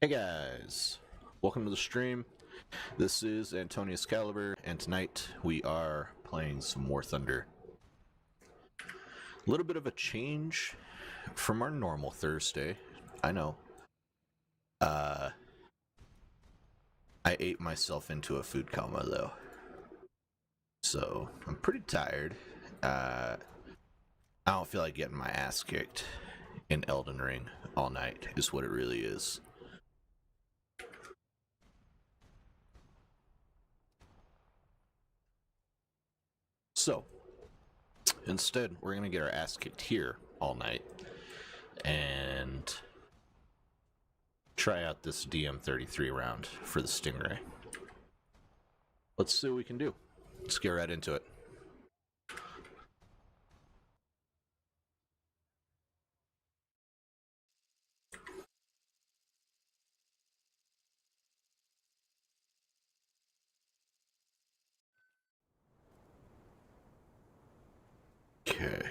Hey guys, welcome to the stream. This is Antonius Caliber, and tonight we are playing some War Thunder. A little bit of a change from our normal Thursday, I know. I ate myself into a food coma though, so I'm pretty tired. I don't feel like getting my ass kicked in Elden Ring all night, is what it really is. So, Instead, we're going to get our ass kicked here all night and try out this DM33 round for the Stingray. Let's see what we can do. Let's get right into it. Okay.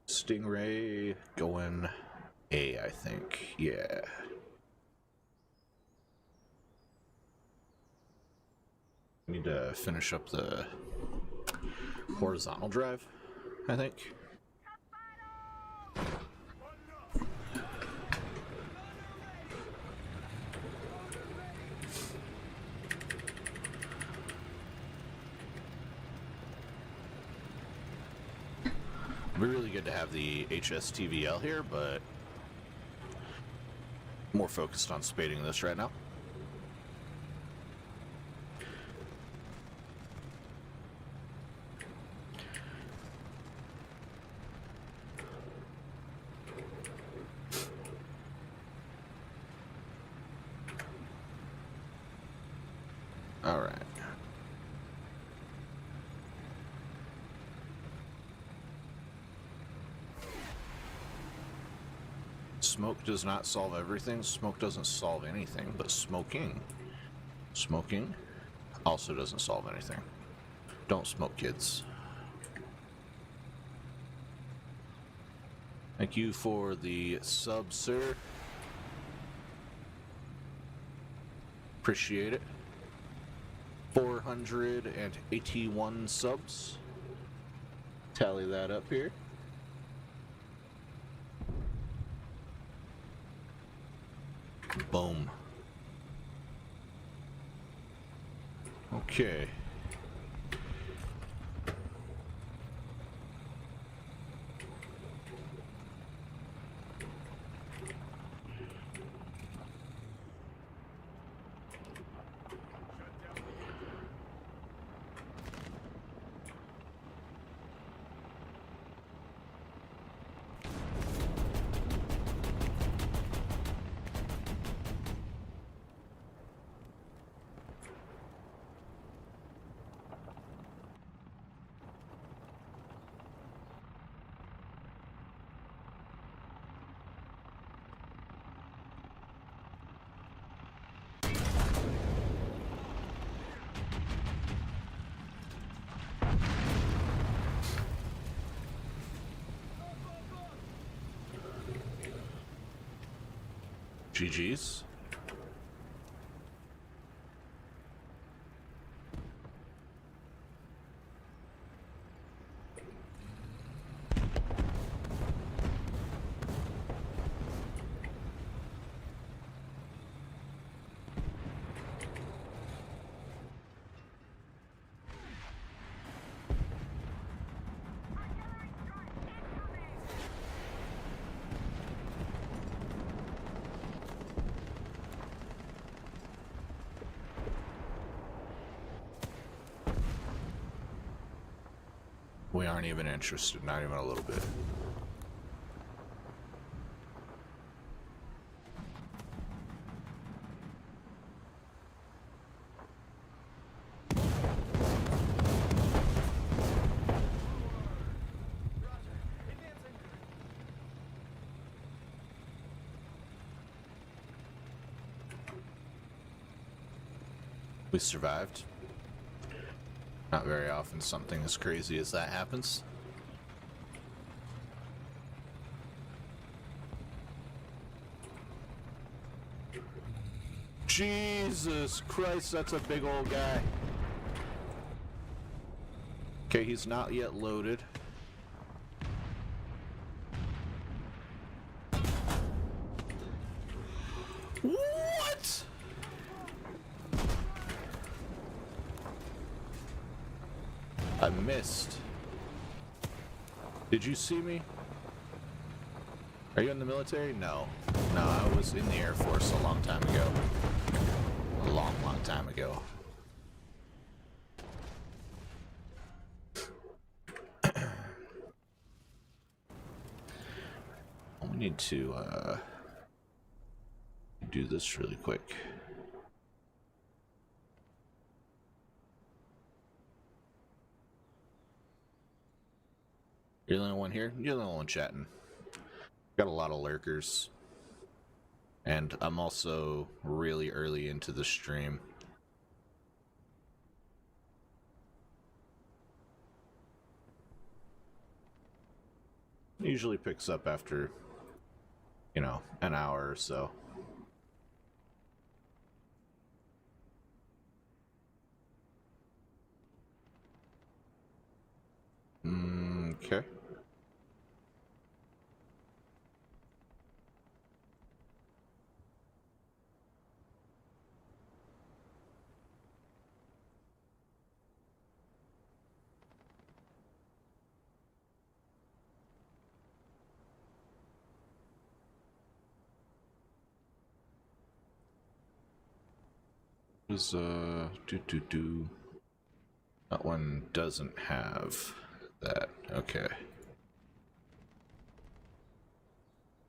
Stingray going A, I think. Yeah. Need to finish up the horizontal drive, I think. It'd be really good to have the HSTVL here, but more focused on spading this right now. All right. Smoke does not solve everything. Smoke doesn't solve anything, but smoking also doesn't solve anything. Don't smoke, kids. Thank you for the sub, sir. Appreciate it. 481 subs. Tally that up here. Boom. Okay. GG's. We aren't even interested, not even a little bit. We survived. Not very often something as crazy as that happens. Jesus Christ, that's a big old guy. Okay, he's not yet loaded. What? I missed. Did you see me? Are you in the military? No. No, I was in the Air Force a long time ago. A long, long time ago. we need to do this really quick. You're the only one here? You're the only one chatting. Got a lot of lurkers. And I'm also really early into the stream. It usually picks up after, you know, an hour or so. Okay. Is that one doesn't have that. Okay.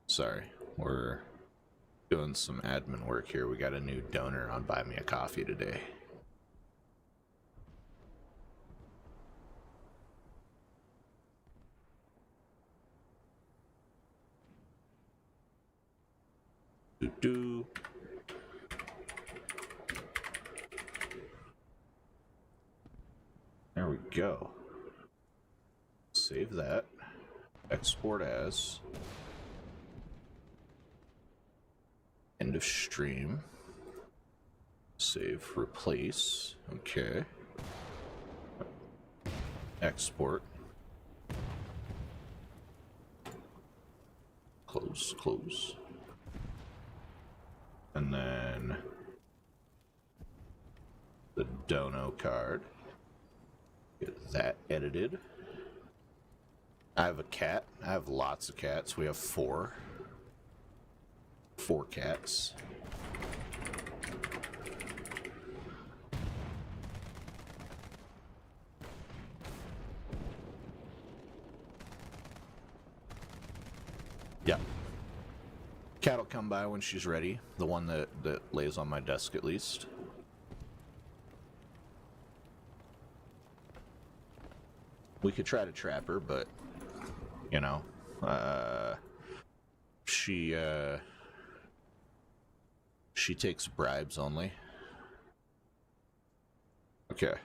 Sorry, we're doing some admin work here. We got a new donor on Buy Me a Coffee today. There we go. Save that. Export as. End of stream. Save, replace. Okay. Export. Close, close. And then the dono card. Get that edited. I have a cat. I have lots of cats. We have four cats. Yeah. Cat will come by when she's ready. The one that lays on my desk, at least. We could try to trap her, but you know, she takes bribes only. Okay.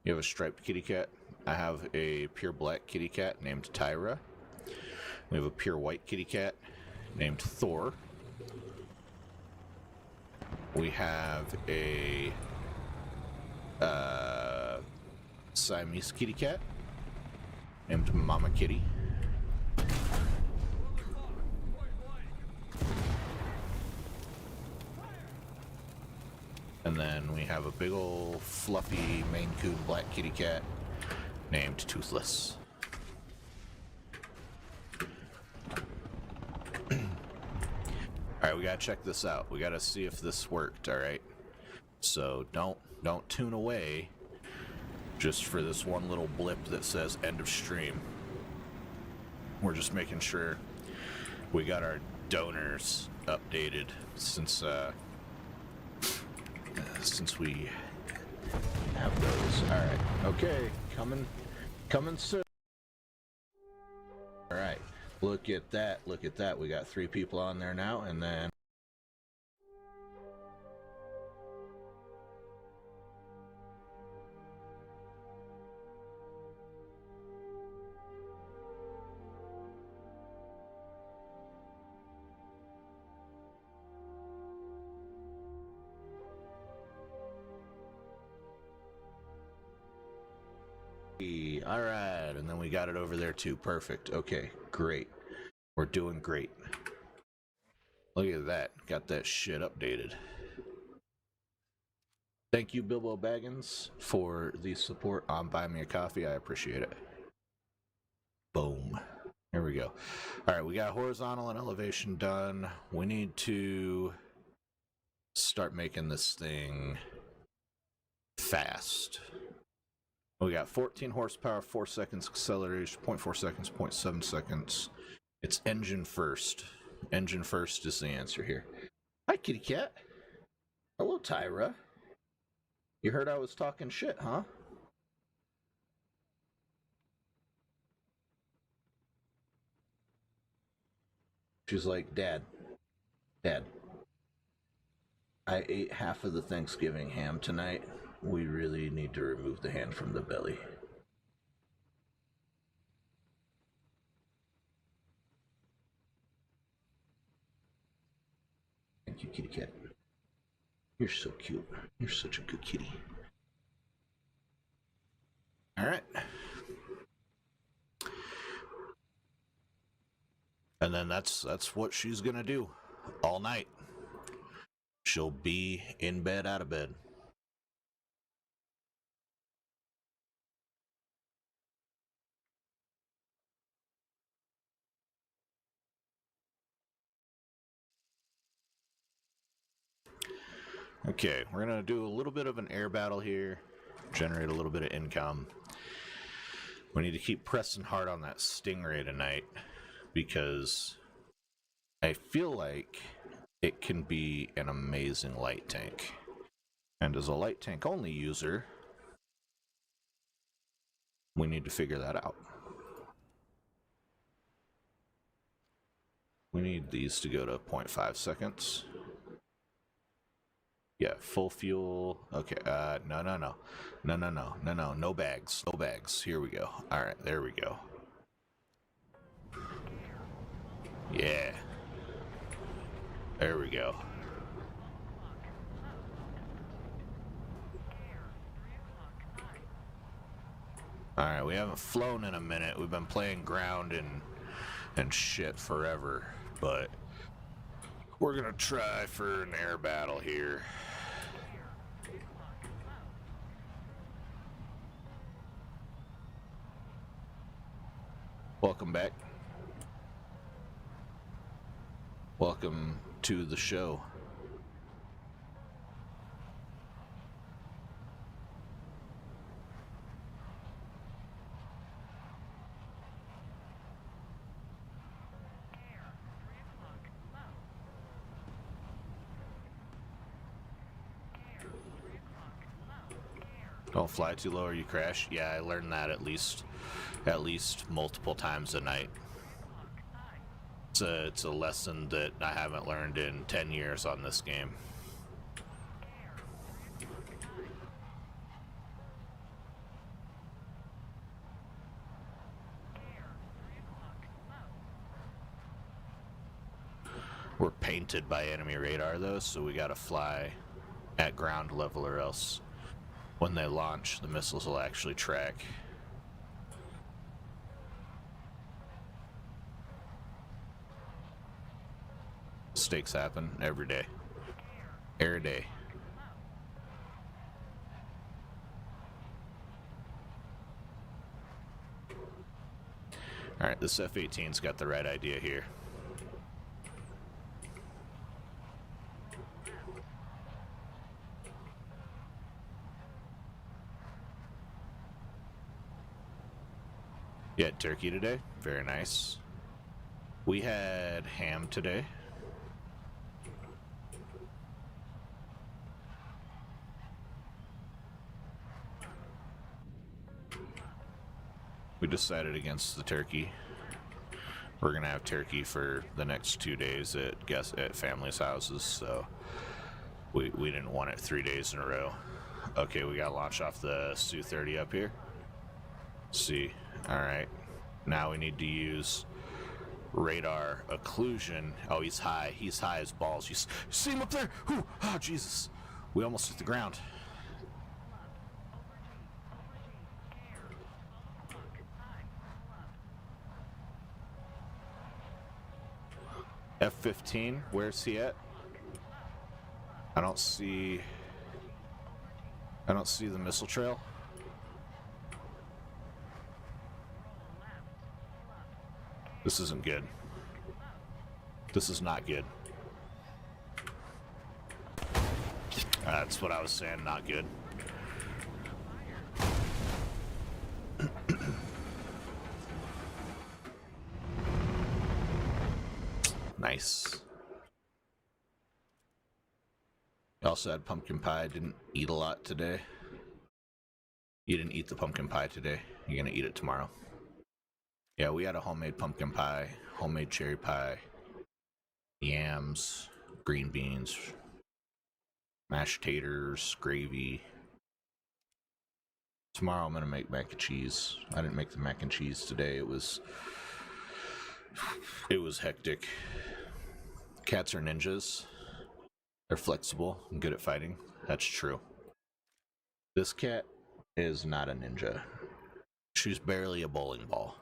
You have a striped kitty cat. I have a pure black kitty cat named Tyra. We have a pure white kitty cat named Thor. We have a Siamese kitty cat named Mama Kitty. And then we have a big old fluffy Maine Coon black kitty cat named Toothless. Alright, we gotta check this out. We gotta see if this worked, alright? So don't tune away just for this one little blip that says end of stream. We're just making sure we got our donors updated since we have those. Alright. Okay. Coming soon. Alright. Look at that. Look at that. We got 3 people on there now, and then alright, and then we got it over there too. Perfect. Okay, great. We're doing great. Look at that. Got that shit updated. Thank you, Bilbo Baggins, for the support on Buy Me a Coffee. I appreciate it. Boom. There we go. Alright, we got horizontal and elevation done. We need to start making this thing fast. We got 14 horsepower, 4 seconds acceleration, 0.4 seconds, 0.7 seconds. It's engine first. Engine first is the answer here. Hi, kitty cat. Hello, Tyra. You heard I was talking shit, huh? She's like, Dad, I ate half of the Thanksgiving ham tonight. We really need to remove the hand from the belly. Thank you, kitty cat. You're so cute. You're such a good kitty. All right. And then that's what she's gonna do all night. She'll be in bed, out of bed. Okay, we're gonna do a little bit of an air battle here, generate a little bit of income. We need to keep pressing hard on that Stingray tonight, because I feel like it can be an amazing light tank. And as a light tank only user, we need to figure that out. We need these to go to 0.5 seconds. Yeah, full fuel. Okay, no bags. No bags. Here we go. Alright, there we go. Yeah. There we go. Alright, we haven't flown in a minute. We've been playing ground and shit forever, but we're gonna try for an air battle here. Welcome back. Welcome to the show. Don't fly too low or you crash. Yeah, I learned that at least multiple times a night. It's a lesson that I haven't learned in 10 years on this game. We're painted by enemy radar though, so we gotta fly at ground level, or else when they launch, the missiles will actually track. Mistakes happen every day. Every day. Alright, this F-18's got the right idea here. You had turkey today? Very nice. We had ham today. We decided against the turkey. We're gonna have turkey for the next 2 days at families' houses, so we didn't want it 3 days in a row. Okay, we got launched off the Su-30 up here. See, all right. Now we need to use radar occlusion. Oh, he's high. He's high as balls. You see him up there? Whew. Oh, Jesus. We almost hit the ground. F-15, where's he at? I don't see the missile trail. This isn't good. This is not good. That's what I was saying, not good. Nice. I also had pumpkin pie. Didn't eat a lot today. You didn't eat the pumpkin pie today. You're gonna eat it tomorrow. Yeah, we had a homemade pumpkin pie, homemade cherry pie, yams, green beans, mashed taters, gravy. Tomorrow I'm gonna make mac and cheese. I didn't make the mac and cheese today. It was hectic. Cats are ninjas. They're flexible and good at fighting. That's true. This cat is not a ninja. She's barely a bowling ball.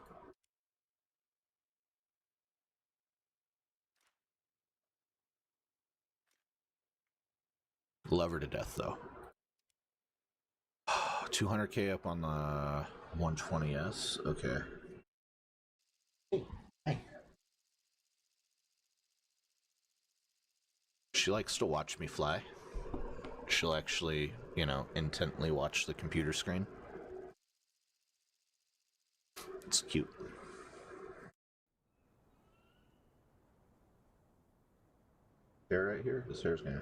Love her to death, though. 200k up on the 120S. Okay. Hey. She likes to watch me fly. She'll actually, intently watch the computer screen. It's cute. Hair right here? This hair's gonna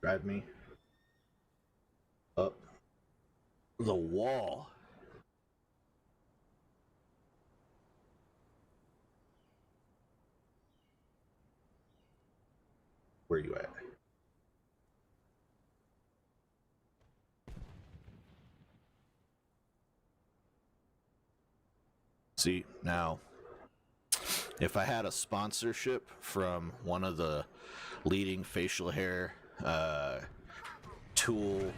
drive me up the wall. Where you at? See, now, if I had a sponsorship from one of the leading facial hair tool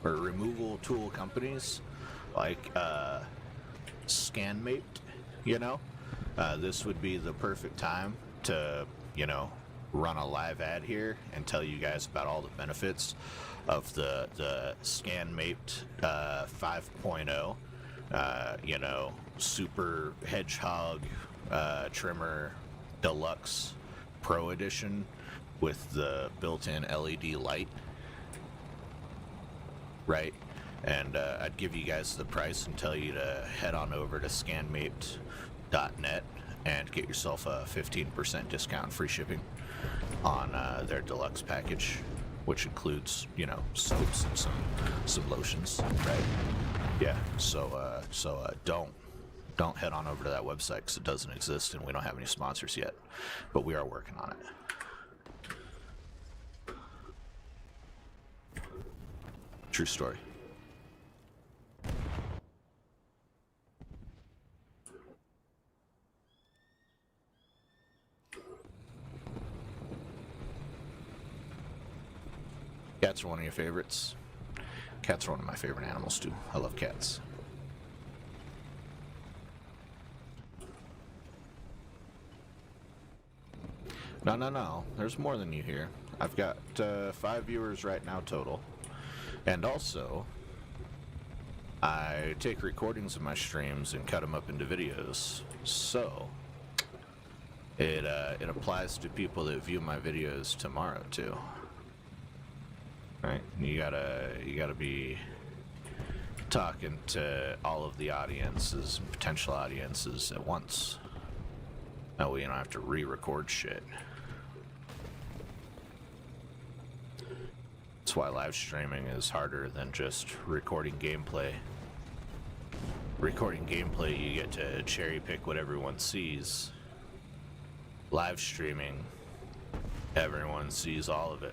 or removal tool companies, like ScanMate, this would be the perfect time to, run a live ad here and tell you guys about all the benefits of the ScanMate 5.0. Super Hedgehog trimmer deluxe pro edition with the built-in LED light, right? And I'd give you guys the price and tell you to head on over to scanmate.net and get yourself a 15% discount, free shipping on their deluxe package, which includes, soaps and some lotions, right? Yeah, so don't head on over to that website because it doesn't exist and we don't have any sponsors yet, but we are working on it. True story. Cats are one of your favorites. Cats are one of my favorite animals too. I love cats. No. There's more than you here. I've got 5 viewers right now total. And also, I take recordings of my streams and cut them up into videos. So, it applies to people that view my videos tomorrow too. Right? You gotta be talking to all of the audiences and potential audiences at once. That way you don't have to re-record shit. That's why live streaming is harder than just recording gameplay. Recording gameplay, you get to cherry pick what everyone sees. Live streaming, everyone sees all of it.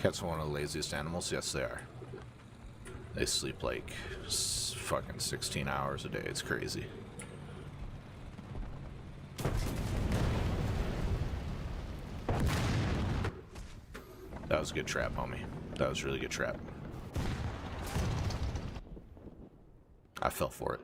Cats are one of the laziest animals. Yes, they are. They sleep like fucking 16 hours a day. It's crazy. That was a good trap, homie. That was a really good trap. I fell for it.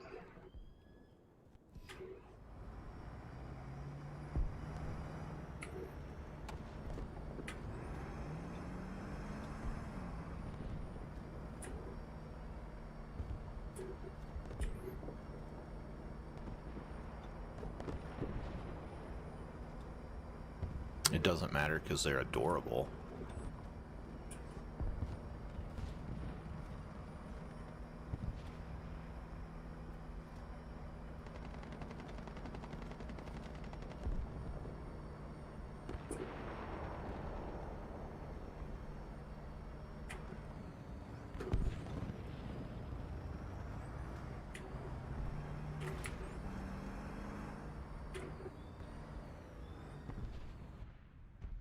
It doesn't matter because they're adorable.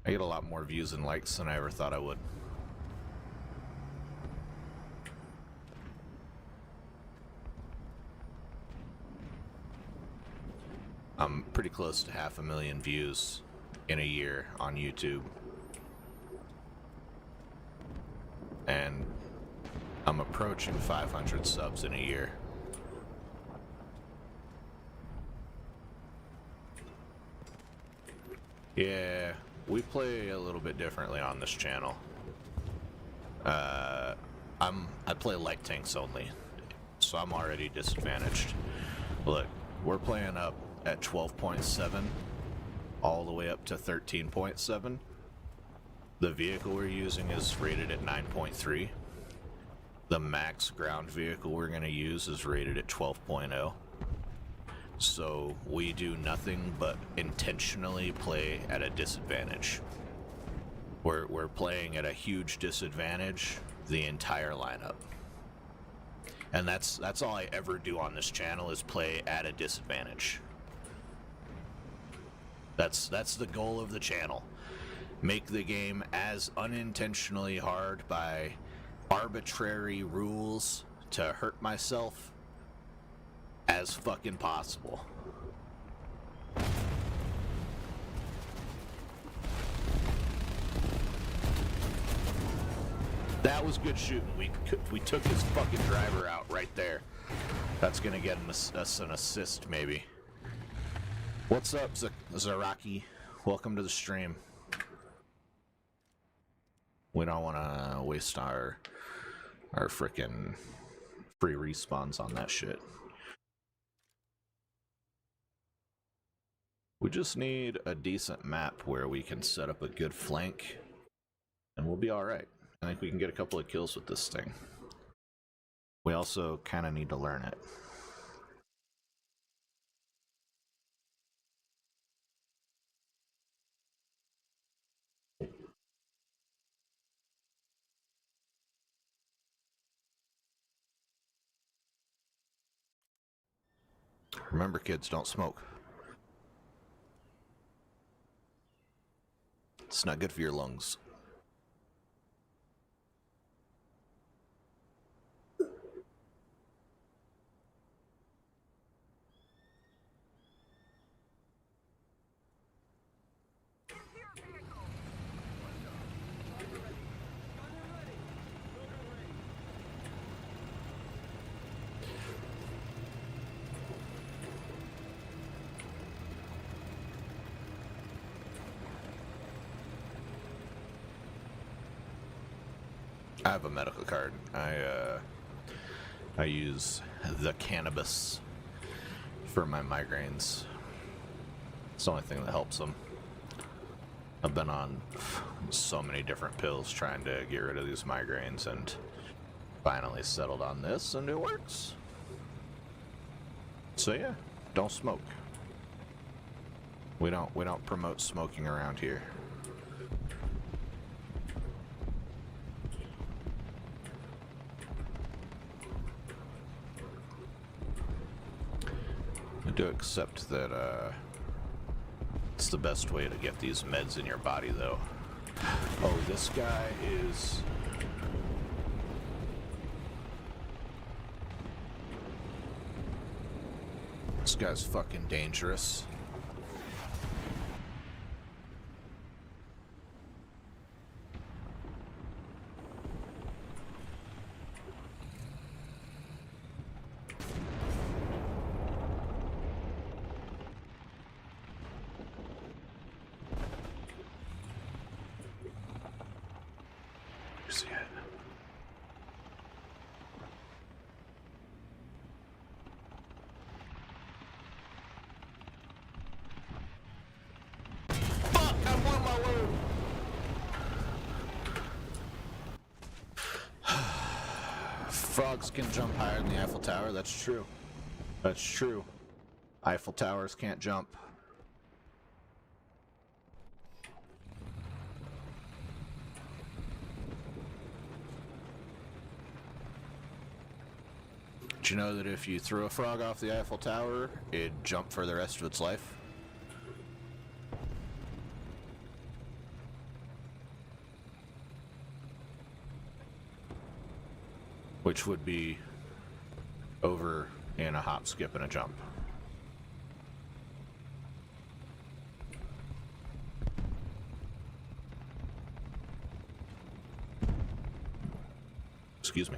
I get a lot more views and likes than I ever thought I would. I'm pretty close to 500,000 views in a year on YouTube. And I'm approaching 500 subs in a year. Yeah, we play a little bit differently on this channel. I play light tanks only, so I'm already disadvantaged. Look, we're playing up at 12.7 all the way up to 13.7. The vehicle we're using is rated at 9.3. The max ground vehicle we're going to use is rated at 12.0. So we do nothing but intentionally play at a disadvantage. We're playing at a huge disadvantage the entire lineup. And that's all I ever do on this channel, is play at a disadvantage. That's the goal of the channel. Make the game as unintentionally hard by arbitrary rules to hurt myself as fucking possible. That was good shooting. We took his fucking driver out right there. That's gonna get us an assist, maybe. What's up, Zaraki? Welcome to the stream. We don't want to waste our frickin' free respawns on that shit. We just need a decent map where we can set up a good flank, and we'll be alright. I think we can get a couple of kills with this thing. We also kind of need to learn it. Remember, kids, don't smoke. It's not good for your lungs. I have a medical card. I use the cannabis for my migraines. It's the only thing that helps them. I've been on so many different pills trying to get rid of these migraines, and finally settled on this, and it works. So yeah, don't smoke. We don't promote smoking around here. I do accept that it's the best way to get these meds in your body, though. Oh, this guy is... This guy's fucking dangerous. Where's he at? Fuck! I'm on my Frogs can jump higher than the Eiffel Tower, that's true. That's true. Eiffel Towers can't jump. Did you know that if you threw a frog off the Eiffel Tower, it'd jump for the rest of its life? Which would be over in a hop, skip, and a jump. Excuse me.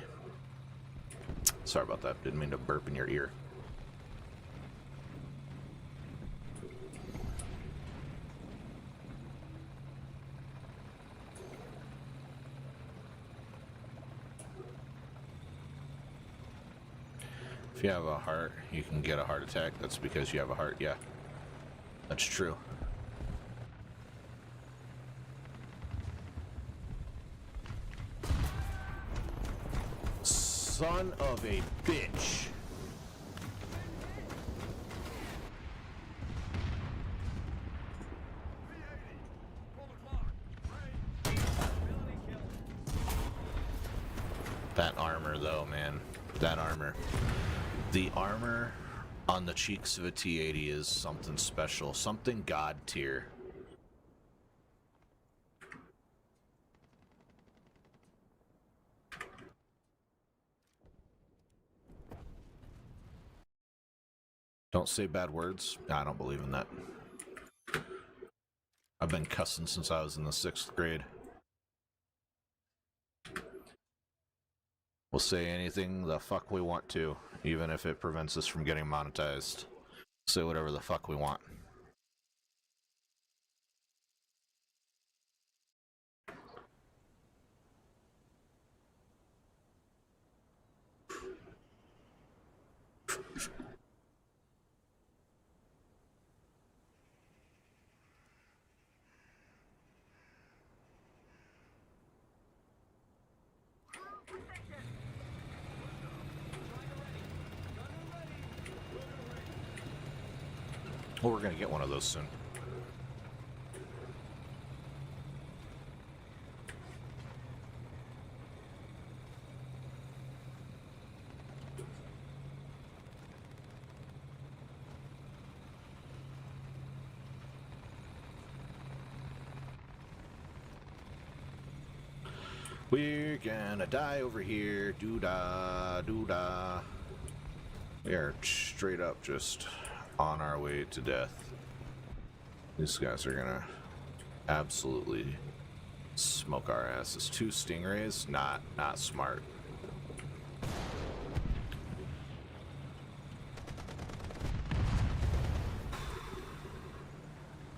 Sorry about that. Didn't mean to burp in your ear. If you have a heart, you can get a heart attack. That's because you have a heart, yeah. That's true. Son of a bitch. That armor though, man. That armor. The armor on the cheeks of a T-80 is something special. Something god tier. Don't say bad words. I don't believe in that. I've been cussing since I was in the 6th grade. We'll say anything the fuck we want to, even if it prevents us from getting monetized. Say whatever the fuck we want. Well, we're gonna get one of those soon. We're gonna die over here, doo-dah, doo-dah. We are straight up just on our way to death. These guys are gonna absolutely smoke our asses. 2 stingrays, not smart.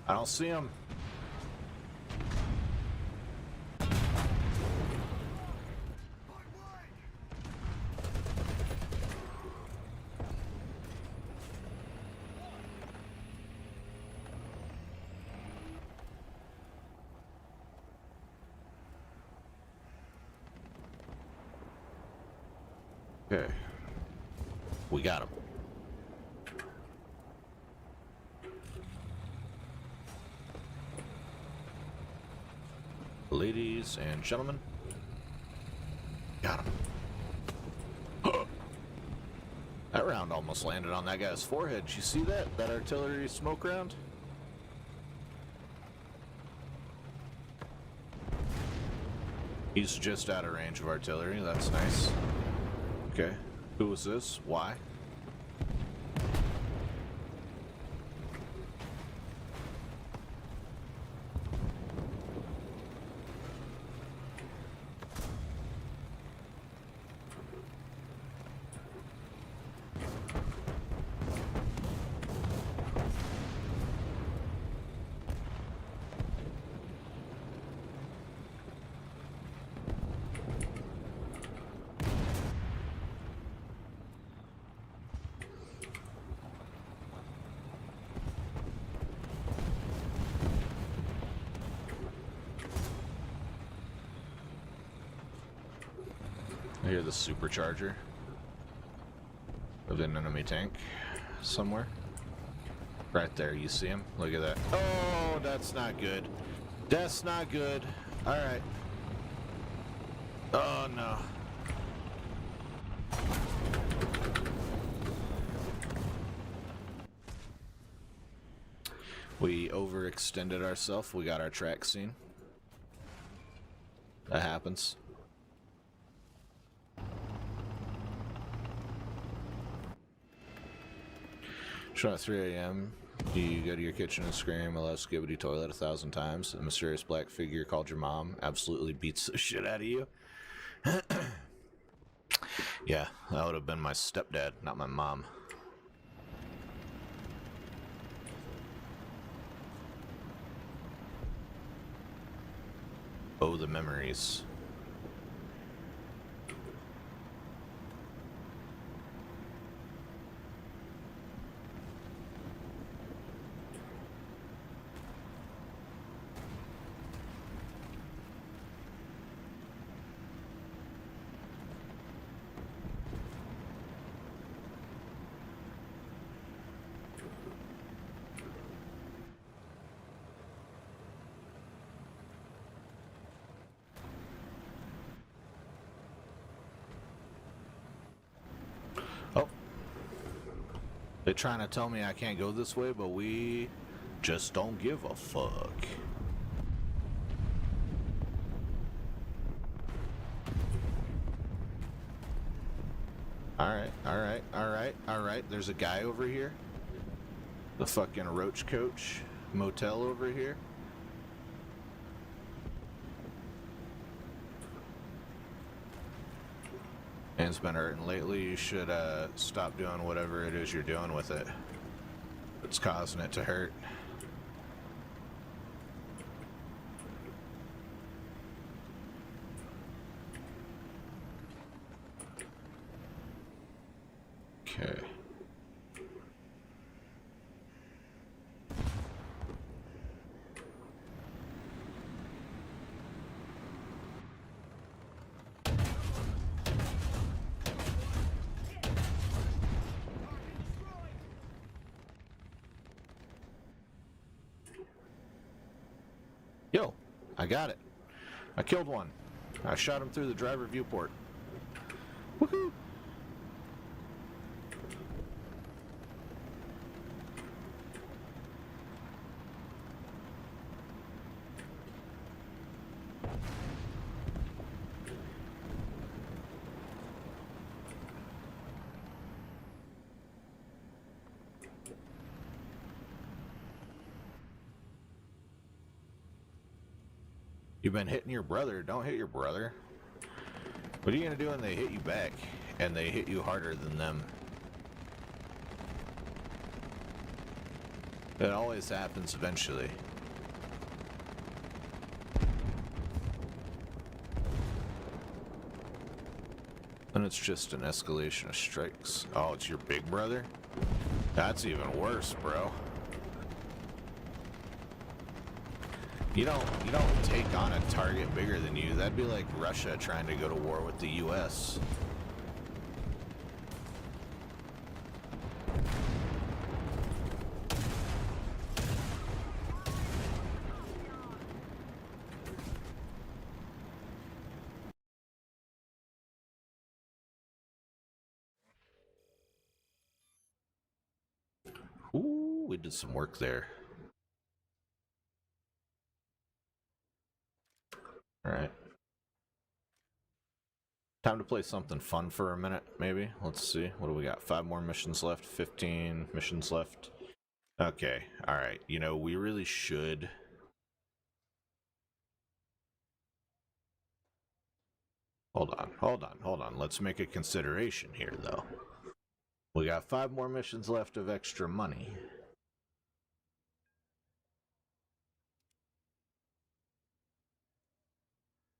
I don't see them. Okay. We got him. Ladies and gentlemen, got him. That round almost landed on that guy's forehead. Did you see that? That artillery smoke round? He's just out of range of artillery. That's nice. Okay. Who was this? Why? I hear the supercharger of an enemy tank somewhere. Right there, you see him? Look at that. Oh, that's not good. That's not good. Alright. Oh, no. We overextended ourselves. We got our track seen. That happens. Show at 3 a.m. You go to your kitchen and scream, "Hello, Skibbity Toilet," 1,000 times. A mysterious black figure called your mom absolutely beats the shit out of you. Yeah, that would have been my stepdad, not my mom. Oh, the memories. Oh. They're trying to tell me I can't go this way, but we just don't give a fuck. Alright. There's a guy over here. The fucking Roach Coach motel over here. Hand's been hurting lately. You should stop doing whatever it is you're doing with it. It's causing it to hurt. Okay. Yo, I got it. I killed one. I shot him through the driver viewport. Woohoo! You've been hitting your brother. Don't hit your brother. What are you gonna do when they hit you back and they hit you harder than them? It always happens eventually. And it's just an escalation of strikes. Oh, it's your big brother? That's even worse, bro. You don't take on a target bigger than you. That'd be like Russia trying to go to war with the US. Ooh, we did some work there. Alright. Time to play something fun for a minute, maybe. Let's see. What do we got? 5 more missions left. 15 missions left. Okay. Alright. You know, we really should... Hold on. Let's make a consideration here, though. We got 5 more missions left of extra money.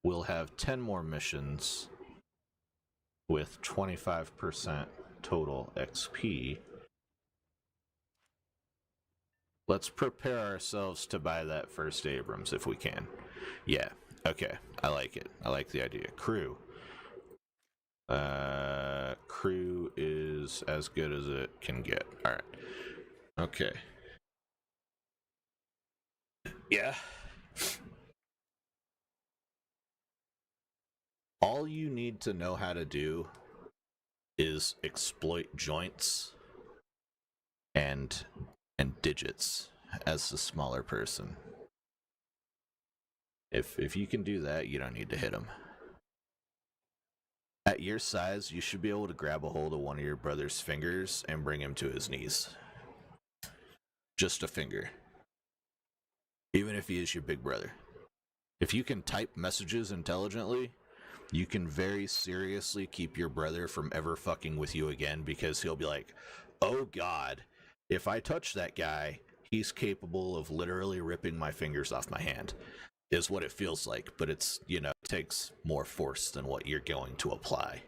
We'll have 10 more missions with 25% total XP. Let's prepare ourselves to buy that first Abrams if we can. Yeah, okay. I like it. I like the idea. Crew. Crew is as good as it can get. Alright. Okay. Yeah. All you need to know how to do is exploit joints and digits as the smaller person. If you can do that, you don't need to hit him. At your size, you should be able to grab a hold of one of your brother's fingers and bring him to his knees. Just a finger. Even if he is your big brother. If you can type messages intelligently, you can very seriously keep your brother from ever fucking with you again, because he'll be like, oh god, if I touch that guy, he's capable of literally ripping my fingers off my hand, is what it feels like. But it's, you know, it takes more force than what you're going to apply.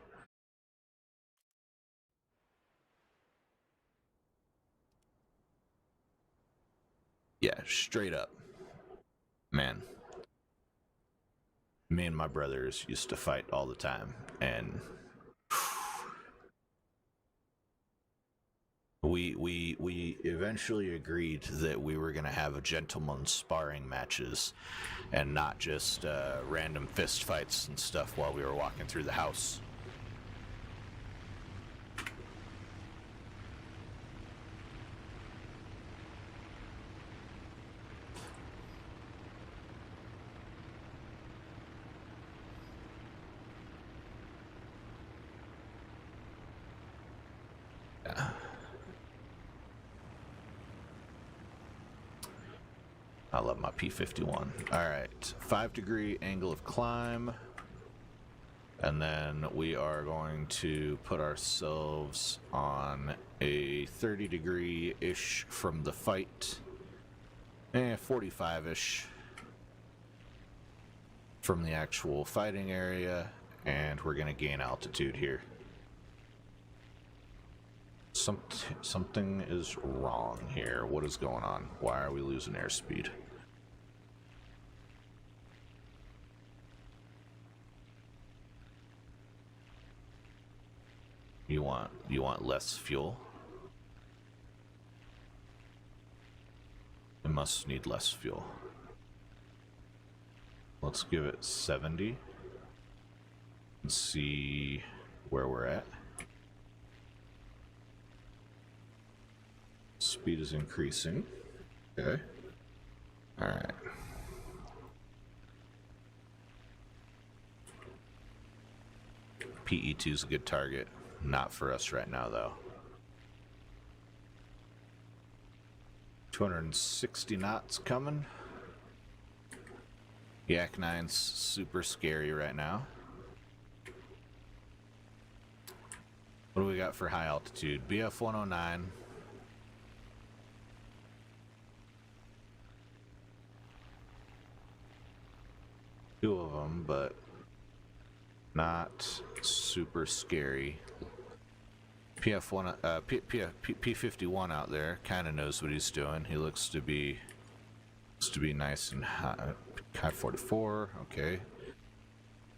Yeah, straight up. Man, me and my brothers used to fight all the time, and we eventually agreed that we were going to have a gentleman's sparring matches and not just random fist fights and stuff while we were walking through the house. Yeah. I love my P51. Alright, 5-degree angle of climb. And then we are going to put ourselves on a 30-degree-ish from the fight. 45-ish from the actual fighting area. And we're going to gain altitude here. Something is wrong here. What is going on? Why are we losing airspeed? You want less fuel? It must need less fuel. Let's give it 70 and see where we're at. Speed is increasing. Okay. Alright. PE2 is a good target. Not for us right now, though. 260 knots coming. Yak 9's super scary right now. What do we got for high altitude? BF 109. Two of them, but not super scary. P51 out there kind of knows what he's doing. He looks to be nice and high. High 44. Okay.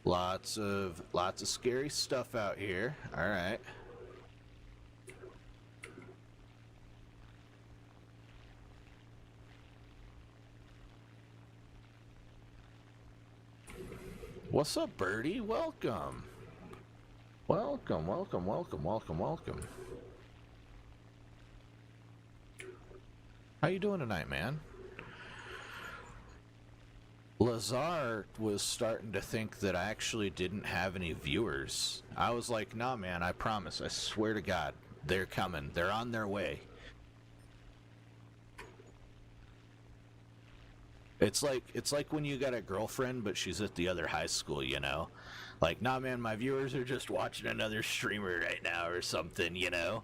Lots of scary stuff out here. All right. What's up, Birdie? Welcome. Welcome, welcome, welcome, welcome, welcome. How you doing tonight, man? Lazar was starting to think that I actually didn't have any viewers. I was like, nah, man, I promise. I swear to God, they're coming. They're on their way. It's like when you got a girlfriend, but she's at the other high school, you know? Like, nah, man, my viewers are just watching another streamer right now or something, you know?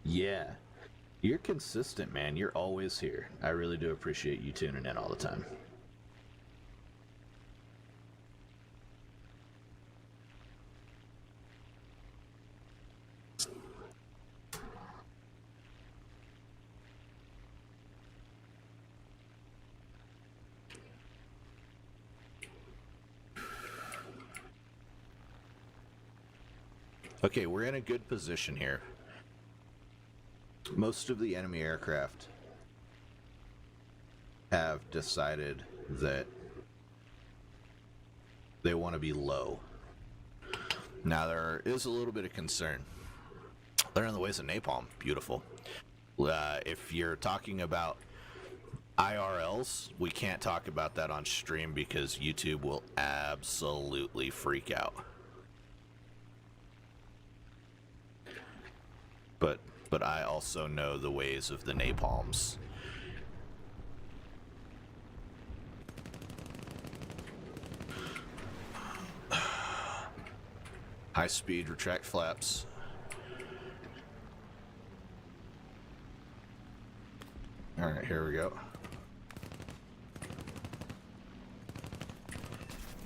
Yeah. You're consistent, man. You're always here. I really do appreciate you tuning in all the time. Okay, we're in a good position here. Most of the enemy aircraft have decided that they want to be low. Now, there is a little bit of concern. They're in the ways of napalm. Beautiful. If you're talking about IRLs, we can't talk about that on stream because YouTube will absolutely freak out. But I also know the ways of the napalms. High speed retract flaps. Alright, here we go.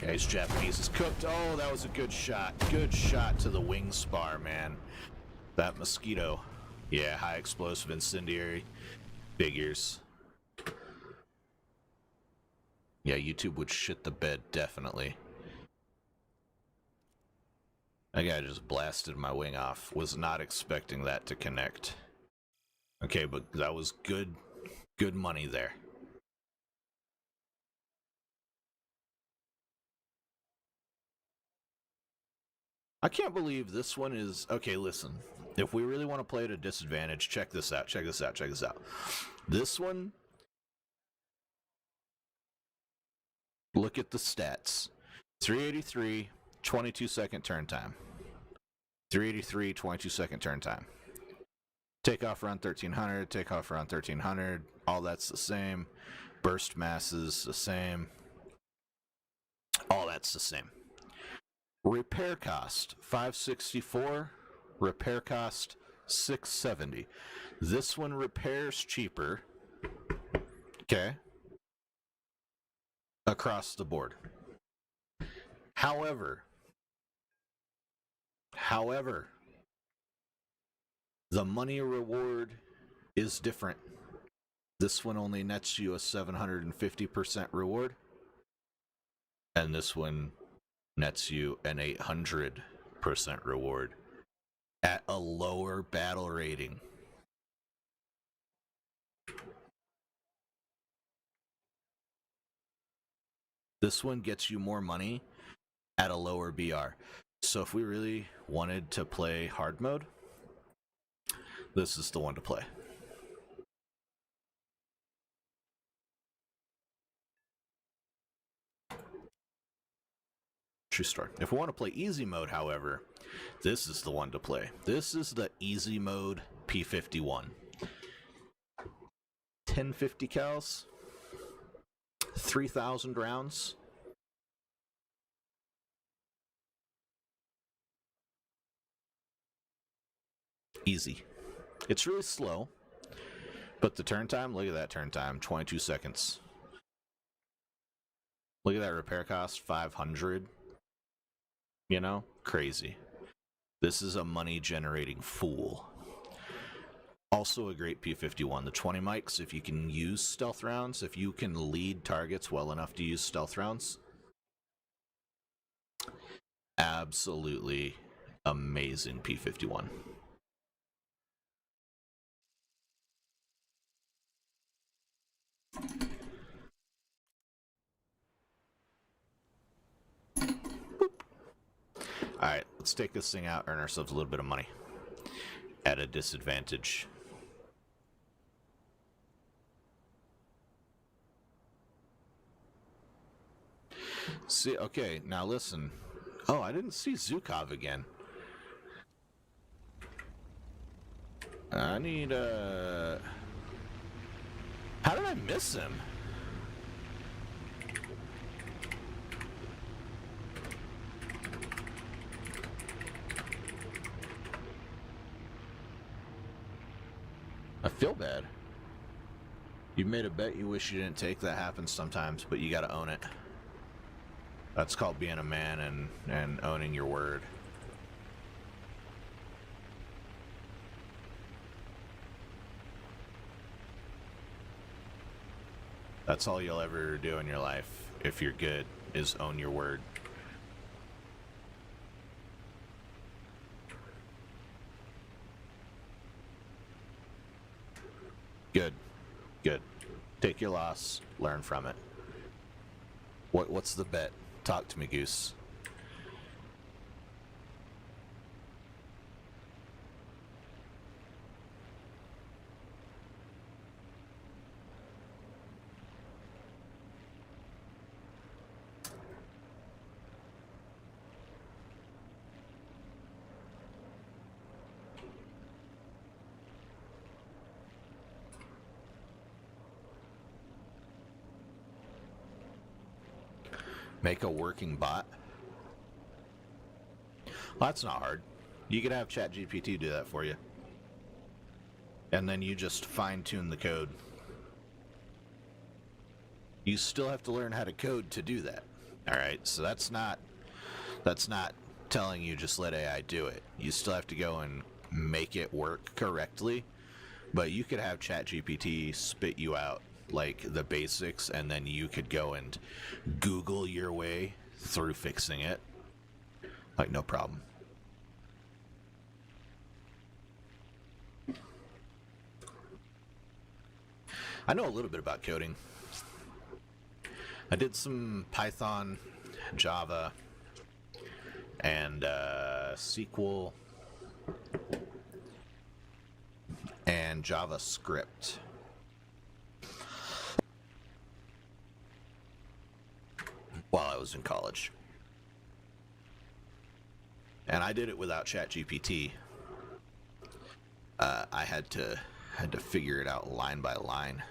Yeah, he's Japanese. He's cooked. Oh, that was a good shot. Good shot to the wing spar, man. That mosquito. Yeah, high explosive incendiary. Figures. Yeah, YouTube would shit the bed, definitely. That guy just blasted my wing off. Was not expecting that to connect. Okay, but that was good money there. I can't believe this one is... Okay, listen. If we really want to play at a disadvantage, check this out, check this out, check this out. This one... Look at the stats. 383, 22-second turn time. 383, 22-second turn time. Takeoff around 1300, takeoff around 1300. All that's the same. Burst masses, the same. All that's the same. Repair cost, 564. Repair cost, 670. This one repairs cheaper. Okay. Across the board. However, the money reward is different. This one only nets you a 750% reward. And this one nets you an 800% reward at a lower battle rating. This one gets you more money at a lower BR. So if we really wanted to play hard mode, this is the one to play. True story. If we want to play easy mode, however, this is the one to play. This is the easy mode P51. 1050 cals, 3,000 rounds. Easy. It's really slow, but the turn time, look at that turn time, 22 seconds. Look at that repair cost, 500. You know, crazy. This is a money generating fool. Also a great P51. The 20 mics, if you can use stealth rounds, if you can lead targets well enough to use stealth rounds, absolutely amazing P51. Alright, let's take this thing out, earn ourselves a little bit of money. At a disadvantage. See, okay, now listen. Oh, I didn't see Zukov again. I need, How did I miss him? I feel bad. You made a bet you wish you didn't take. That happens sometimes, but you gotta own it. That's called being a man and owning your word. That's all you'll ever do in your life, if you're good, is own your word. Good. Good. Take your loss. Learn from it. What's the bet? Talk to me, Goose. Make a working bot? Well, that's not hard. You could have ChatGPT do that for you. And then you just fine-tune the code. You still have to learn how to code to do that. Alright, so that's not telling you just let AI do it. You still have to go and make it work correctly. But you could have ChatGPT spit you out like the basics, and then you could go and Google your way through fixing it. Like, no problem. I know a little bit about coding. I did some Python, Java, and SQL, and JavaScript. While I was in college. And I did it without ChatGPT. I had to figure it out line by line.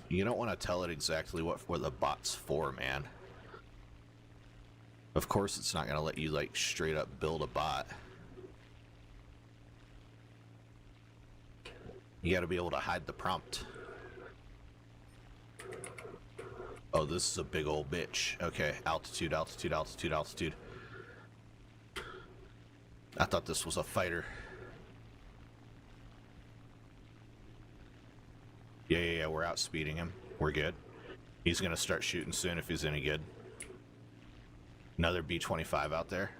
You don't want to tell it exactly what the bot's for, man. Of course it's not going to let you, like, straight up build a bot. You gotta be able to hide the prompt. Oh, this is a big old bitch. Okay, altitude, altitude, altitude, altitude. I thought this was a fighter. Yeah, we're outspeeding him. We're good. He's gonna start shooting soon if he's any good. Another B-25 out there.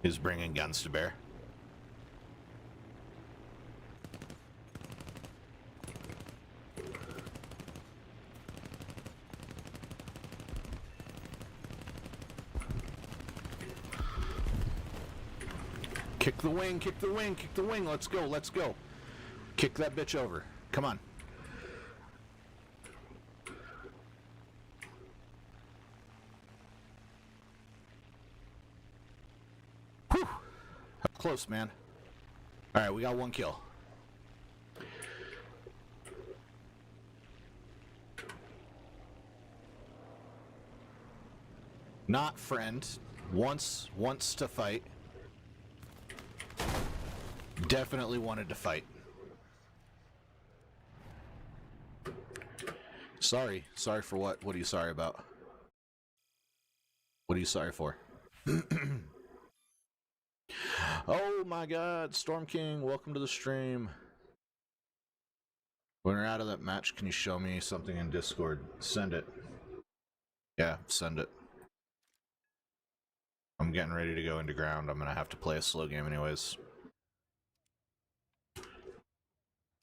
He's bringing guns to bear. Kick the wing, kick the wing, kick the wing. Let's go, let's go. Kick that bitch over. Come on. Whew. Up close, man. Alright, we got one kill. Not friend. Wants to fight. Definitely wanted to fight. Sorry. Sorry for what? What are you sorry about? What are you sorry for? Oh my god, Storm King, welcome to the stream. When we're out of that match, can you show me something in Discord? Send it. Yeah, send it. I'm getting ready to go into ground. I'm gonna have to play a slow game anyways.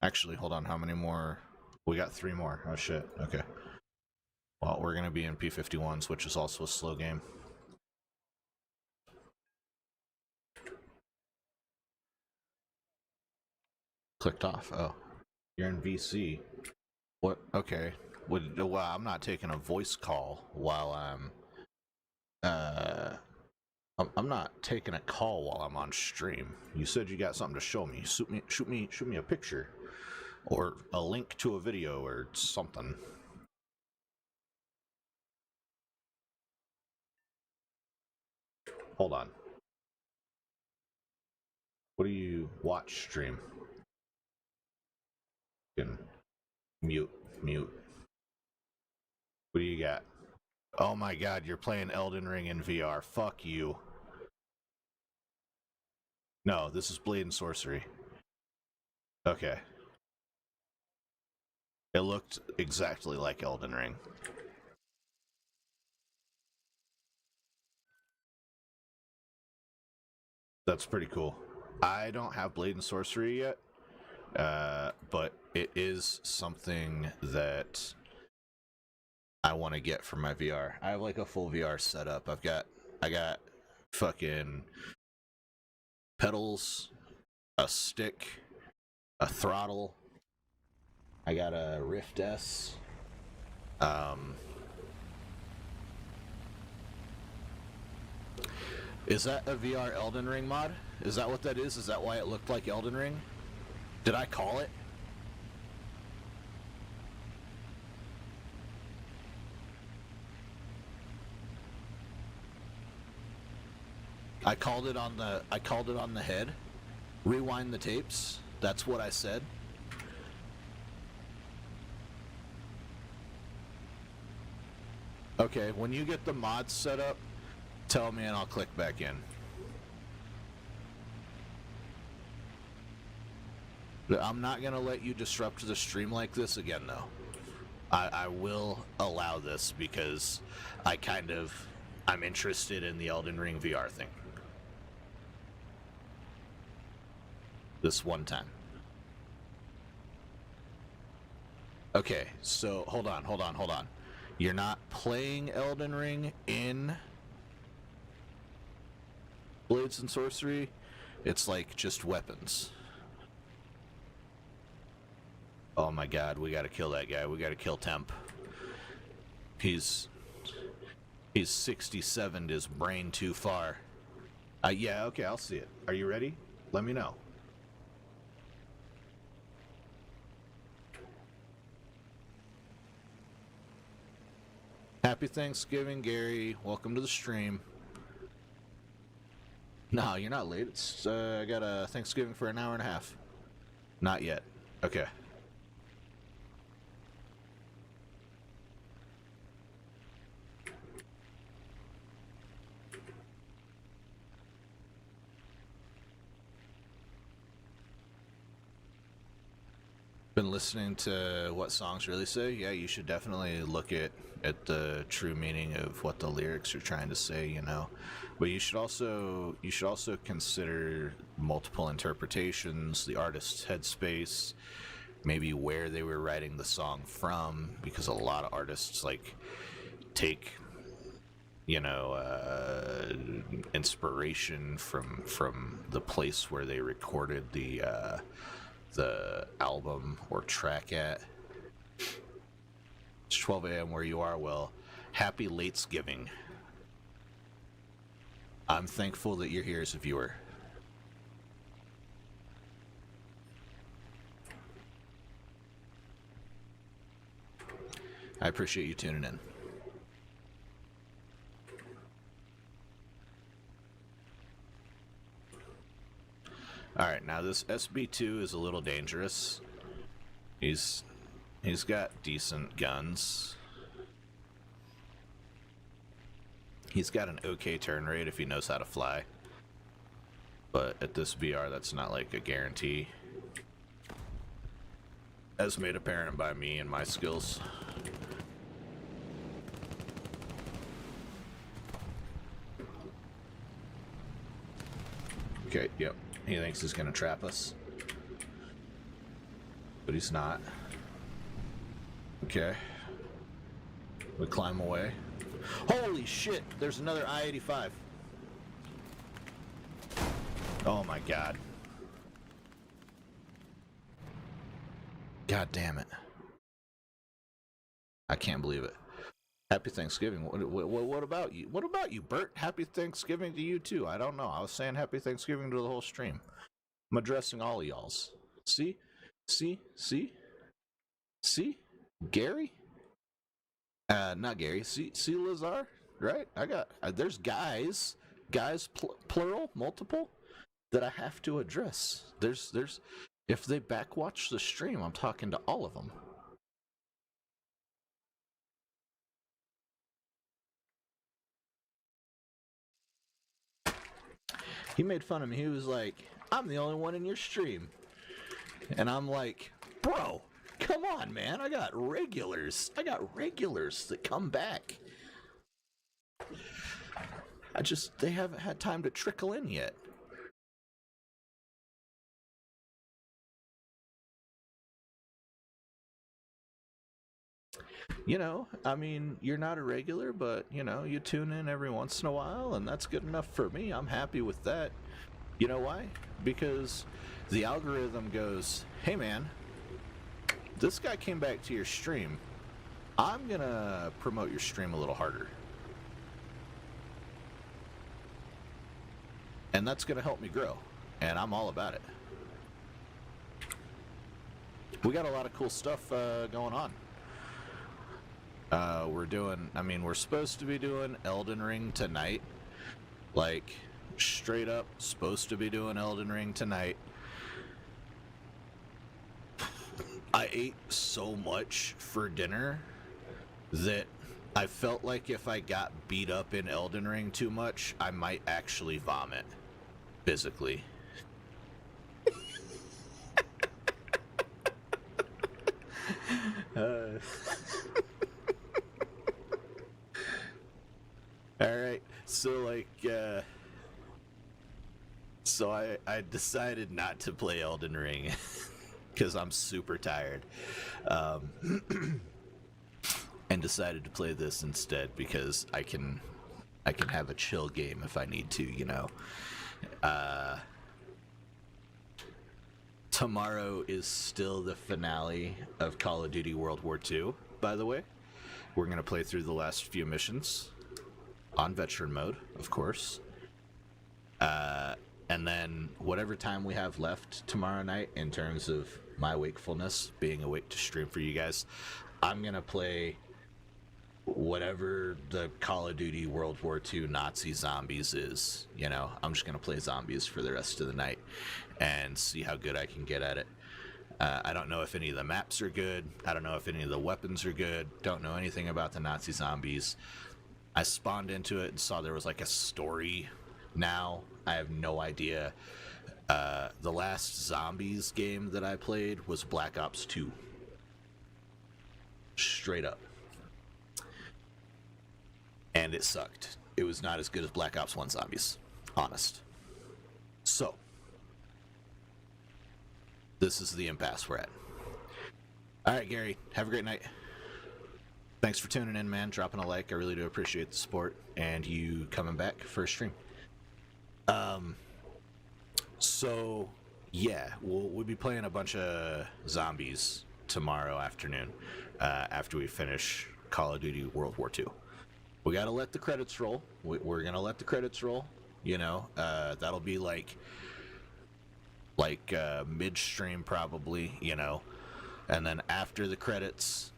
Actually, hold on, how many more? We got 3 more. Oh shit, okay. Well, we're gonna be in P51s, which is also a slow game. Clicked off, oh. You're in VC. What? Okay. Well, I'm not taking a voice call while I'm not taking a call while I'm on stream. You said you got something to show me. Shoot me a picture. Or a link to a video or something. Hold on. What do you watch stream? Mute. What do you got? Oh my god, you're playing Elden Ring in VR. Fuck you. No, this is Blade and Sorcery. Okay. It looked exactly like Elden Ring. That's pretty cool. I don't have Blade and Sorcery yet, but it is something that I want to get for my VR. I have like a full VR setup. I got fucking pedals, a stick, a throttle. I got a Rift S. Is that a VR Elden Ring mod? Is that what that is? Is that why it looked like Elden Ring? Did I call it? I called it on the head. Rewind the tapes. That's what I said. Okay, when you get the mods set up, tell me and I'll click back in. I'm not gonna let you disrupt the stream like this again, though. I will allow this because I'm interested in the Elden Ring VR thing. This one time. Okay, so hold on. You're not playing Elden Ring in Blades and Sorcery? It's like just weapons. Oh my god, we gotta kill that guy. We gotta kill Temp. He's 67'd his brain too far. Yeah, okay, I'll see it. Are you ready? Let me know. Happy Thanksgiving, Gary. Welcome to the stream. No, you're not late. It's I got a Thanksgiving for an hour and a half. Not yet. Okay. Been listening to What Songs Really Say? Yeah, you should definitely look at the true meaning of what the lyrics are trying to say, you know. But you should also consider multiple interpretations, the artist's headspace, maybe where they were writing the song from, because a lot of artists like take, you know, inspiration from the place where they recorded the album or track at. It's 12 a.m. where you are. Well, happy Latesgiving. I'm thankful that you're here as a viewer. I appreciate you tuning in. Alright, now this SB2 is a little dangerous. He's got decent guns. He's got an okay turn rate if he knows how to fly. But at this VR, that's not like a guarantee. As made apparent by me and my skills. Okay, yep. He thinks he's gonna trap us. But he's not. Okay. We climb away. Holy shit! There's another I-85. Oh my god. God damn it. I can't believe it. Happy Thanksgiving. What about you? What about you, Bert? Happy Thanksgiving to you too. I don't know. I was saying happy Thanksgiving to the whole stream. I'm addressing all of y'all's. See? Gary? Not Gary. See Lazar? Right? I got, there's guys, plural, multiple, that I have to address. There's, if they backwatch the stream, I'm talking to all of them. He made fun of me. He was like, I'm the only one in your stream. And I'm like, bro, come on, man. I got regulars that come back. They haven't had time to trickle in yet. you know, I mean, you're not a regular, but, you know, you tune in every once in a while, and that's good enough for me. I'm happy with that. You know why? Because the algorithm goes, hey man, this guy came back to your stream. I'm gonna promote your stream a little harder. And that's gonna help me grow. And I'm all about it. We got a lot of cool stuff going on. We're supposed to be doing Elden Ring tonight. Like, straight up, supposed to be doing Elden Ring tonight. I ate so much for dinner that I felt like if I got beat up in Elden Ring too much, I might actually vomit physically. Alright, so I decided not to play Elden Ring because I'm super tired, and decided to play this instead because I can have a chill game if I need to, you know. Tomorrow is still the finale of Call of Duty World War II, by the way. We're going to play through the last few missions on veteran mode, of course. And then whatever time we have left tomorrow night in terms of my wakefulness, being awake to stream for you guys, I'm going to play whatever the Call of Duty World War II Nazi zombies is. You know, I'm just going to play zombies for the rest of the night and see how good I can get at it. I don't know if any of the maps are good. I don't know if any of the weapons are good. Don't know anything about the Nazi zombies. I spawned into it and saw there was like a story now. I have no idea. The last zombies game that I played was Black Ops 2. Straight up. And it sucked. It was not as good as Black Ops 1 Zombies. Honest. So, this is the impasse we're at. Alright, Gary. Have a great night. Thanks for tuning in, man. Dropping a like. I really do appreciate the support. And you coming back for a stream. So, yeah. We'll be playing a bunch of zombies tomorrow afternoon. After we finish Call of Duty World War II. We gotta let the credits roll. We're gonna let the credits roll. You know, that'll be like midstream probably, you know. And then after the credits,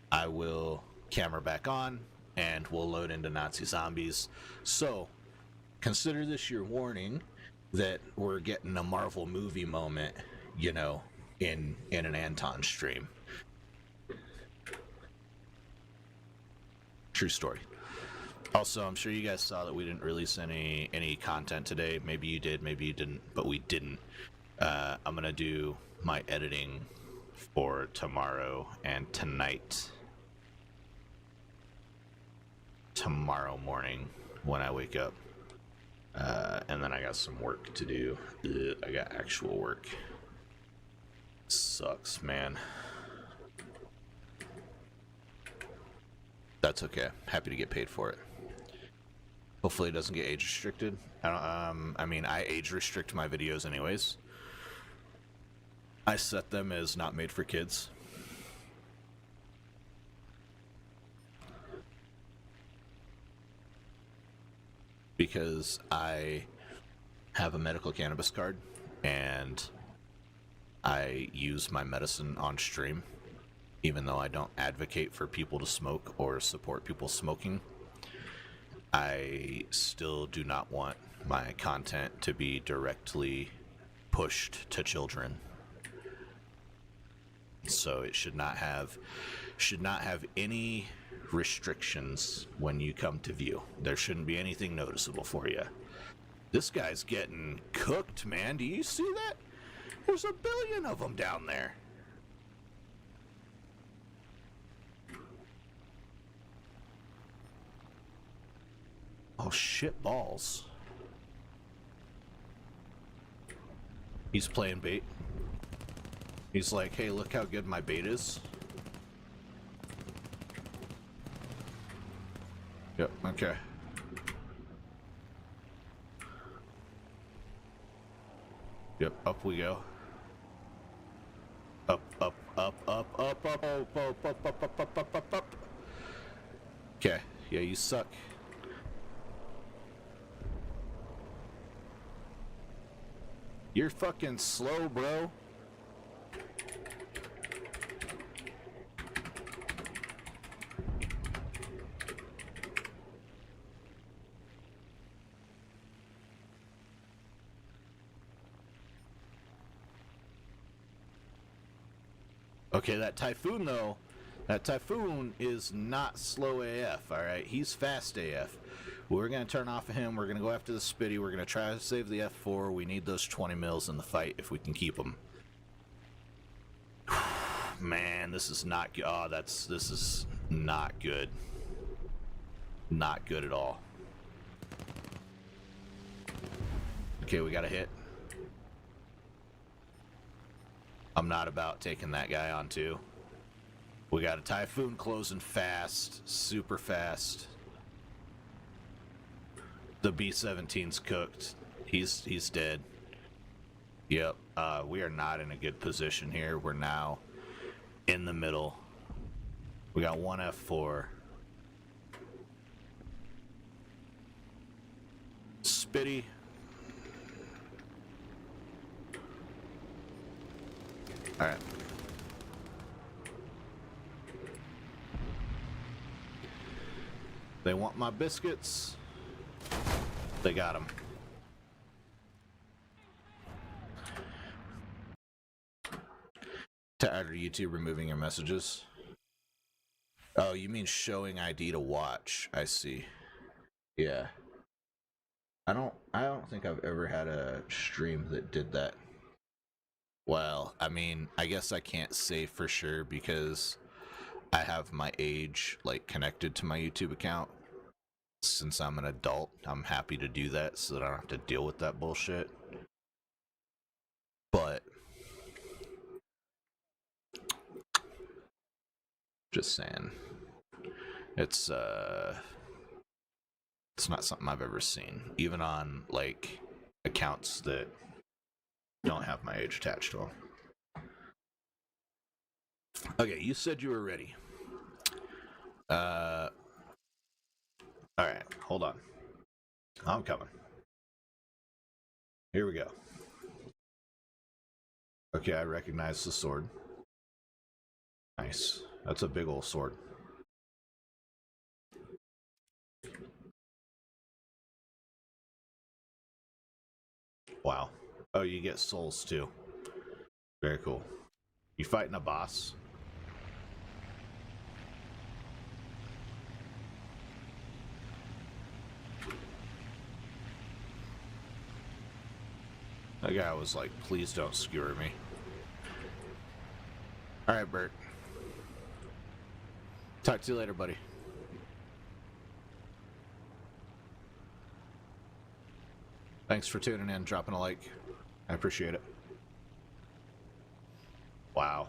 I will camera back on and we'll load into Nazi zombies. So, consider this your warning that we're getting a Marvel movie moment, you know, in an Anton stream. True story. Also, I'm sure you guys saw that we didn't release any content today. Maybe you did, maybe you didn't, but we didn't. I'm gonna do my editing for tomorrow and tonight. Tomorrow morning when I wake up. And then I got some work to do. I got actual work. Sucks, man. That's okay. Happy to get paid for it. Hopefully it doesn't get age restricted. I mean, I age restrict my videos anyways. I set them as not made for kids. Because I have a medical cannabis card and I use my medicine on stream, even though I don't advocate for people to smoke or support people smoking. I still do not want my content to be directly pushed to children. So it should not have any restrictions when you come to view. There shouldn't be anything noticeable for you. This guy's getting cooked, man. Do you see that? There's a billion of them down there. Oh, shit balls. He's playing bait. He's like, hey, look how good my bait is. Yep, okay. Yep, up we go. Up, up, up, up, up, up, up, up, up, up, up, up, up, up, up. Okay, yeah, you suck. You're fucking slow, bro. Okay, that Typhoon, though, that Typhoon is not slow AF, alright? He's fast AF. We're going to turn off of him. We're going to go after the Spitty. We're going to try to save the F4. We need those 20 mils in the fight if we can keep them. Man, this is not good. Oh, this is not good. Not good at all. Okay, we got a hit. I'm not about taking that guy on too. We got a Typhoon closing fast, super fast. The B-17's cooked. He's dead. Yep. We are not in a good position here. We're now in the middle. We got one F4. Spitty. Alright. They want my biscuits. They got them. Tired of YouTube removing your messages? Oh, you mean showing ID to watch? I see. Yeah. I don't think I've ever had a stream that did that. Well, I mean, I guess I can't say for sure because I have my age like connected to my YouTube account. Since I'm an adult, I'm happy to do that so that I don't have to deal with that bullshit. But just saying, it's not something I've ever seen, even on like accounts that don't have my age attached to them. Okay, you said you were ready. All right, hold on. I'm coming. Here we go. Okay, I recognize the sword. Nice. That's a big old sword. Wow. Oh, you get souls too. Very cool. You fighting a boss? That guy was like, please don't skewer me. Alright, Bert. Talk to you later, buddy. Thanks for tuning in, dropping a like. I appreciate it. Wow.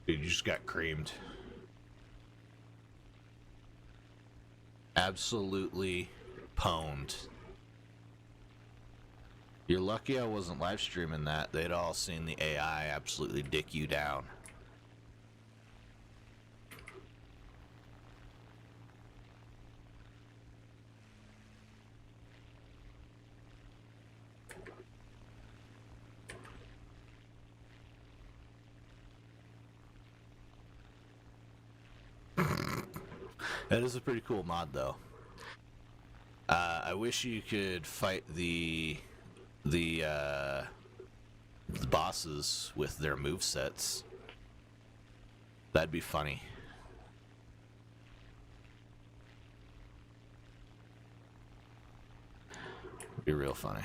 Dude, you just got creamed. Absolutely pwned. You're lucky I wasn't live streaming that. They'd all seen the AI absolutely dick you down. That is a pretty cool mod, though. I wish you could fight the bosses with their movesets. That'd be funny. Be real funny.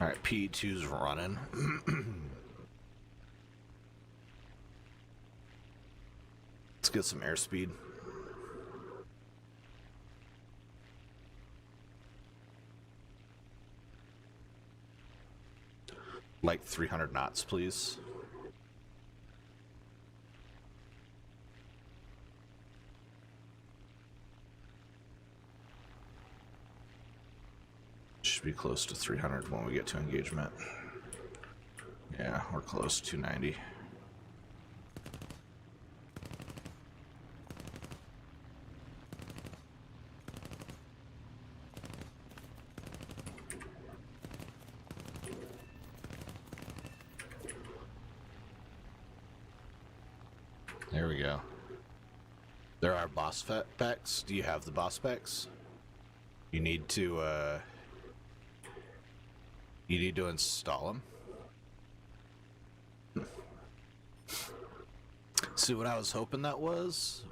Alright, P2's running. Let's get some airspeed. Like 300 knots, please. Should be close to 300 when we get to engagement. Yeah, we're close, 290. There we go. There are boss packs. Do you have the boss packs? You need to install them. See, what I was hoping that was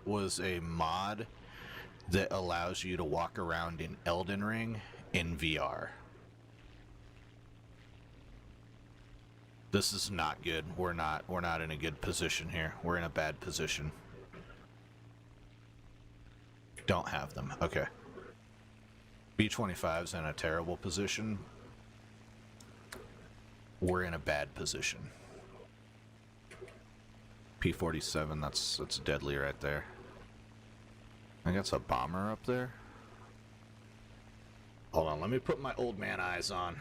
a mod that allows you to walk around in Elden Ring in VR. This is not good. We're not in a good position here. We're in a bad position. Don't have them. Okay. B450's in a terrible position. We're in a bad position. P47, that's deadly right there. I guess a bomber up there. Hold on, let me put my old man eyes on.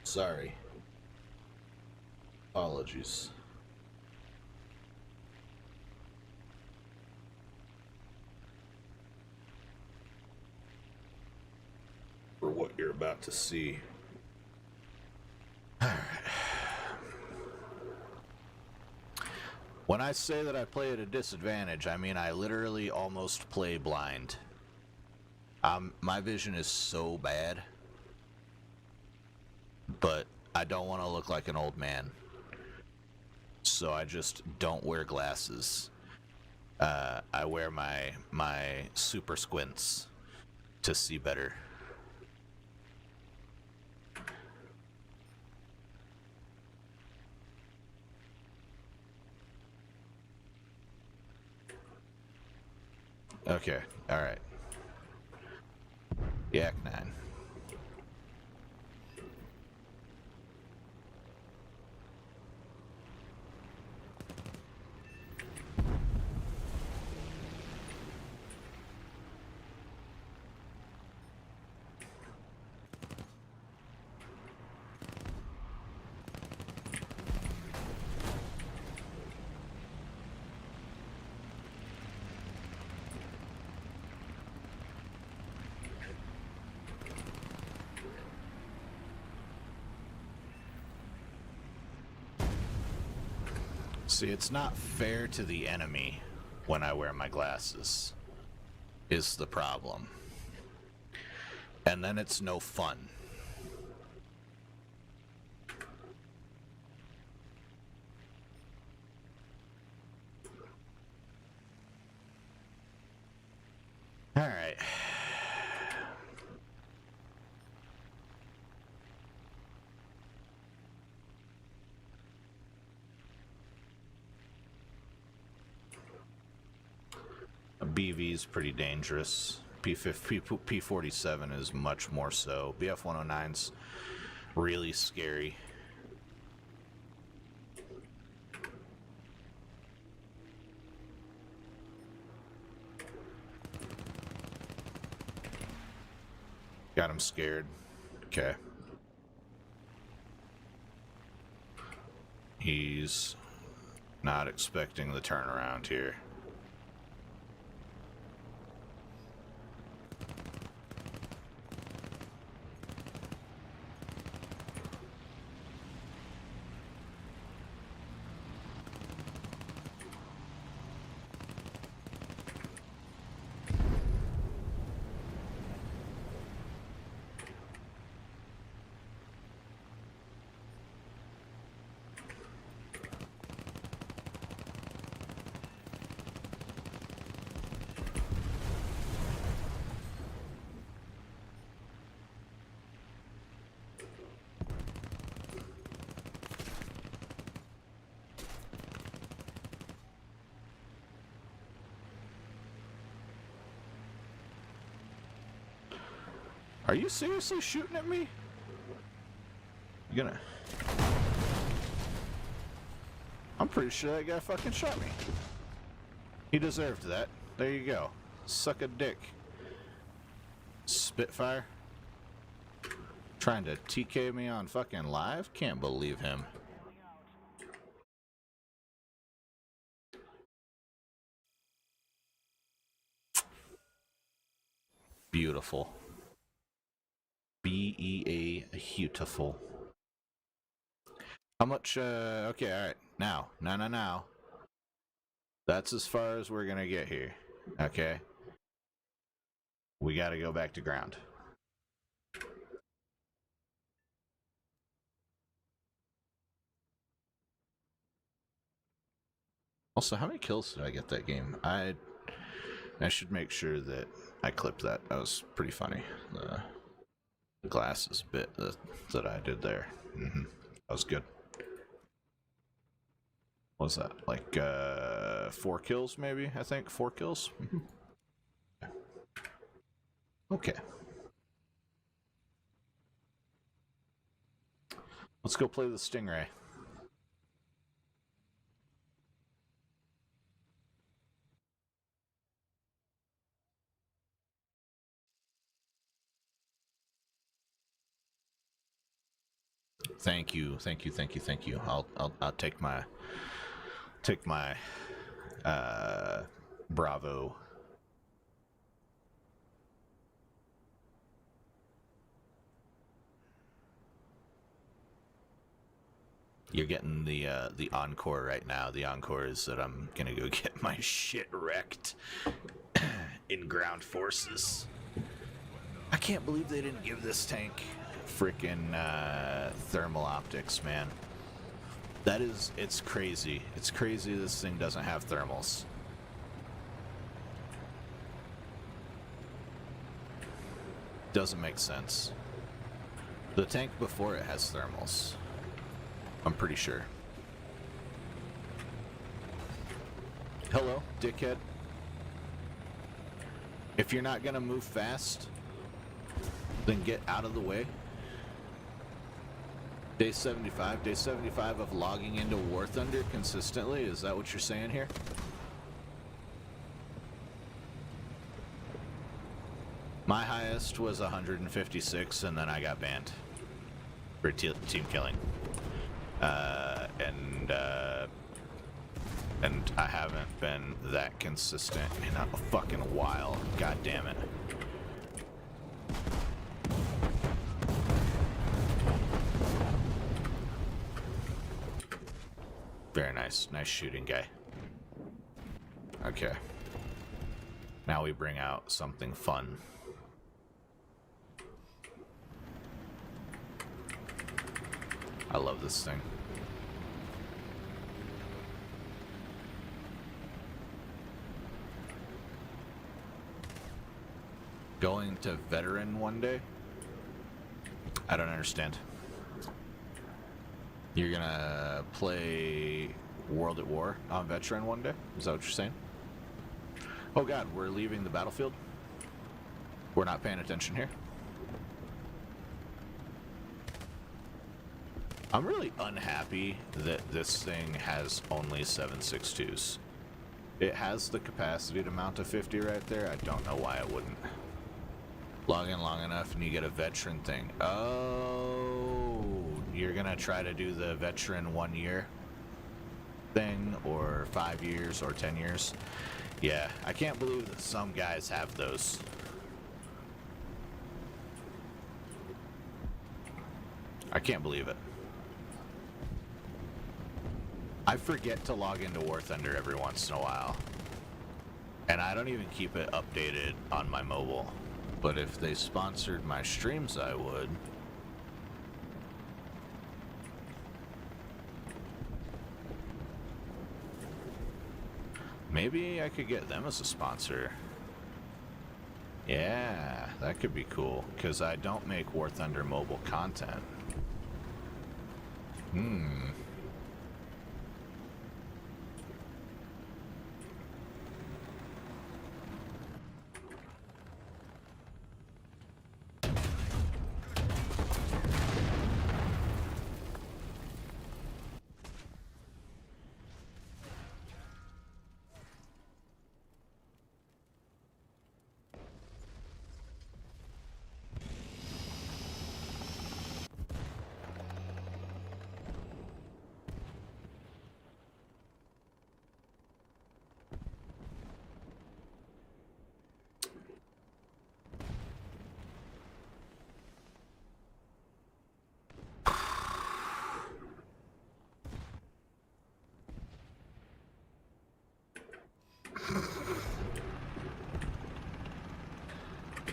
Sorry. Apologies. For what you're about to see. Alright. When I say that I play at a disadvantage, I mean I literally almost play blind. My vision is so bad. But I don't want to look like an old man. So I just don't wear glasses. I wear my super squints to see better. Okay, alright. Yak 9. See, it's not fair to the enemy when I wear my glasses, is the problem. And then it's no fun. All right. BV is pretty dangerous. P47 is much more so. BF109's really scary. Got him scared. Okay. He's not expecting the turnaround here. Are you seriously shooting at me? You gonna... I'm pretty sure that guy fucking shot me. He deserved that. There you go. Suck a dick. Spitfire. Trying to TK me on fucking live? Can't believe him. Beautiful. B-E-A, beautiful. How much, okay, alright. Now. That's as far as we're gonna get here. Okay? We gotta go back to ground. Also, how many kills did I get that game? I should make sure that I clip that. That was pretty funny. The glasses bit that I did there. That was good. What was that? Like 4 kills maybe, I think. 4 kills? Okay. Let's go play the Stingray. Thank you. I'll take my Bravo. You're getting the encore right now. The encore is that I'm gonna go get my shit wrecked in ground forces. I can't believe they didn't give this tank frickin' thermal optics, man. It's crazy. It's crazy this thing doesn't have thermals. Doesn't make sense. The tank before it has thermals. I'm pretty sure. Hello, dickhead. If you're not gonna move fast, then get out of the way. Day 75 of logging into War Thunder consistently, is that what you're saying here? My highest was 156 and then I got banned for team killing. And I haven't been that consistent in a fucking while. God damn it. Very nice. Nice shooting, guy. Okay. Now we bring out something fun. I love this thing. Going to veteran one day? I don't understand. You're gonna play World at War on veteran one day? Is that what you're saying? Oh god, we're leaving the battlefield? We're not paying attention here? I'm really unhappy that this thing has only 7.62s. It has the capacity to mount a 50 right there. I don't know why it wouldn't. Log in long enough and you get a veteran thing. Oh, you're gonna try to do the veteran 1 year thing, or 5 years, or 10 years. Yeah, I can't believe that some guys have those. I can't believe it. I forget to log into War Thunder every once in a while. And I don't even keep it updated on my mobile. But if they sponsored my streams, I would. Maybe I could get them as a sponsor. Yeah, that could be cool. Because I don't make War Thunder mobile content.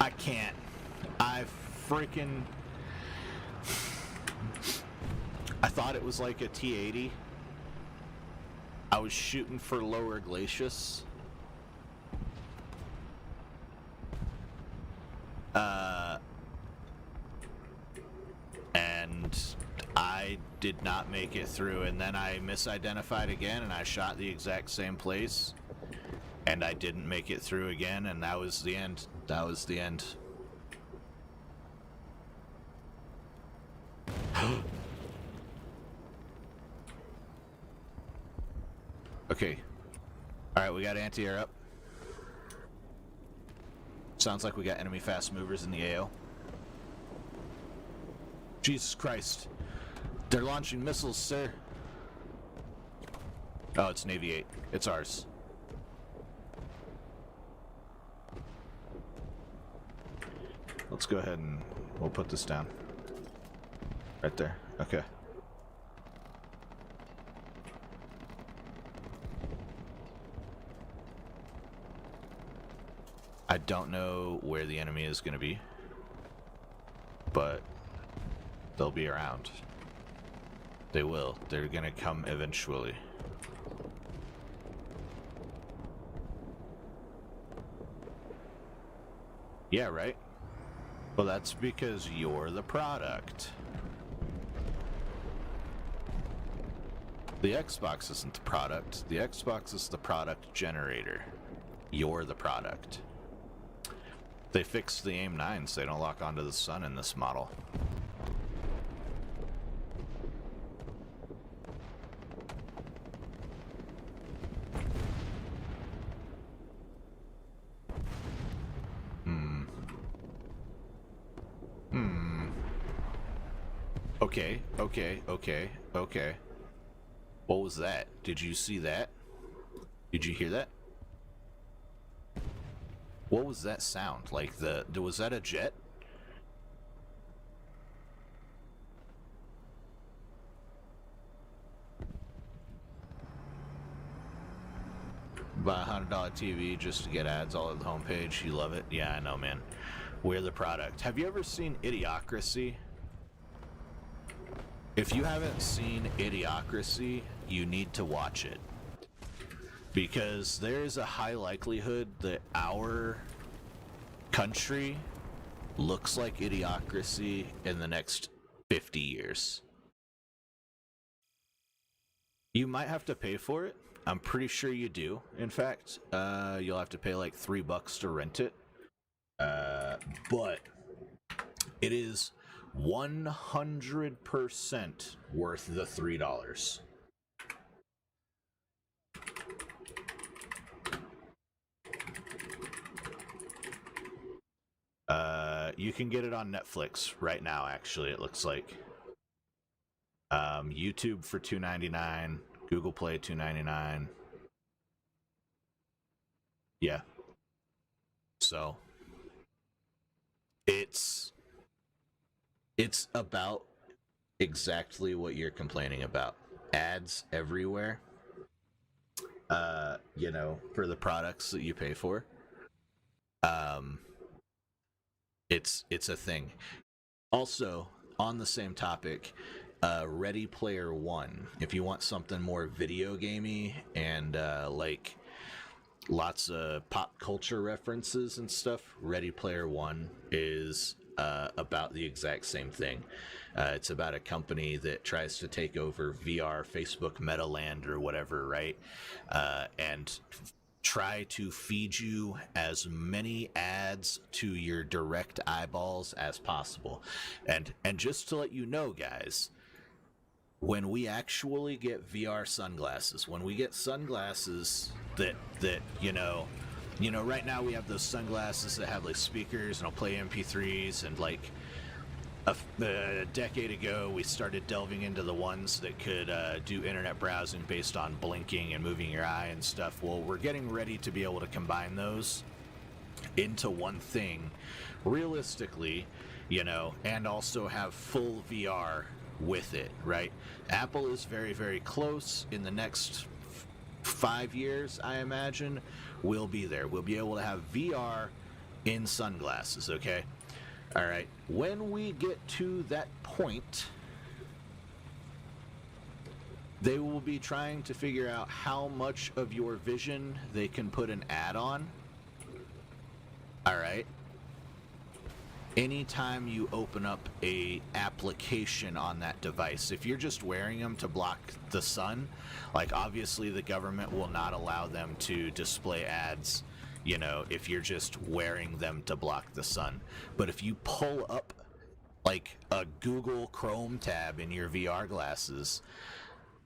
I can't. I freaking... I thought it was like a T-80. I was shooting for Lower Glacius. And I did not make it through, and then I misidentified again, and I shot the exact same place, and I didn't make it through again, and that was the end. That was the end. Okay. Alright, we got anti-air up. Sounds like we got enemy fast movers in the AO. Jesus Christ. They're launching missiles, sir. Oh, it's Navy 8. It's ours. Let's go ahead and we'll put this down. Right there. Okay. I don't know where the enemy is going to be, but they'll be around. They will. They're going to come eventually. Yeah, right? Well, that's because you're the product. The Xbox isn't the product. The Xbox is the product generator. You're the product. They fixed the AIM-9s. They don't lock onto the sun in this model. Okay. What was that? Did you see that? Did you hear that? What was that sound? Like was that a jet? Buy a $100 TV just to get ads all over the homepage. You love it? Yeah, I know, man. We're the product. Have you ever seen Idiocracy? If you haven't seen Idiocracy, you need to watch it. Because there's a high likelihood that our country looks like Idiocracy in the next 50 years. You might have to pay for it. I'm pretty sure you do, in fact. You'll have to pay like $3 to rent it. But it is 100% worth the $3. You can get it on Netflix right now, actually, it looks like. YouTube for $2.99, Google Play $2.99. Yeah. So it's about exactly what you're complaining about. Ads everywhere. You know, for the products that you pay for. It's a thing. Also, on the same topic, Ready Player One. If you want something more video gamey and like lots of pop culture references and stuff, Ready Player One is about the exact same thing. It's about a company that tries to take over VR, Facebook Metaland or whatever, right? And try to feed you as many ads to your direct eyeballs as possible. And just to let you know, guys, when we actually get VR sunglasses, when we get sunglasses that you know, right now we have those sunglasses that have like speakers and I'll play MP3s, and like a decade ago we started delving into the ones that could do internet browsing based on blinking and moving your eye and stuff. Well, we're getting ready to be able to combine those into one thing realistically, you know, and also have full VR with it, right? Apple is very, very close. In the next 5 years, I imagine, we'll be there. We'll be able to have VR in sunglasses, okay? All right, when we get to that point, they will be trying to figure out how much of your vision they can put an ad on. All right. Anytime you open up a application on that device, if you're just wearing them to block the sun, like obviously the government will not allow them to display ads, you know, if you're just wearing them to block the sun. But if you pull up like a Google Chrome tab in your VR glasses,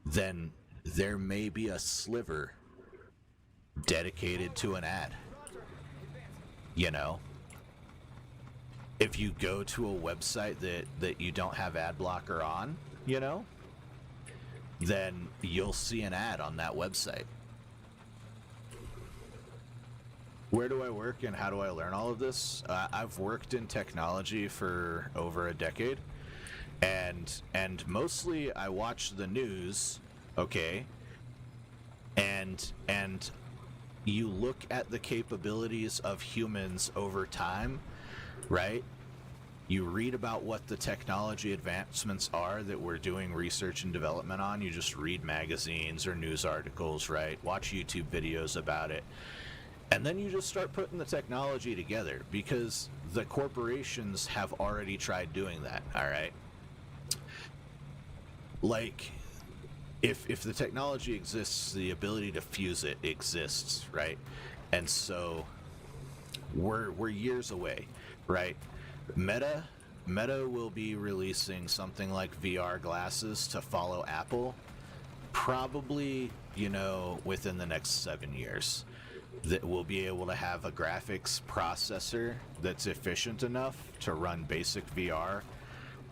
then there may be a sliver dedicated to an ad. You know? If you go to a website that you don't have ad blocker on, you know, then you'll see an ad on that website. Where do I work and how do I learn all of this? I've worked in technology for over a decade, and mostly I watch the news, okay, and you look at the capabilities of humans over time, right? You read about what the technology advancements are that we're doing research and development on. You just read magazines or news articles, right? Watch YouTube videos about it. And then you just start putting the technology together because the corporations have already tried doing that, all right? Like, if the technology exists, the ability to fuse it exists, right? And so we're years away, right? Meta will be releasing something like VR glasses to follow Apple, probably, you know, within the next 7 years. That will be able to have a graphics processor that's efficient enough to run basic VR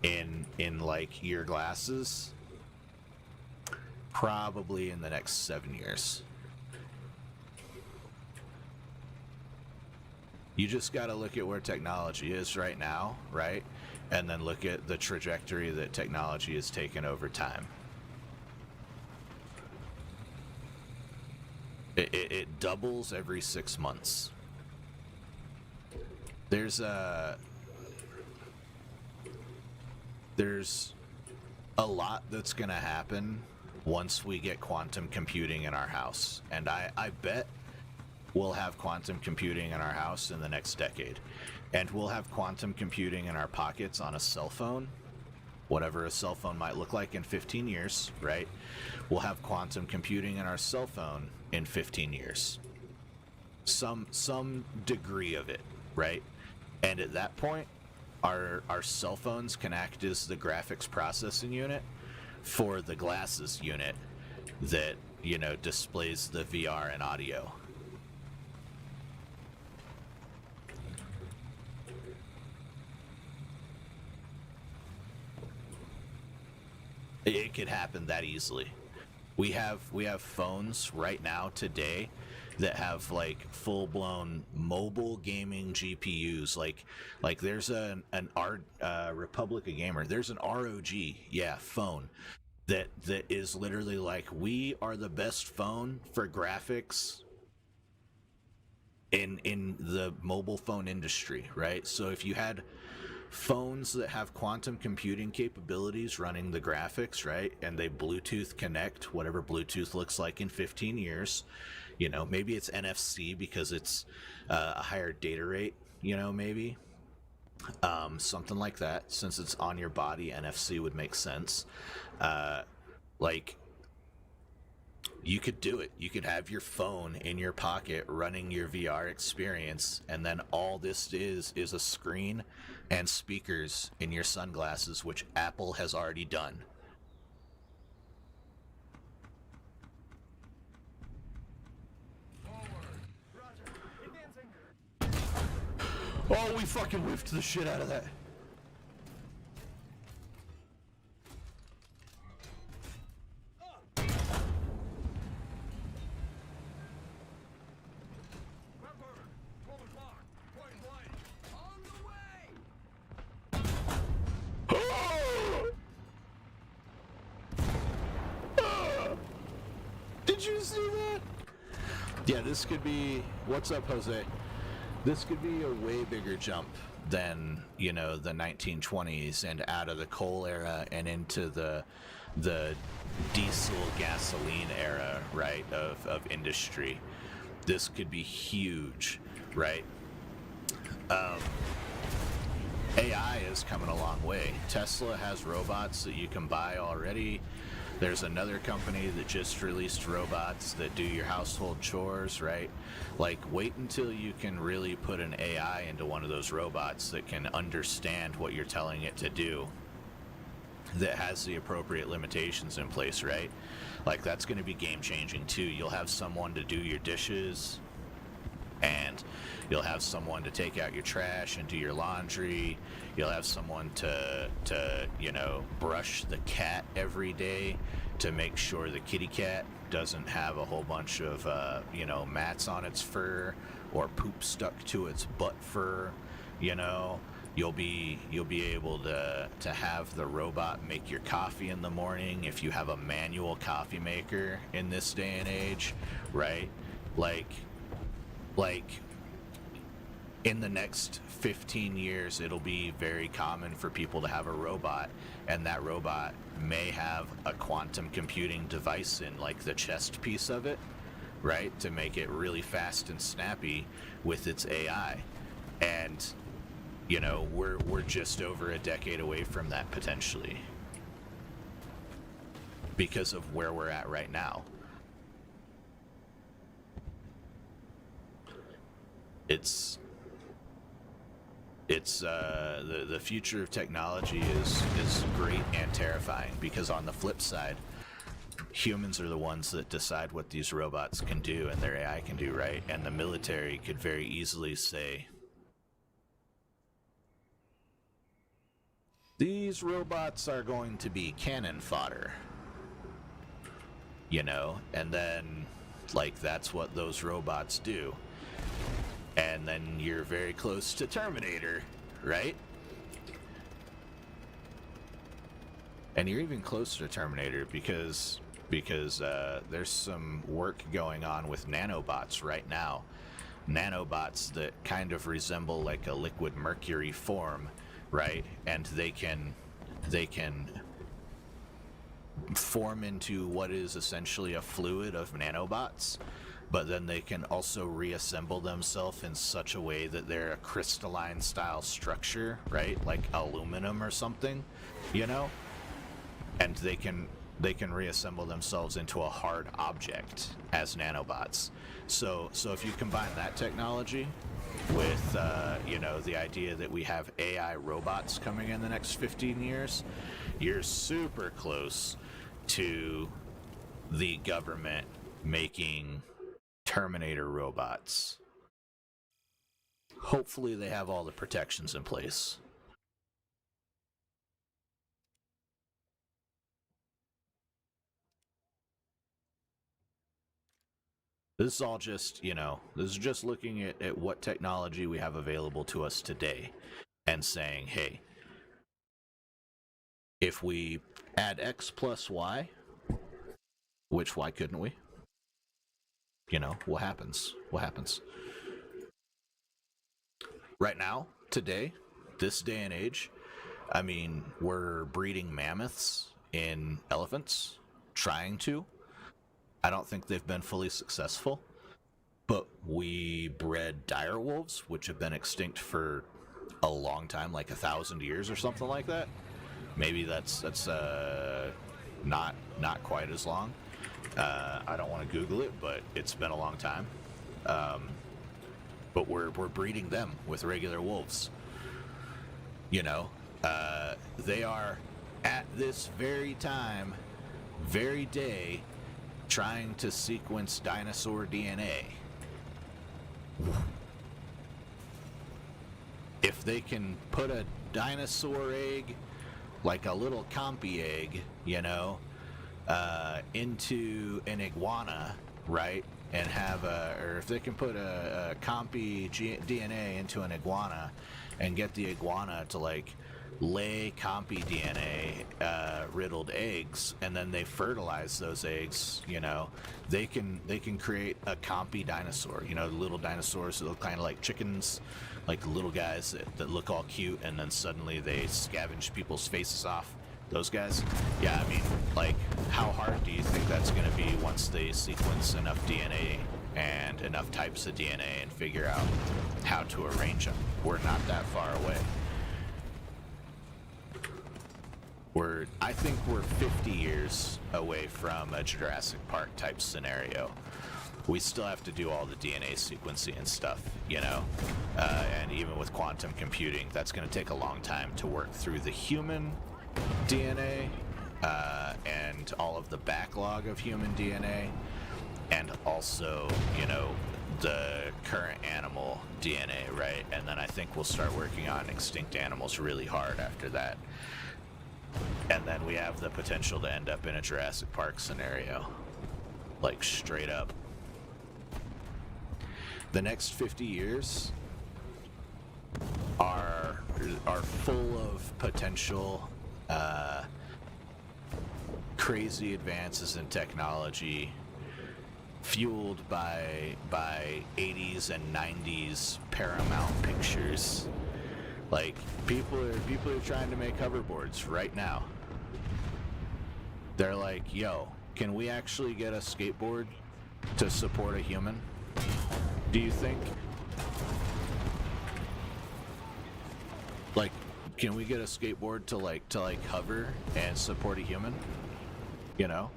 in like your glasses, probably in the next 7 years. You just got to look at where technology is right now, right? And then look at the trajectory that technology has taken over time. It doubles every 6 months. There's a lot that's going to happen once we get quantum computing in our house. And I bet we'll have quantum computing in our house in the next decade. And we'll have quantum computing in our pockets on a cell phone, whatever a cell phone might look like in 15 years, right? We'll have quantum computing in our cell phone in 15 years. Some degree of it, right? And at that point, our cell phones can act as the graphics processing unit for the glasses unit that, you know, displays the VR and audio. It could happen that easily. We have phones right now today that have like full-blown mobile gaming GPUs. Like there's an Republic of Gamer. There's an ROG, phone that is literally like, we are the best phone for graphics in the mobile phone industry, right? So if you had phones that have quantum computing capabilities running the graphics, right, and they Bluetooth connect, whatever Bluetooth looks like in 15 years, you know, maybe it's NFC because it's a higher data rate, you know, maybe something like that. Since it's on your body, NFC would make sense. Like, you could do it. You could have your phone in your pocket running your VR experience, and then all this is a screen and speakers in your sunglasses, which Apple has already done. Oh, we fucking whiffed the shit out of that. Did you see that? Yeah, this could be... What's up, Jose? This could be a way bigger jump than, you know, the 1920s and out of the coal era and into the diesel gasoline era, right, of industry. This could be huge, right? AI is coming a long way. Tesla has robots that you can buy already. There's another company that just released robots that do your household chores, right? Like, wait until you can really put an AI into one of those robots that can understand what you're telling it to do, that has the appropriate limitations in place, right? Like, that's going to be game-changing too. You'll have someone to do your dishes, and you'll have someone to take out your trash and do your laundry. You'll have someone to you know, brush the cat every day to make sure the kitty cat doesn't have a whole bunch of you know, mats on its fur or poop stuck to its butt fur. You know, you'll be able to have the robot make your coffee in the morning if you have a manual coffee maker in this day and age, right? Like in the next 15 years, it'll be very common for people to have a robot, and that robot may have a quantum computing device in, like, the chest piece of it, right, to make it really fast and snappy with its AI. And, you know, we're just over a decade away from that, potentially, because of where we're at right now. It's the future of technology is great and terrifying, because on the flip side, humans are the ones that decide what these robots can do and their AI can do, right? And the military could very easily say, these robots are going to be cannon fodder, you know, and then, like, that's what those robots do. And then you're very close to Terminator, right? And you're even closer to Terminator because there's some work going on with nanobots right now. Nanobots that kind of resemble like a liquid mercury form, right? And they can form into what is essentially a fluid of nanobots, but then they can also reassemble themselves in such a way that they're a crystalline style structure, right? Like aluminum or something, you know? And they can reassemble themselves into a hard object as nanobots. So if you combine that technology with, you know, the idea that we have AI robots coming in the next 15 years, you're super close to the government making Terminator robots. Hopefully they have all the protections in place. This is all just, you know, this is just looking at what technology we have available to us today and saying, hey, if we add X plus Y, which why couldn't we? You know, what happens? What happens? Right now, today, this day and age, I mean, we're breeding mammoths in elephants, trying to. I don't think they've been fully successful, but we bred dire wolves, which have been extinct for a long time, like 1,000 years or something like that. Maybe that's not quite as long. I don't want to Google it, but it's been a long time. But we're breeding them with regular wolves. You know, they are at this very time, very day, trying to sequence dinosaur DNA. If they can put a dinosaur egg, like a little compy egg, you know, into an iguana, right? And have or if they can put a compy DNA into an iguana and get the iguana to, like, lay compy DNA riddled eggs, and then they fertilize those eggs. You know, they can create a compy dinosaur. You know, little dinosaurs that look kind of like chickens, like the little guys that look all cute, and then suddenly they scavenge people's faces off. Those guys? Yeah, I mean, like, how hard do you think that's going to be once they sequence enough DNA and enough types of DNA and figure out how to arrange them? We're not that far away. I think we're 50 years away from a Jurassic Park type scenario. We still have to do all the DNA sequencing and stuff, you know? And even with quantum computing, that's going to take a long time to work through the human DNA and all of the backlog of human DNA, and also, you know, the current animal DNA, right? And then I think we'll start working on extinct animals really hard after that. And then we have the potential to end up in a Jurassic Park scenario. Like, straight up. The next 50 years are full of potential crazy advances in technology, fueled by 80s and 90s Paramount pictures. Like, people are trying to make hoverboards right now. They're like, yo, can we actually get a skateboard to support a human? Do you think? Like, can we get a skateboard to hover and support a human? You know?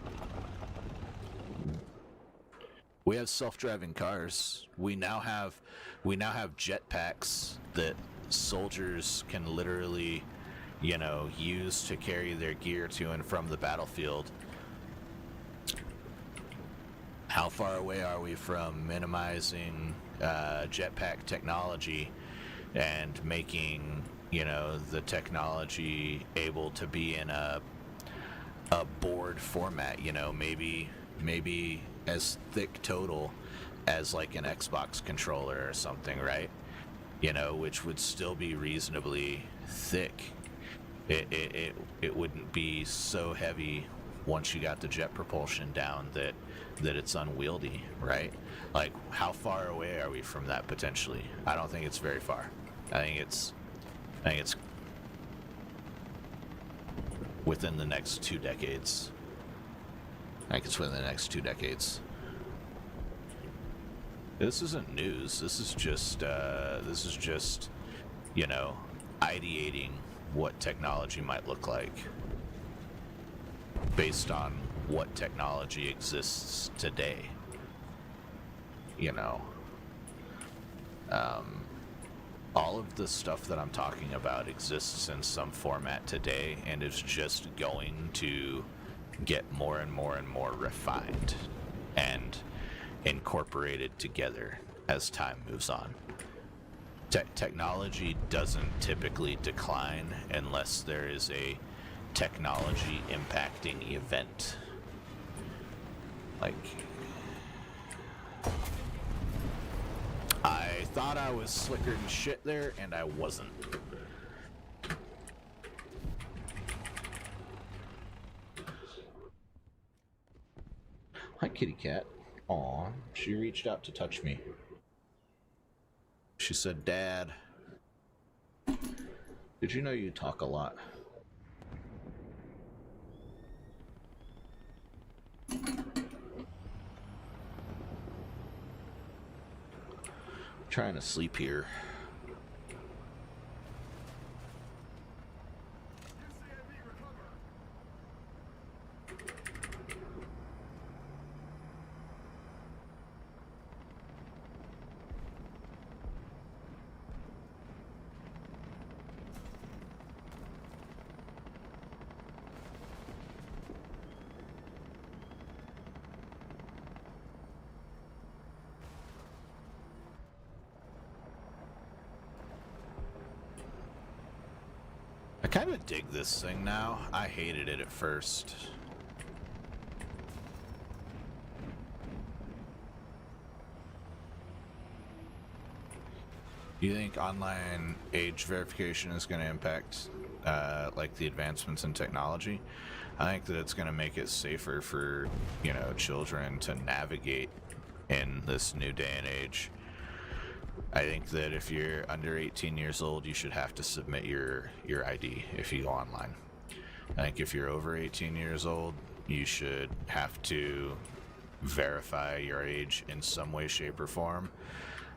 We have self-driving cars. We now have jetpacks that soldiers can literally, you know, use to carry their gear to and from the battlefield. How far away are we from minimizing jetpack technology and making, you know, the technology able to be in a board format, you know, maybe as thick total as like an Xbox controller or something, right? You know, which would still be reasonably thick. It wouldn't be so heavy once you got the jet propulsion down that it's unwieldy, right? Like, how far away are we from that potentially? I don't think it's very far. I think it's within the next 2 decades. I think it's within the next 2 decades. This isn't news. This is just, you know, ideating what technology might look like based on what technology exists today. You know, all of the stuff that I'm talking about exists in some format today and is just going to get more and more and more refined and incorporated together as time moves on. Technology doesn't typically decline unless there is a technology impacting event. Like, I thought I was slicker than shit there, and I wasn't. Hi, kitty cat. Aw, she reached out to touch me. She said, Dad, did you know you talk a lot? Trying to sleep here. I kind of dig this thing now. I hated it at first. You think online age verification is going to impact like the advancements in technology. I think that it's going to make it safer for, children to navigate in this new day and age. I think that if you're under 18 years old, you should have to submit your ID if you go online. I think if you're over 18 years old, you should have to verify your age in some way, shape, or form.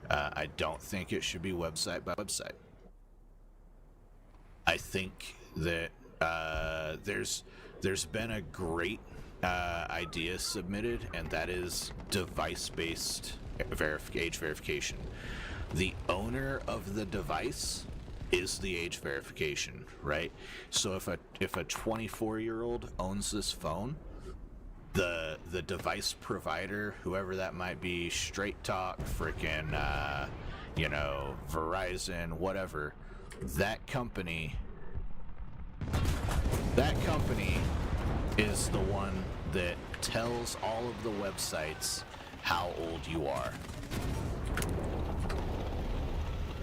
I don't think it should be website by website. I think that there's been a great idea submitted, and that is device-based age verification. The owner of the device is the age verification, right? So if a 24-year-old owns this phone, the device provider, whoever that might be, Straight Talk, frickin' Verizon, whatever, that company is the one that tells all of the websites how old you are,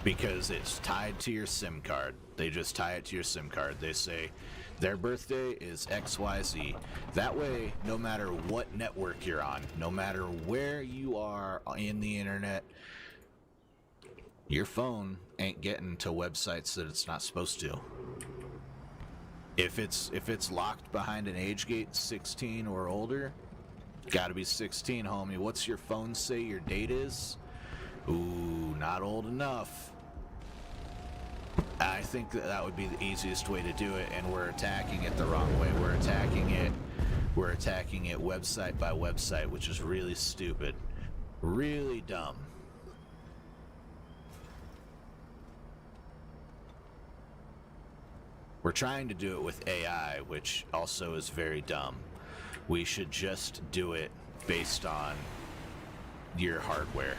because it's tied to your SIM card. They just tie it to your SIM card. They say their birthday is XYZ. That way, no matter what network you're on, no matter where you are in the internet, your phone ain't getting to websites that it's not supposed to. If it's locked behind an age gate 16 or older, gotta be 16, homie. What's your phone say your date is? Ooh, not old enough. I think that would be the easiest way to do it, and we're attacking it the wrong way. We're attacking it website by website, which is really stupid. Really dumb. We're trying to do it with AI, which also is very dumb. We should just do it based on your hardware.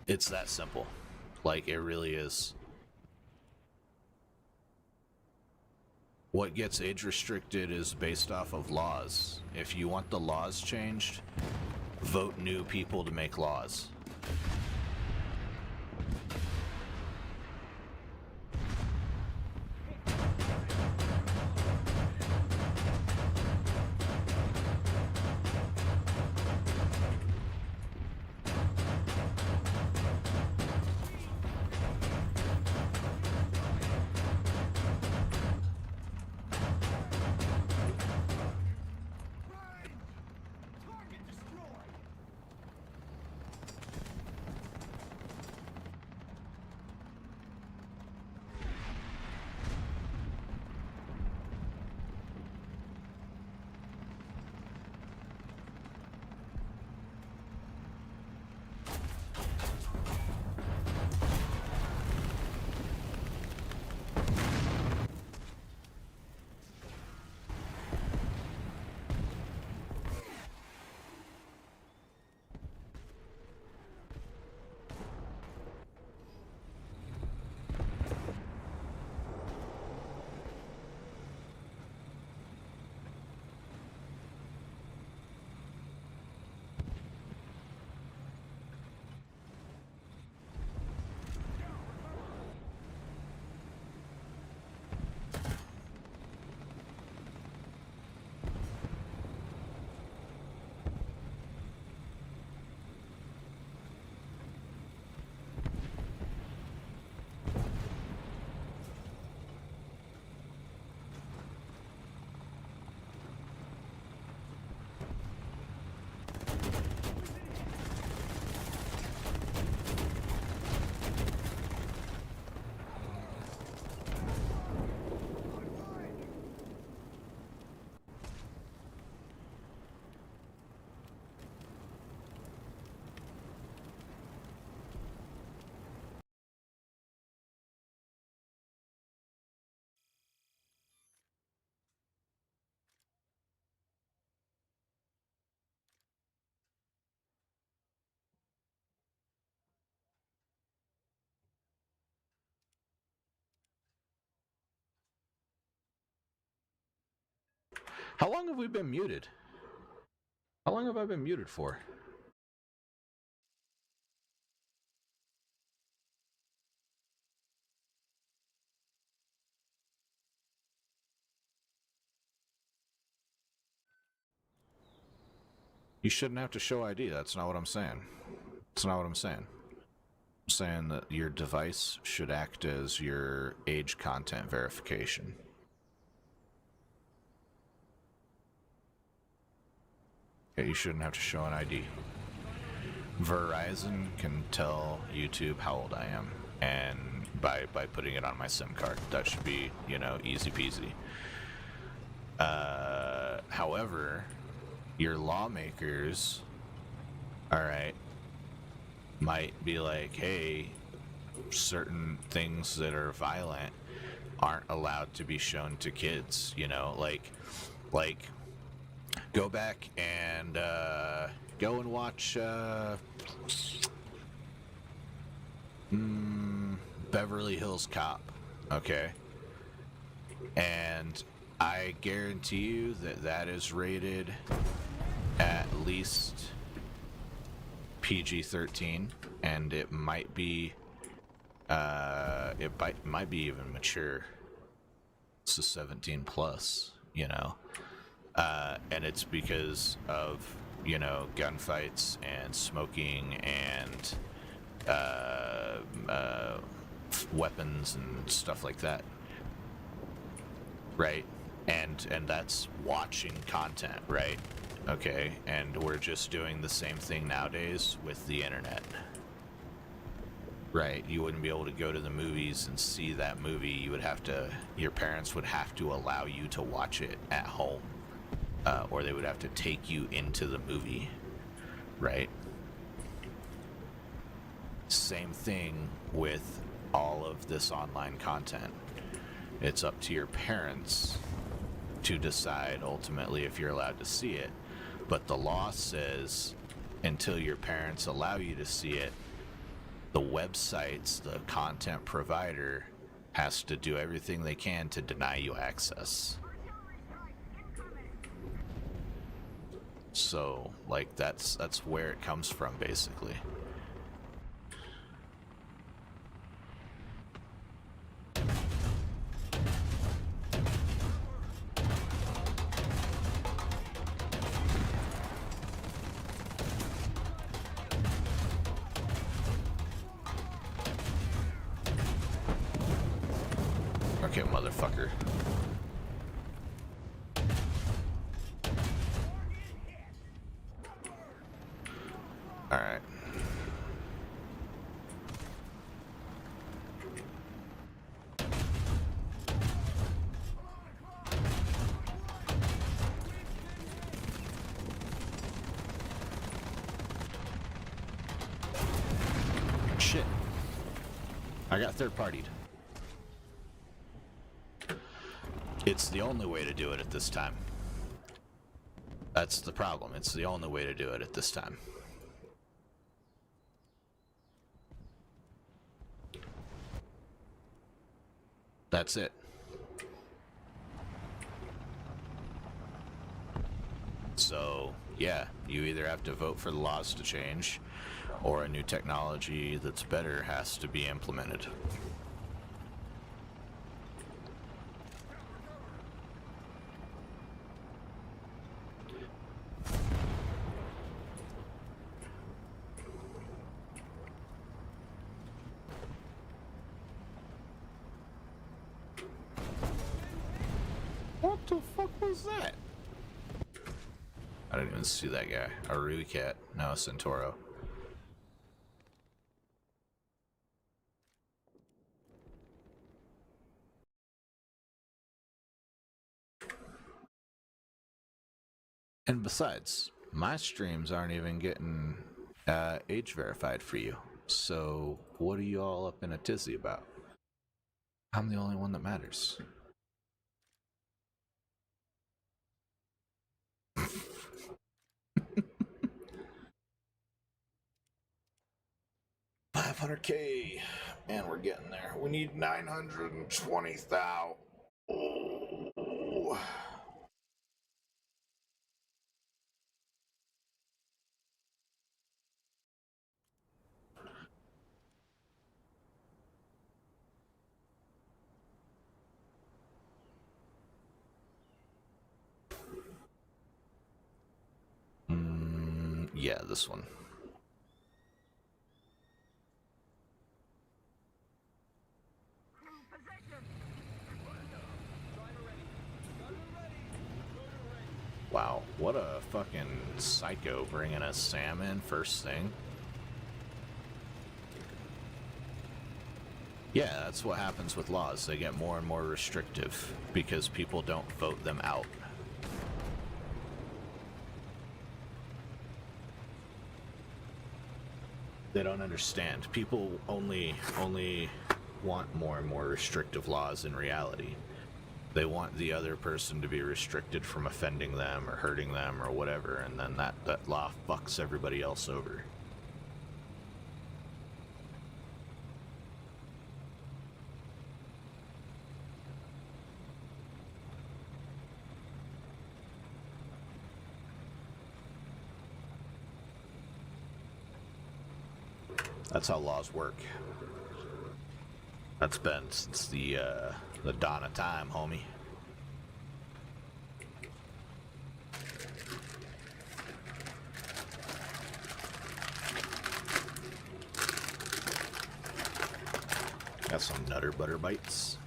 It's that simple. Like, it really is. What gets age restricted is based off of laws. If you want the laws changed, vote new people to make laws. How long have we been muted? How long have I been muted for? You shouldn't have to show ID. That's not what I'm saying. That's not what I'm saying. I'm saying that your device should act as your age content verification. Yeah, you shouldn't have to show an ID. Verizon can tell YouTube how old I am, and by putting it on my SIM card. That should be, you know, easy peasy. However, your lawmakers, all right, might be like, hey, certain things that are violent aren't allowed to be shown to kids, you know, like go back and go and watch Beverly Hills Cop, okay? And I guarantee you that that is rated at least PG-13, and it might be might be even mature. It's a 17 plus, you know. And it's because of, you know, gunfights and smoking and weapons and stuff like that, right? And that's watching content, right? Okay, and we're just doing the same thing nowadays with the internet, right? You wouldn't be able to go to the movies and see that movie. You would have to, your parents would have to allow you to watch it at home, or they would have to take you into the movie, right? Same thing with all of this online content. It's up to your parents to decide ultimately if you're allowed to see it. But the law says until your parents allow you to see it, the websites, the content provider, has to do everything they can to deny you access. So, like, that's where it comes from, basically. Okay, motherfucker. Alright. Shit. I got third-partied. It's the only way to do it at this time. That's the problem. It's the only way to do it at this time. That's it. So, yeah, you either have to vote for the laws to change, or a new technology that's better has to be implemented. What the fuck was that? I didn't even see that guy. A Rui cat. No, a Centauro. And besides, my streams aren't even getting age verified for you. So what are you all up in a tizzy about? I'm the only one that matters. $500K. Man, we're getting there. We need 920,000. Oh. Yeah, this one. Wow, what a fucking psycho bringing a salmon first thing. Yeah, that's what happens with laws. They get more and more restrictive because people don't vote them out. They don't understand. People only want more and more restrictive laws in reality. They want the other person to be restricted from offending them or hurting them or whatever, and then that law fucks everybody else over. That's how laws work. That's been since the dawn of time, homie. Got some Nutter Butter Bites.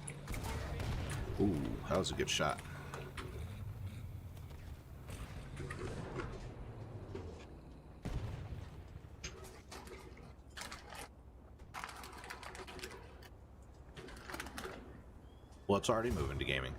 Ooh, that was a good shot. Well, it's already moving to gaming.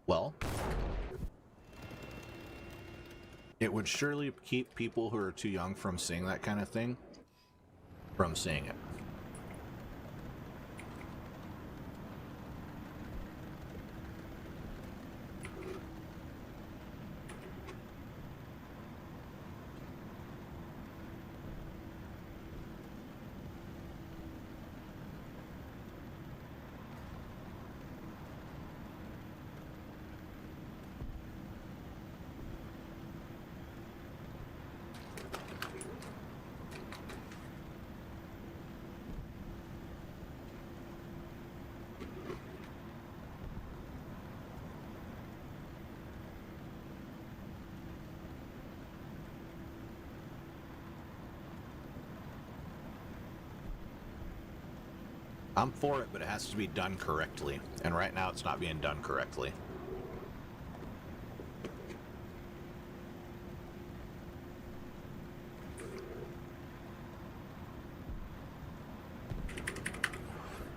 Well, it would surely keep people who are too young from seeing that kind of thing from seeing it. I'm for it, but it has to be done correctly. And right now it's not being done correctly.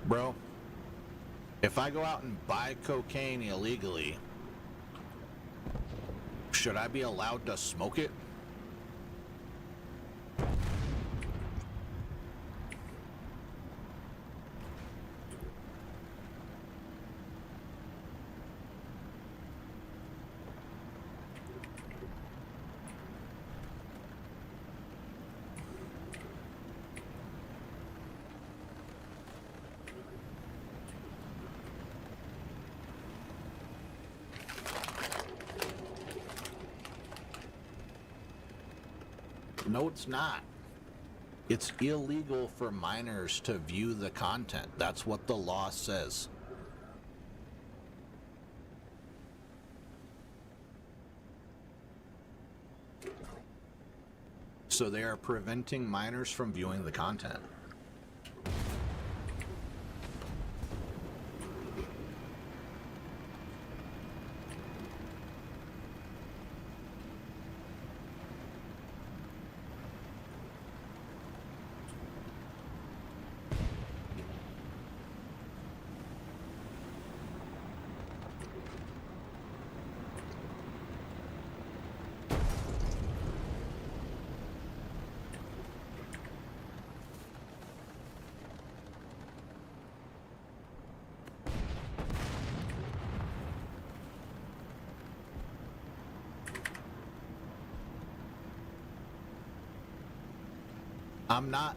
Bro, if I go out and buy cocaine illegally, should I be allowed to smoke it? No, it's not. It's illegal for minors to view the content. That's what the law says. So they are preventing minors from viewing the content. I'm not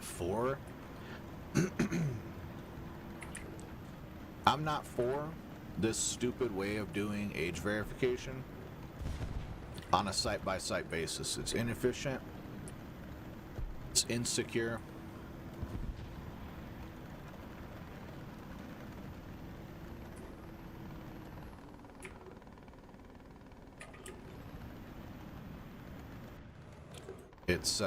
for I'm not for this stupid way of doing age verification on a site-by-site basis. It's inefficient. It's insecure. It's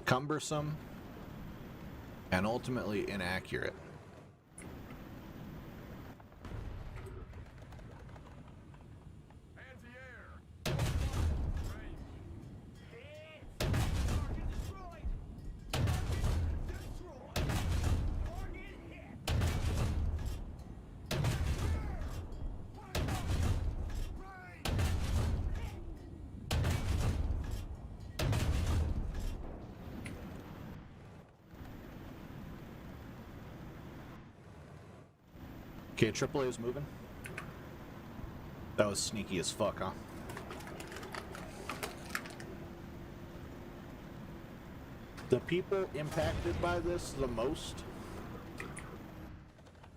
cumbersome and ultimately inaccurate. Okay, AAA is moving. That was sneaky as fuck, huh? The people impacted by this the most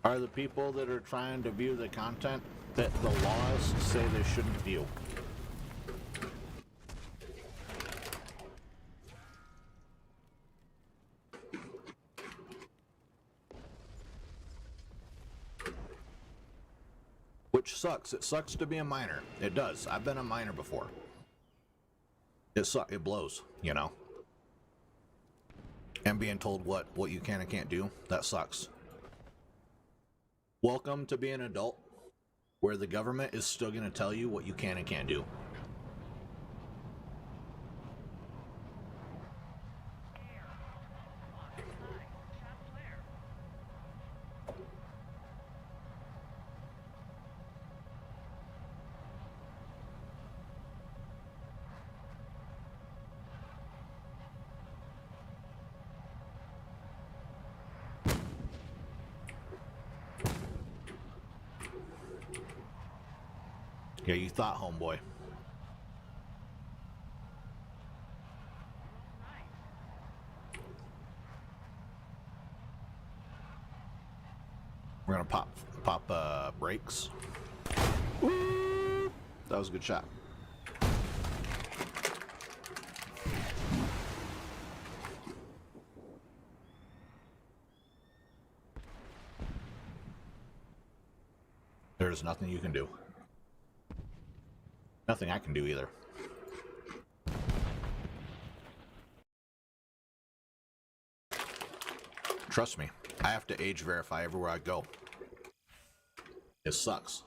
are the people that are trying to view the content that the laws say they shouldn't view. Which sucks. It sucks to be a minor. It does. I've been a minor before. It blows, you know. And being told what you can and can't do, that sucks. Welcome to being an adult, where the government is still going to tell you what you can and can't do. Yeah, you thought, homeboy. We're gonna pop brakes. Woo! That was a good shot. There's nothing you can do. Nothing I can do either. Trust me, I have to age verify everywhere I go. It sucks.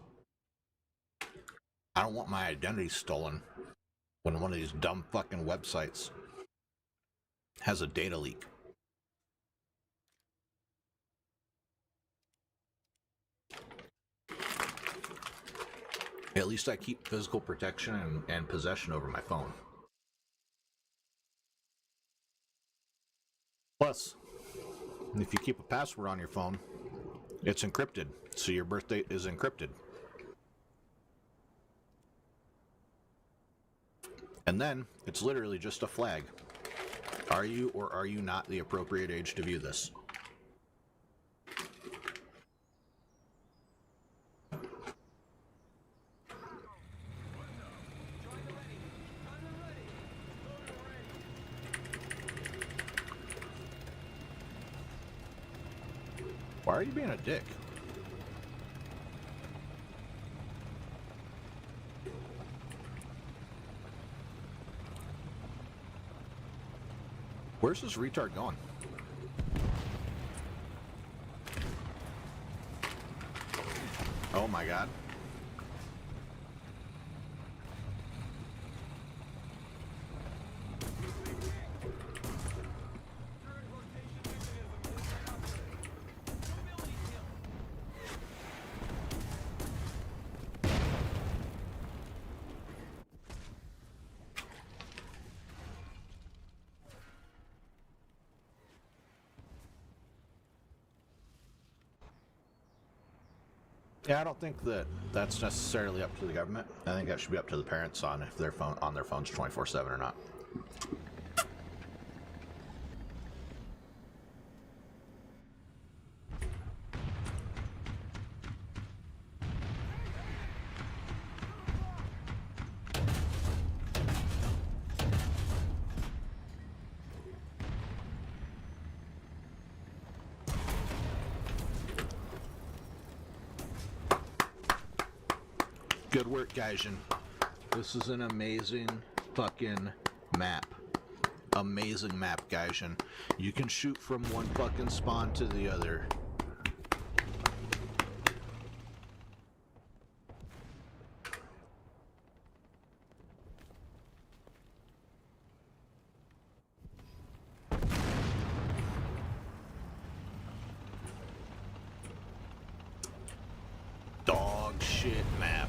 I don't want my identity stolen when one of these dumb fucking websites has a data leak. At least I keep physical protection and possession over my phone. Plus, if you keep a password on your phone, it's encrypted, so your birth date is encrypted. And then, it's literally just a flag. Are you or are you not the appropriate age to view this? Why are you being a dick? Where's this retard going? Oh my god. Yeah, I don't think that that's necessarily up to the government. I think that should be up to the parents on if their phone on their phones 24/7 or not. Good work, Gaijin. This is an amazing fucking map. Amazing map, Gaijin. You can shoot from one fucking spawn to the other. Dog shit map.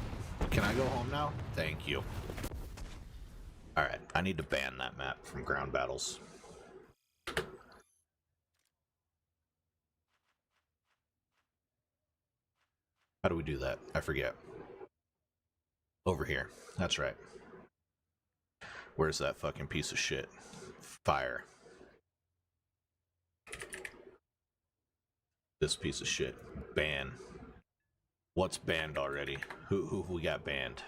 Can I go home now? Thank you. Alright, I need to ban that map from ground battles. How do we do that? I forget. Over here. That's right. Where's that fucking piece of shit? Fire. This piece of shit. Ban. What's banned already? Who we got banned?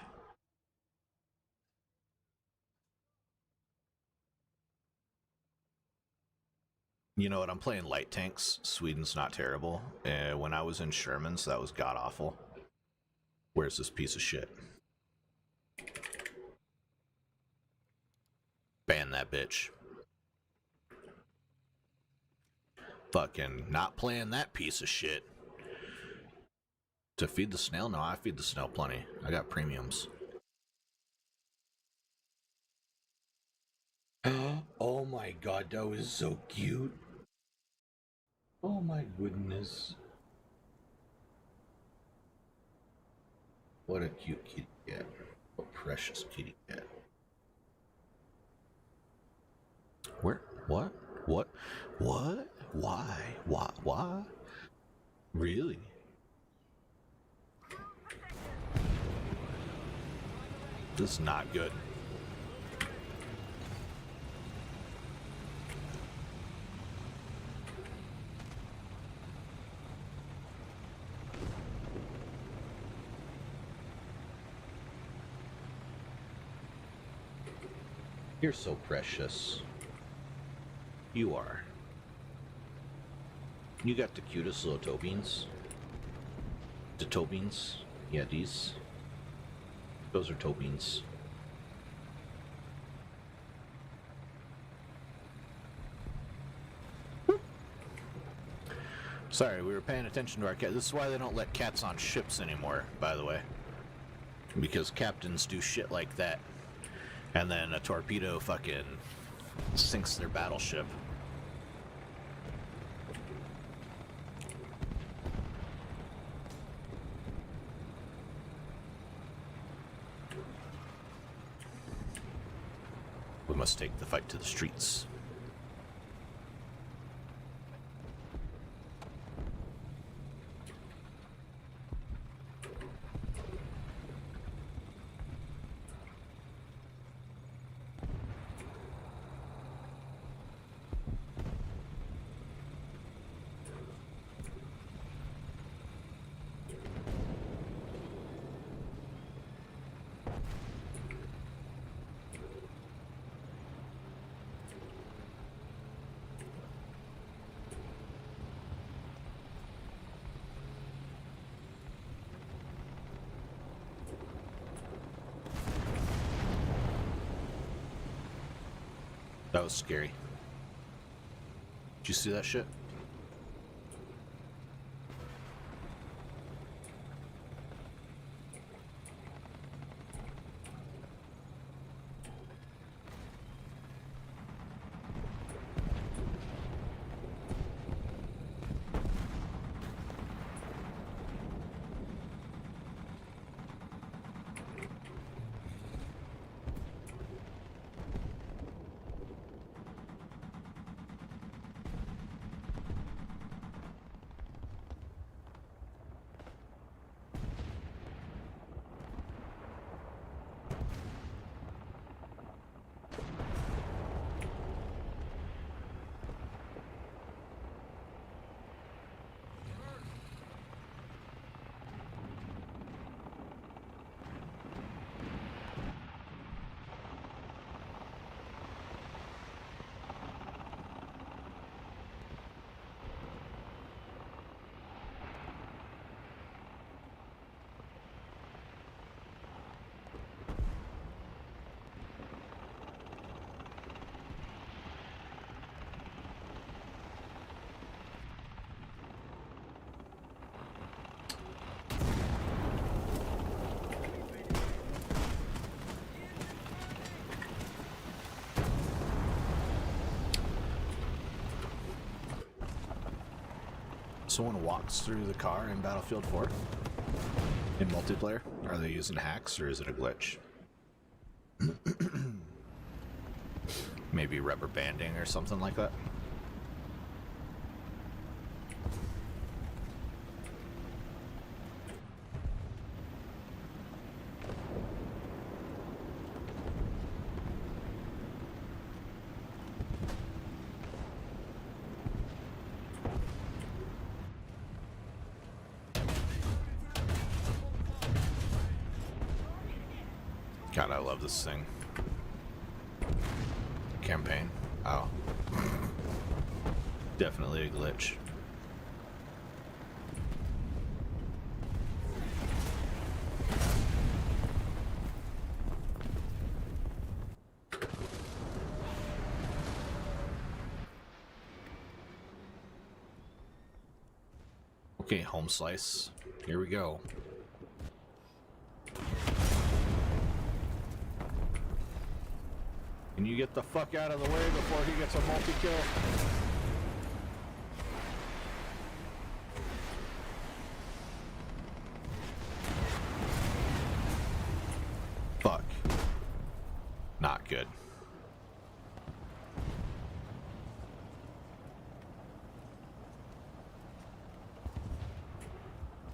You know what? I'm playing light tanks. Sweden's not terrible. When I was in Sherman's, that was god awful. Where's this piece of shit? Ban that bitch. Fucking not playing that piece of shit. To feed the snail? No, I feed the snail plenty. I got premiums. Oh my god, that was so cute. Oh my goodness. What a cute kitty cat. A precious kitty cat. Where? What? What? What? Why? Why? Really? This is not good. You're so precious. You are. You got the cutest little toe beans. The toe beans. Yeah, these. Those are toe beans. Sorry, we were paying attention to our cat. This is why they don't let cats on ships anymore, by the way. Because captains do shit like that. And then a torpedo fucking sinks their battleship. We must take the fight to the streets. That was scary. Did you see that shit? Someone walks through the car in Battlefield 4 in multiplayer? Are they using hacks or is it a glitch? Maybe rubber banding or something like that? God, I love this thing. Campaign. Oh. Definitely a glitch. Okay, home slice. Here we go. Can you get the fuck out of the way before he gets a multi-kill? Fuck. Not good.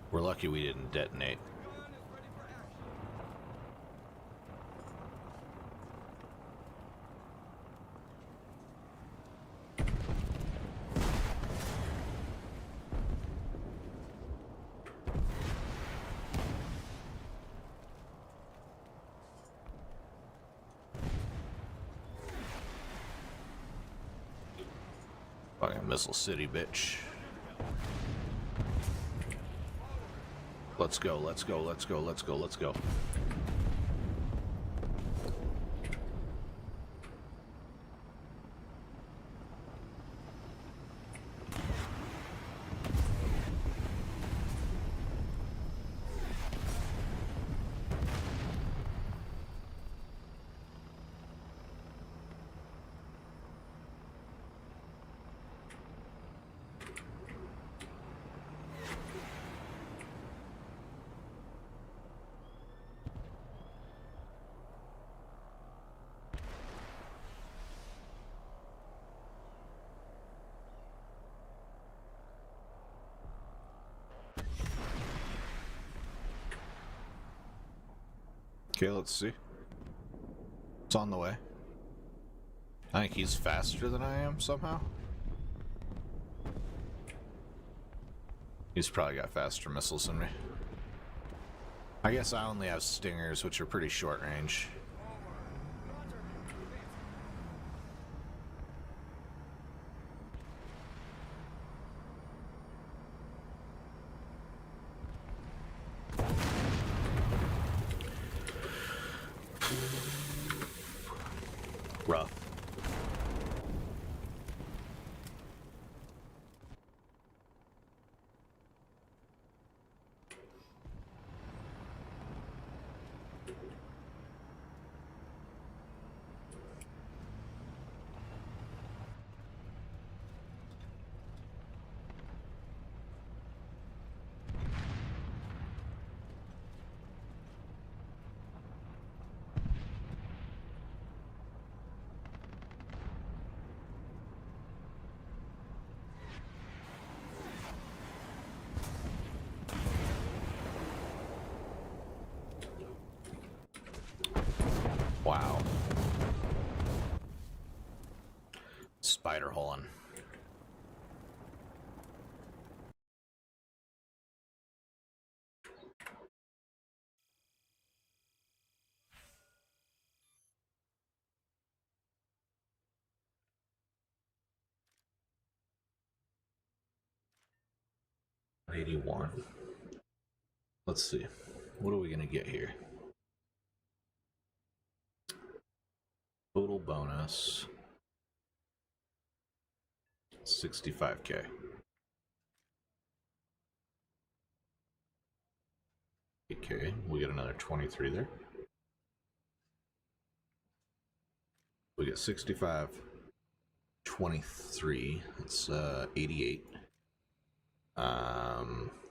We're lucky we didn't detonate. Fucking Missile City, bitch. Let's go, let's go, let's go, let's go, let's go. Okay, let's see. It's on the way. I think he's faster than I am somehow. He's probably got faster missiles than me. I guess I only have Stingers, which are pretty short range. Rough. spider hole on. $81. Let's see. What are we gonna get here? Total bonus 65K. Okay, we get another 23 there. We get 65, 23. That's 88.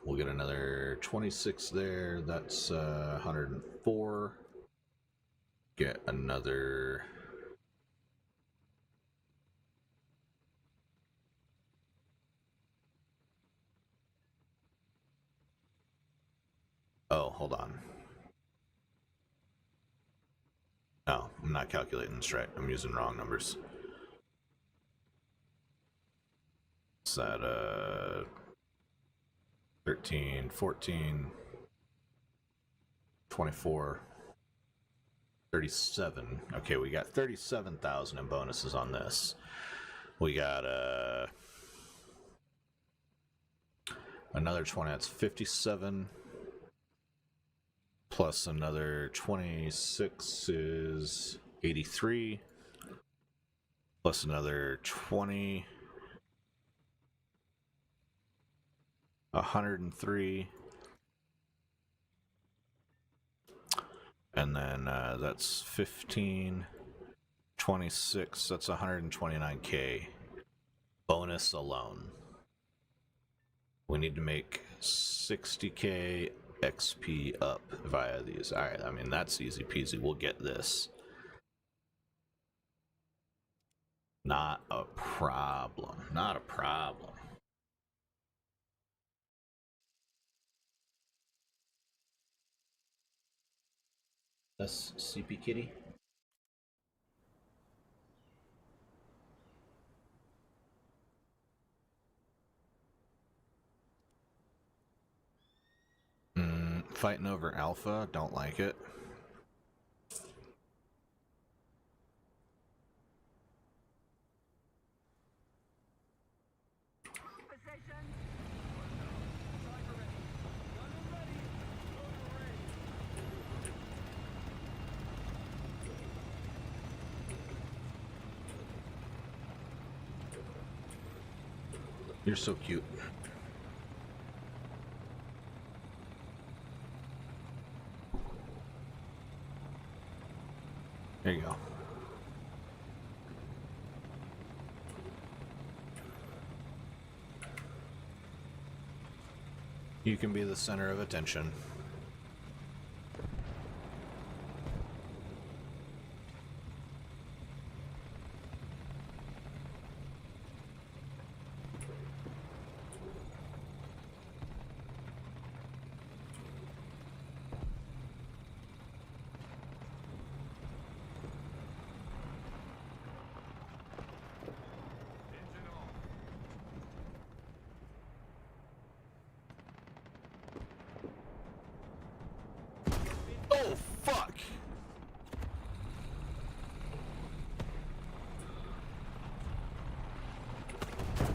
We'll get another 26 there. That's 104. Get another. Oh, hold on. No, I'm not calculating this right. I'm using wrong numbers. Is that 13, 14, 24, 37. Okay, we got 37,000 in bonuses on this. We got another 20. That's 57. Plus another 26 is 83. Plus another 20. 103. And then that's 15. 26. That's 129K. Bonus alone. We need to make 60K XP up via these. Alright, I mean, that's easy peasy. We'll get this. Not a problem. Not a problem. That's CP Kitty. Fighting over Alpha, don't like it. You're so cute. There you go. You can be the center of attention. Oh, fuck!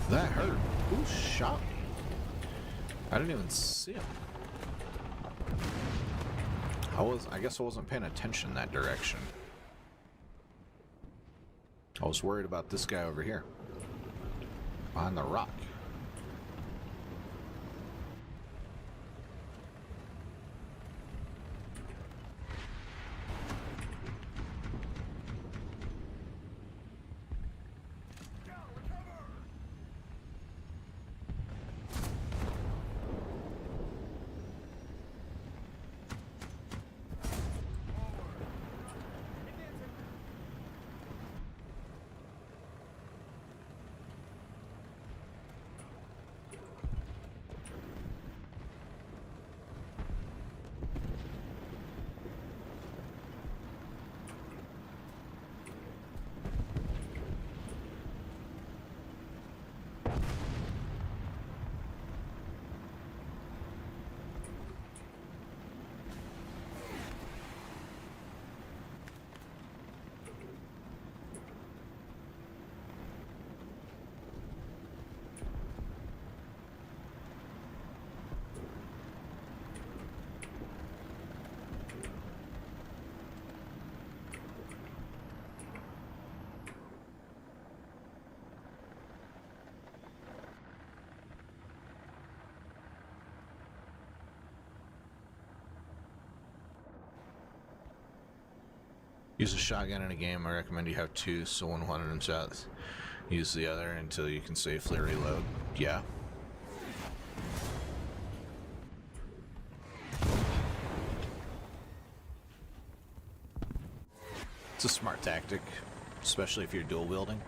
That hurt. Who shot me? I didn't even see him. I guess I wasn't paying attention that direction. I was worried about this guy over here. Behind the rock. Use a shotgun in a game. I recommend you have two, so when one of them shots, use the other until you can safely reload. Yeah. It's a smart tactic, especially if you're dual wielding.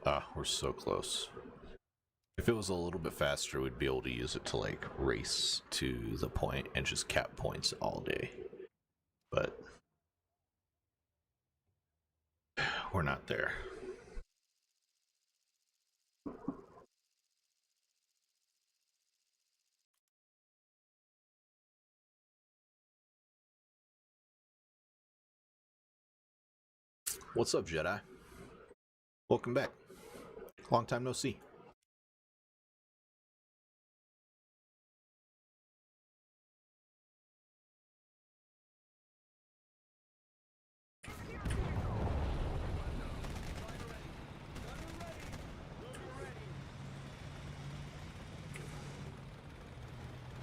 Ah, we're so close. If it was a little bit faster, we'd be able to use it to, like, race to the point and just cap points all day. But we're not there. What's up, Jedi? Welcome back. Long time no see.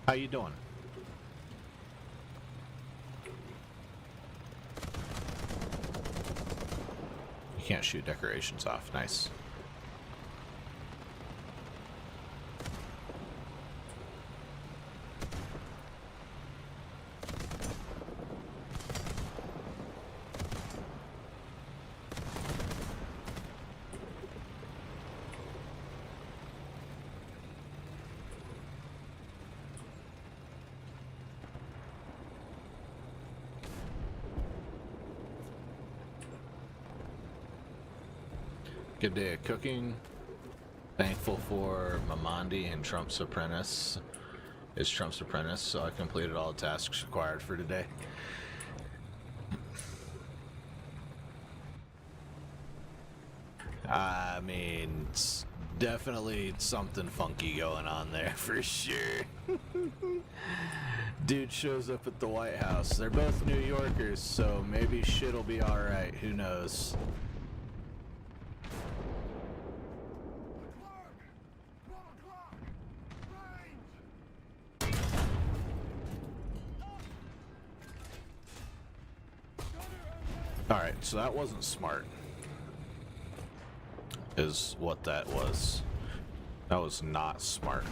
How you doing? You can't shoot decorations off. Nice. Good day of cooking. Thankful for Mamandi and Trump's Apprentice. It's Trump's Apprentice, so I completed all the tasks required for today. I mean, it's definitely something funky going on there for sure. Dude shows up at the White House. They're both New Yorkers, so maybe shit'll be alright. Who knows? Alright, so that wasn't smart, is what that was. That was not smart.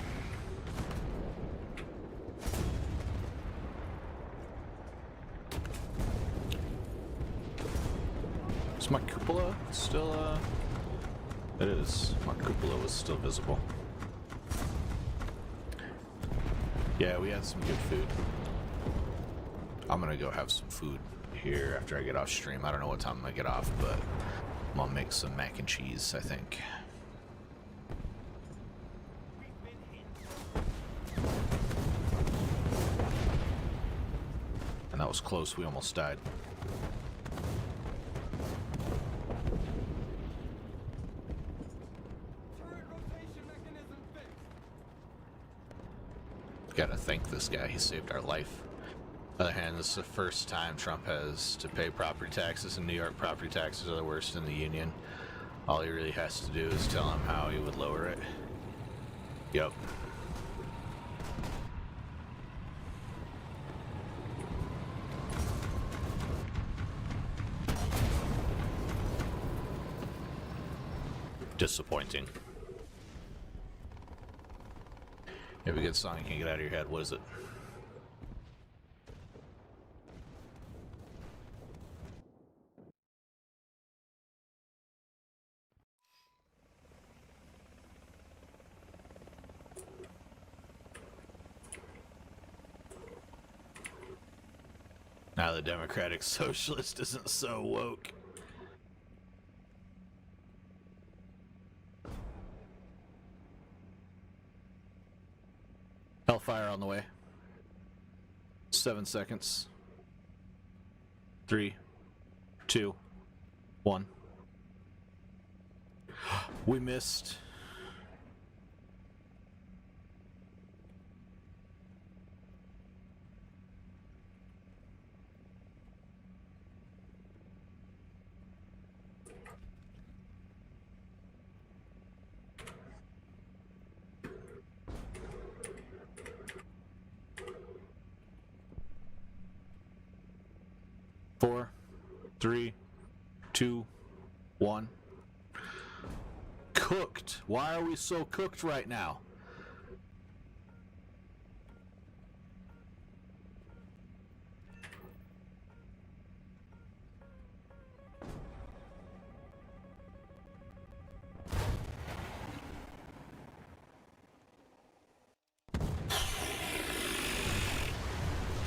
Is my cupola still, it is. My cupola was still visible. Yeah, we had some good food. I'm gonna go have some food here after I get off stream. I don't know what time I'm gonna get off, but I'm gonna make some mac and cheese, I think. And that was close, we almost died. Gotta thank this guy, he saved our life. On the other hand, this is the first time Trump has to pay property taxes in New York. Property taxes are the worst in the union. All he really has to do is tell him how he would lower it. Yep. Disappointing. You have a good song you can't get out of your head. What is it? Now the Democratic Socialist isn't so woke. Hellfire on the way. 7 seconds. 3, 2, 1. We missed. Four, 3, 2, 1. Cooked. Why are we so cooked right now?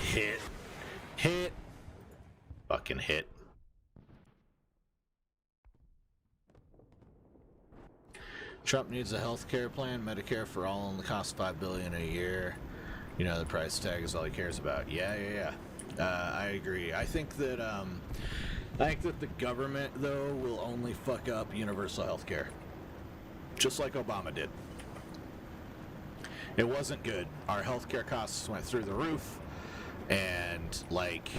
Hit. Hit. Fucking hit. Trump needs a health care plan, Medicare for all, and the cost $5 billion a year. You know, the price tag is all he cares about. Yeah. I agree. I think that the government, though, will only fuck up universal health care. Just like Obama did. It wasn't good. Our health care costs went through the roof, and, like,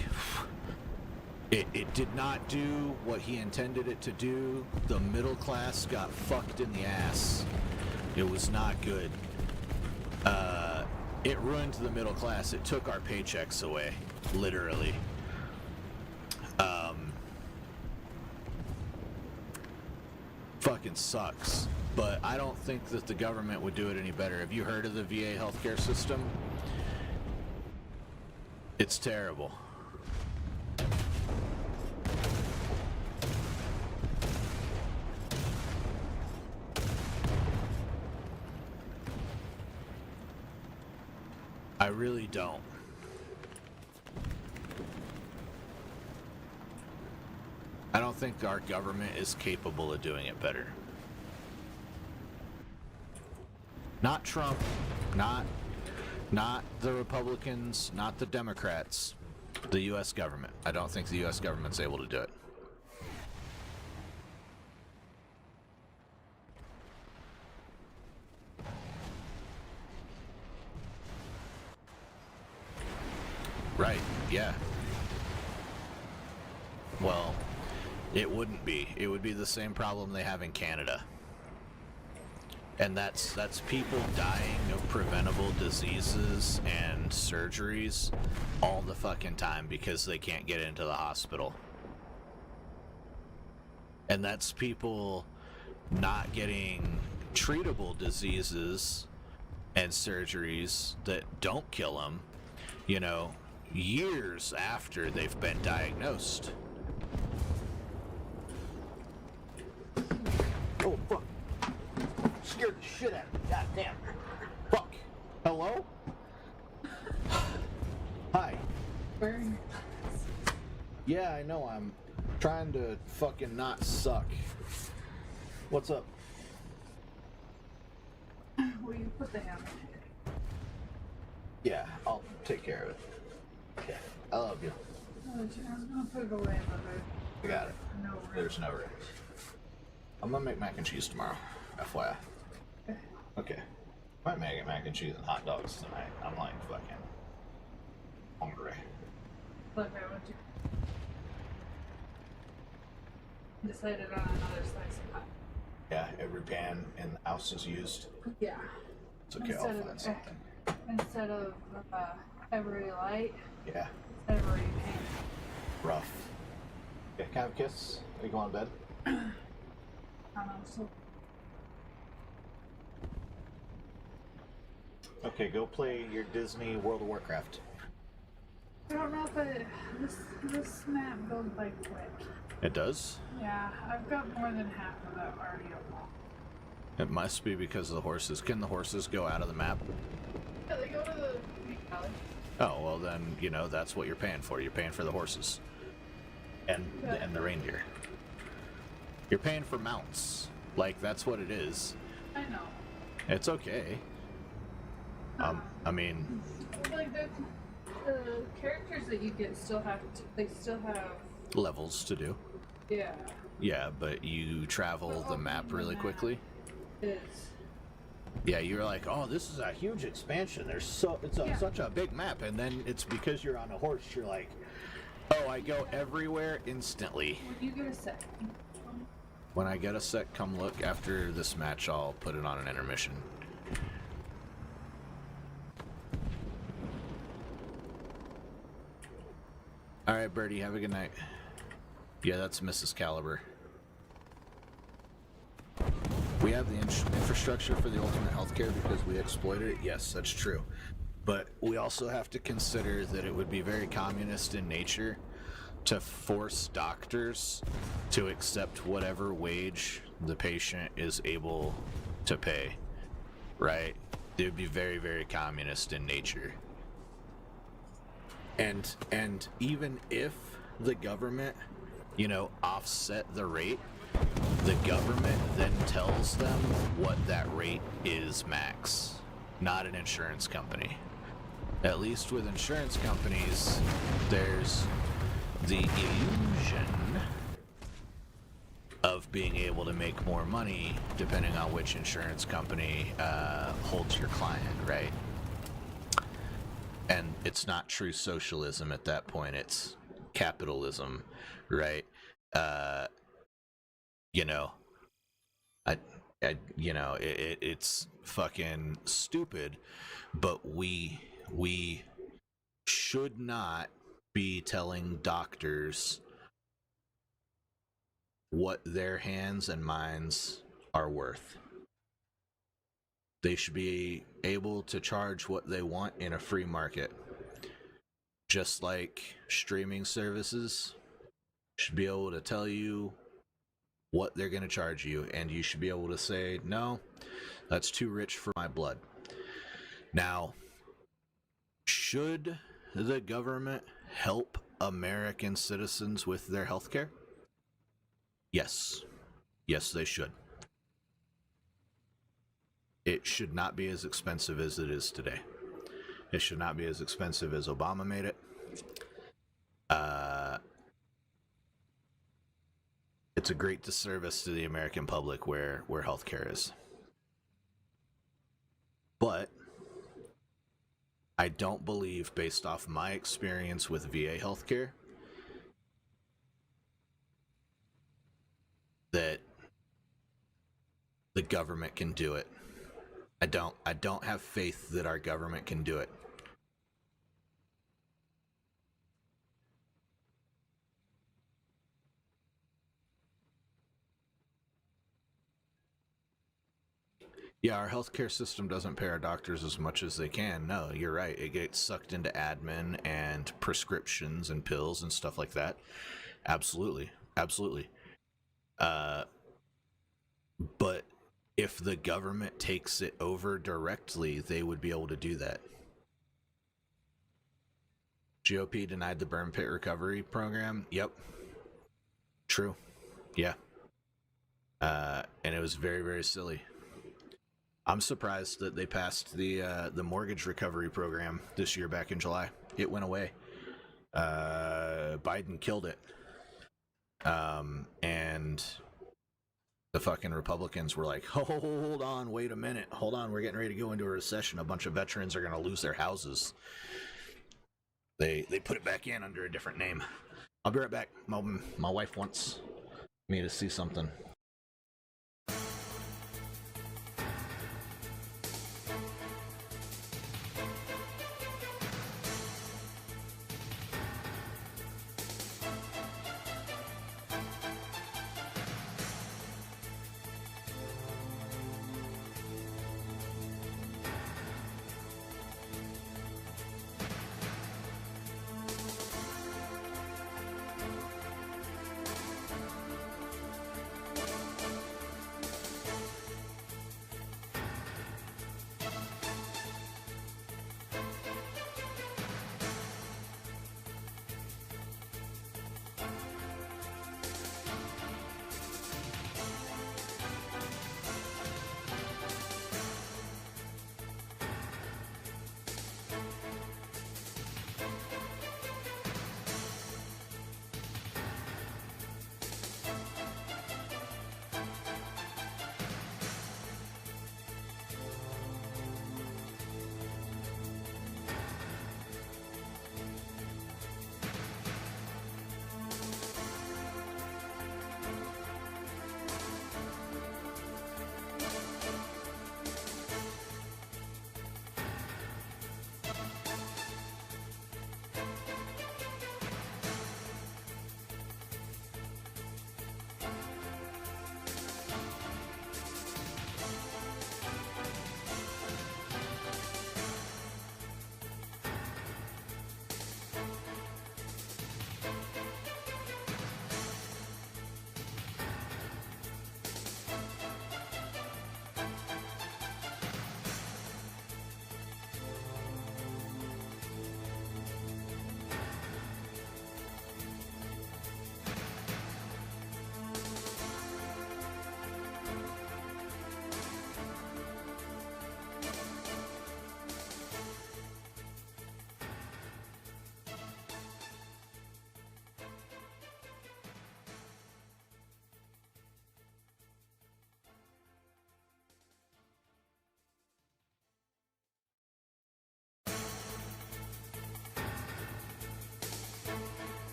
it did not do what he intended it to do. The middle class got fucked in the ass. It was not good. It ruined the middle class. It took our paychecks away, literally. Fucking sucks. But I don't think that the government would do it any better. Have you heard of the VA healthcare system? It's terrible. I really don't. I don't think our government is capable of doing it better. Not Trump, not the Republicans, not the Democrats, the U.S. government. I don't think the U.S. government's able to do it. Right, yeah. Well, it wouldn't be. It would be the same problem they have in Canada. And that's people dying of preventable diseases and surgeries all the fucking time because they can't get into the hospital. And that's people not getting treatable diseases and surgeries that don't kill them, you know, years after they've been diagnosed. Oh, fuck. Scared the shit out of me. God damn. Fuck. Hello? Hi. Yeah, I know. I'm trying to fucking not suck. What's up? Will you put the hammer? Yeah, I'll take care of it. Yeah, I love you. I'm gonna put it away in the room. I got it. No room. There's no room. I'm gonna make mac and cheese tomorrow, FYI. Okay. Might make mac and cheese and hot dogs tonight. I'm like fucking hungry. Look, I want you decided on another slice of pie. Yeah, every pan in the house is used. Yeah. It's okay, I'll find something. Instead of every light. Yeah. Every pan. Rough. Okay, can I have a kiss? Are you going to bed? I don't know, so Okay, go play your Disney World of Warcraft. I don't know if this map goes by quick. It does? Yeah, I've got more than half of that already unlocked. It must be because of the horses. Can the horses go out of the map? Yeah, they go to the Greek Valley. Oh, well then, you know, that's what you're paying for. You're paying for the horses. And the reindeer. You're paying for mounts. Like, that's what it is. I know. It's okay. I mean... Like, the characters that you get still have levels to do. Yeah. Yeah, but you travel the map really quickly. Is. Yeah, you're like, oh, this is a huge expansion. It's such a big map, and then it's because you're on a horse. You're like, oh, I go everywhere instantly. When you get a set. When I get a set, come look. After this match, I'll put it on an intermission. All right, Birdie, have a good night. Yeah, that's Mrs. Caliber. We have the infrastructure for the ultimate healthcare because we exploited it. Yes, that's true. But we also have to consider that it would be very communist in nature to force doctors to accept whatever wage the patient is able to pay, right? It would be very, very communist in nature. And even if the government, you know, offset the rate, the government then tells them what that rate is max, not an insurance company. At least with insurance companies, there's the illusion of being able to make more money depending on which insurance company holds your client, right? And it's not true socialism at that point, it's capitalism, right? You know, it's fucking stupid, but we should not be telling doctors what their hands and minds are worth. They should be able to charge what they want in a free market. Just like streaming services should be able to tell you what they're going to charge you, and you should be able to say, no, that's too rich for my blood. Now, should the government help American citizens with their health care? Yes. Yes, they should. It should not be as expensive as it is today. It should not be as expensive as Obama made it. It's a great disservice to the American public where healthcare is. But I don't believe, based off my experience with VA healthcare, that the government can do it. I don't have faith that our government can do it. Yeah, our healthcare system doesn't pay our doctors as much as they can. No, you're right. It gets sucked into admin and prescriptions and pills and stuff like that. Absolutely. Absolutely. But if the government takes it over directly, they would be able to do that. GOP denied the burn pit recovery program. Yep. True. Yeah. And it was very, very silly. I'm surprised that they passed the mortgage recovery program this year back in July. It went away. Biden killed it. And the fucking Republicans were like, hold on, wait a minute. Hold on, we're getting ready to go into a recession. A bunch of veterans are going to lose their houses. They put it back in under a different name. I'll be right back. My wife wants me to see something.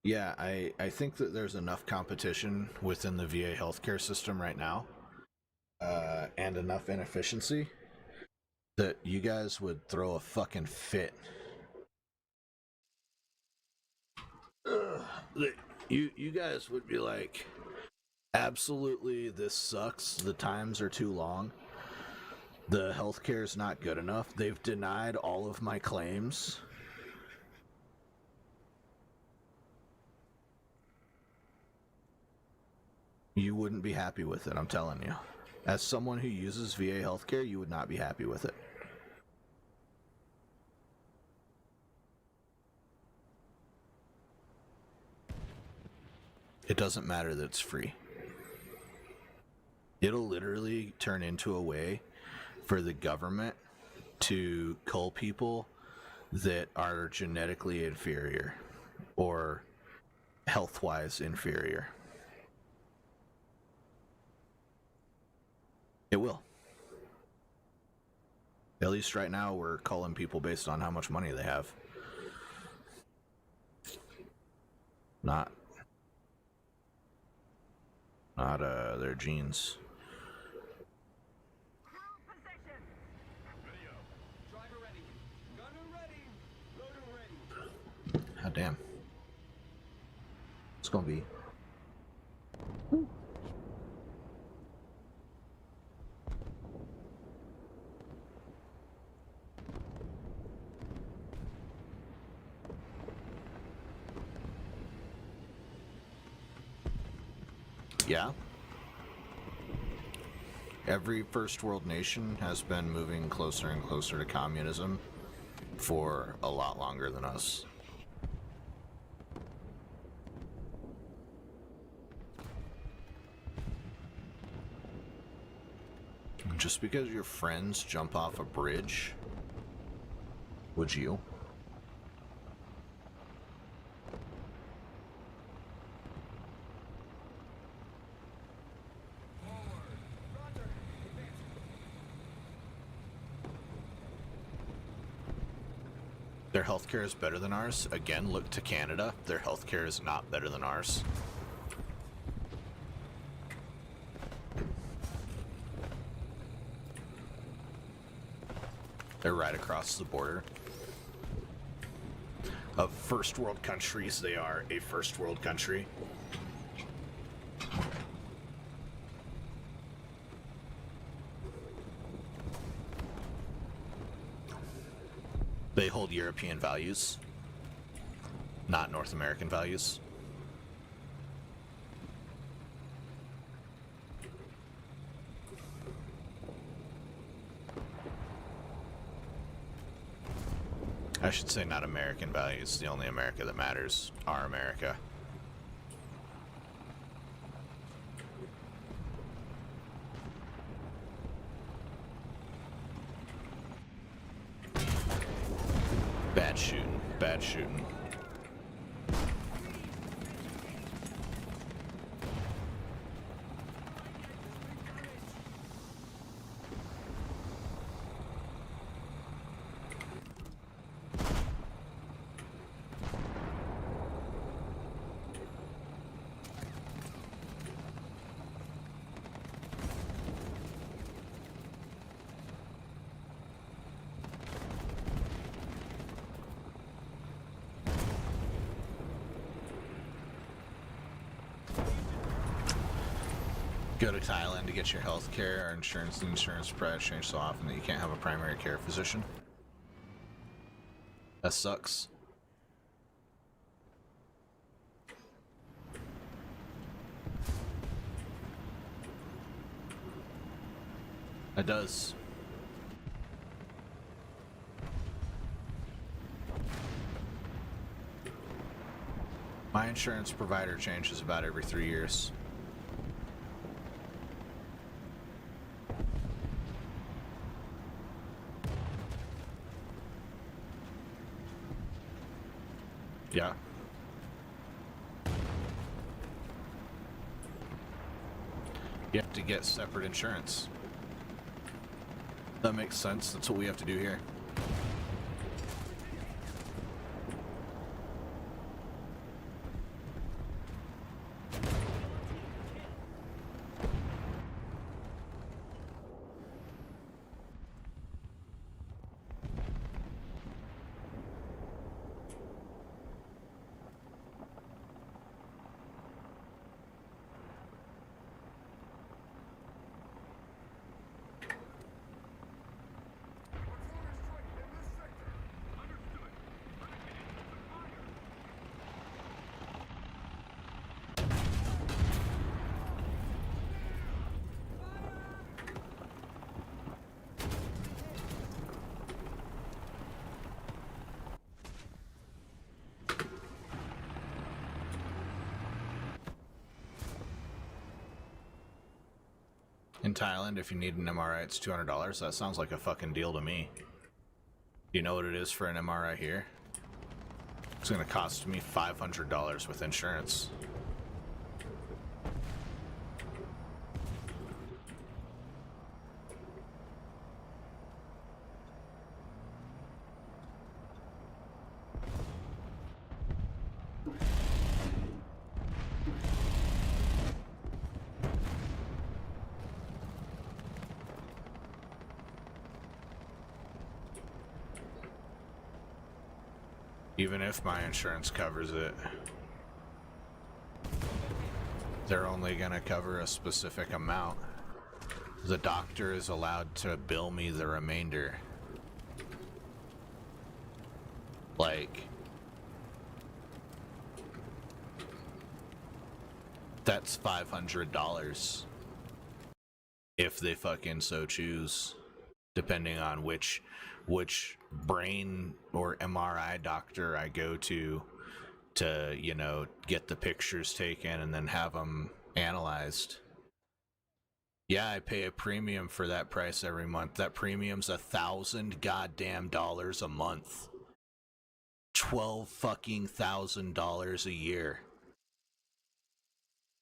Yeah, I think that there's enough competition within the VA healthcare system right now, and enough inefficiency that you guys would throw a fucking fit. Ugh, you guys would be like, absolutely, this sucks. The times are too long. The healthcare is not good enough. They've denied all of my claims. You wouldn't be happy with it, I'm telling you. As someone who uses VA healthcare, you would not be happy with it. It doesn't matter that it's free. It'll literally turn into a way for the government to cull people that are genetically inferior or health-wise inferior. It will. At least right now, we're culling people based on how much money they have. Not their genes. God damn. It's gonna be. Yeah. Every first world nation has been moving closer and closer to communism for a lot longer than us. Just because your friends jump off a bridge, would you? Their healthcare is better than ours. Again, look to Canada. Their healthcare is not better than ours. They're right across the border. Of first world countries, they are a first world country. They hold European values, not North American values. I should say not American values. The only America that matters, our America. Bad shooting. Bad shooting. Go to Thailand to get your health care. Our insurance providers change so often that you can't have a primary care physician. That sucks. It does. My insurance provider changes about every 3 years. Yeah. You have to get separate insurance. That makes sense. That's what we have to do here. In Thailand, if you need an MRI, it's $200. That sounds like a fucking deal to me. You know what it is for an MRI here? It's gonna cost me $500 with insurance. Even if my insurance covers it, they're only gonna cover a specific amount. The doctor is allowed to bill me the remainder. Like, that's $500 if they fucking so choose, depending on which brain or MRI doctor I go to, you know, get the pictures taken and then have them analyzed. Yeah, I pay a premium for that price every month. That premium's $1,000 goddamn dollars a month. $12,000 a year.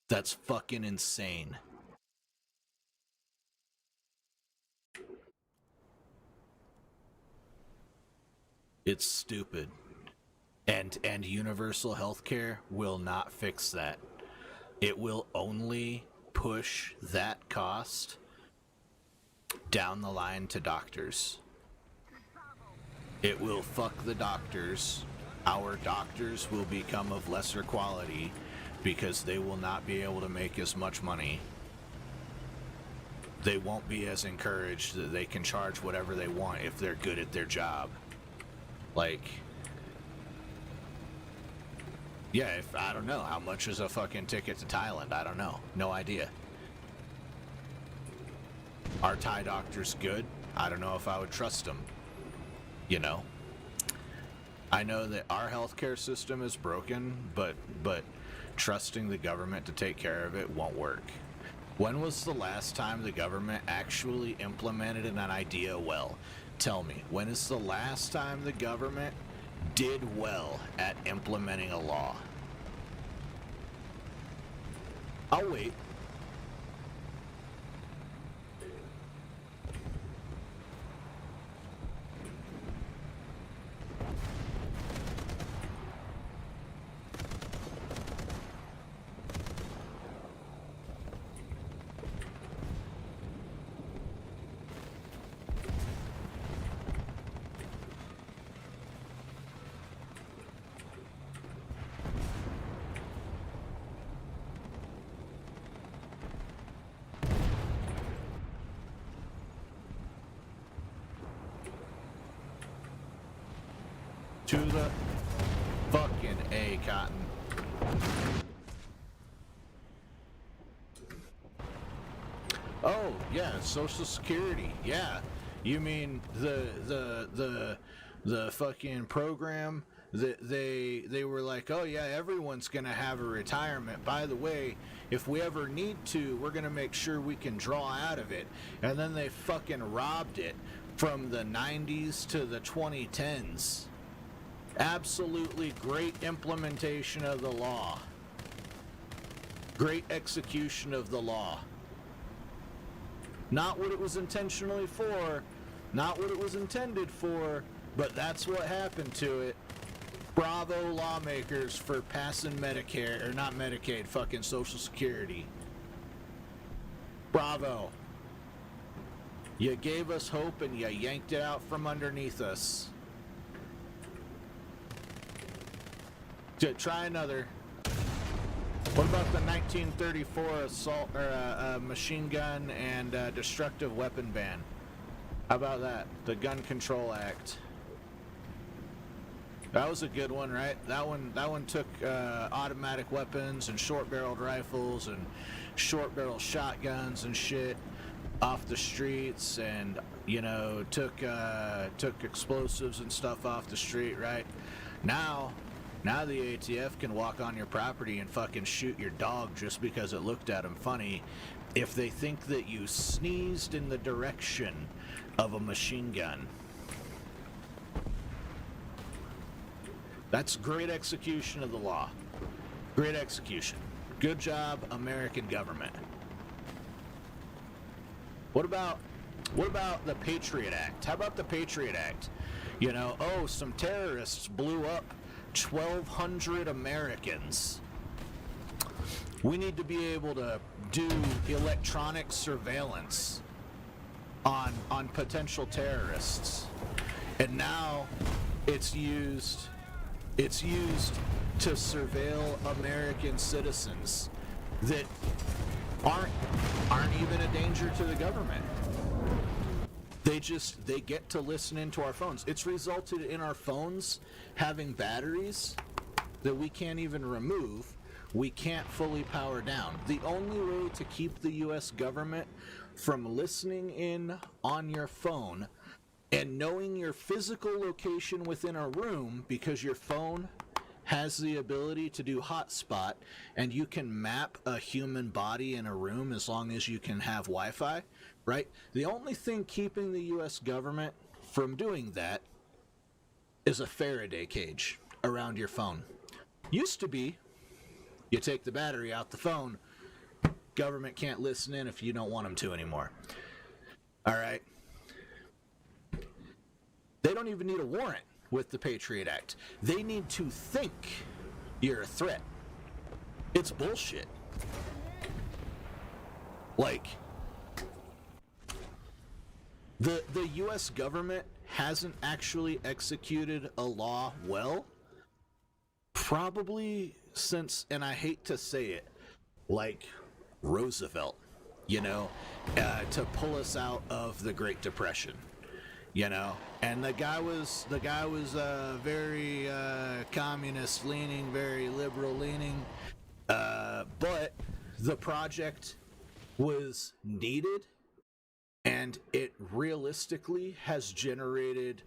That's fucking insane. It's stupid. And universal healthcare will not fix that. It will only push that cost down the line to doctors. It will fuck the doctors. Our doctors will become of lesser quality because they will not be able to make as much money. They won't be as encouraged that they can charge whatever they want if they're good at their job. Like, yeah, if I don't know how much is a fucking ticket to Thailand. I don't know. No idea. Are Thai doctors good? I don't know if I would trust them. You know? I know that our healthcare system is broken, but trusting the government to take care of it won't work. When was the last time the government actually implemented an idea well? Tell me, when is the last time the government did well at implementing a law? I'll wait. To the fucking A, Cotton. Oh, yeah, Social Security. Yeah. You mean the fucking program that they were like, "Oh yeah, everyone's going to have a retirement. By the way, if we ever need to, we're going to make sure we can draw out of it." And then they fucking robbed it from the 90s to the 2010s. Absolutely great implementation of the law. Great execution of the law. Not what it was intentionally for, not what it was intended for, but that's what happened to it. Bravo lawmakers for passing Medicare, or not Medicaid, fucking Social Security. Bravo. You gave us hope and you yanked it out from underneath us. Try another. What about the 1934 assault or machine gun and destructive weapon ban? How about that? The Gun Control Act. That was a good one, right? That one took automatic weapons and short-barreled rifles and short-barrel shotguns and shit off the streets, and you know, took explosives and stuff off the street, right? Now Now the ATF can walk on your property and fucking shoot your dog just because it looked at them funny if they think that you sneezed in the direction of a machine gun. That's great execution of the law. Great execution. Good job, American government. What about the Patriot Act? How about the Patriot Act? You know, oh, some terrorists blew up 1,200 Americans. We need to be able to do electronic surveillance on potential terrorists. And now it's used to surveil American citizens that aren't even a danger to the government. They get to listen into our phones. It's resulted in our phones having batteries that we can't even remove. We can't fully power down. The only way to keep the US government from listening in on your phone and knowing your physical location within a room, because your phone has the ability to do hotspot and you can map a human body in a room as long as you can have Wi-Fi, right? The only thing keeping the US government from doing that is a Faraday cage around your phone. Used to be, you take the battery out the phone, government can't listen in if you don't want them to anymore. All right? They don't even need a warrant with the Patriot Act. They need to think you're a threat. It's bullshit. Like, the US government hasn't actually executed a law well, probably since, and I hate to say it, like Roosevelt, you know, to pull us out of the Great Depression. You know, and the guy was very communist leaning, very liberal leaning, but the project was needed, and it realistically has generated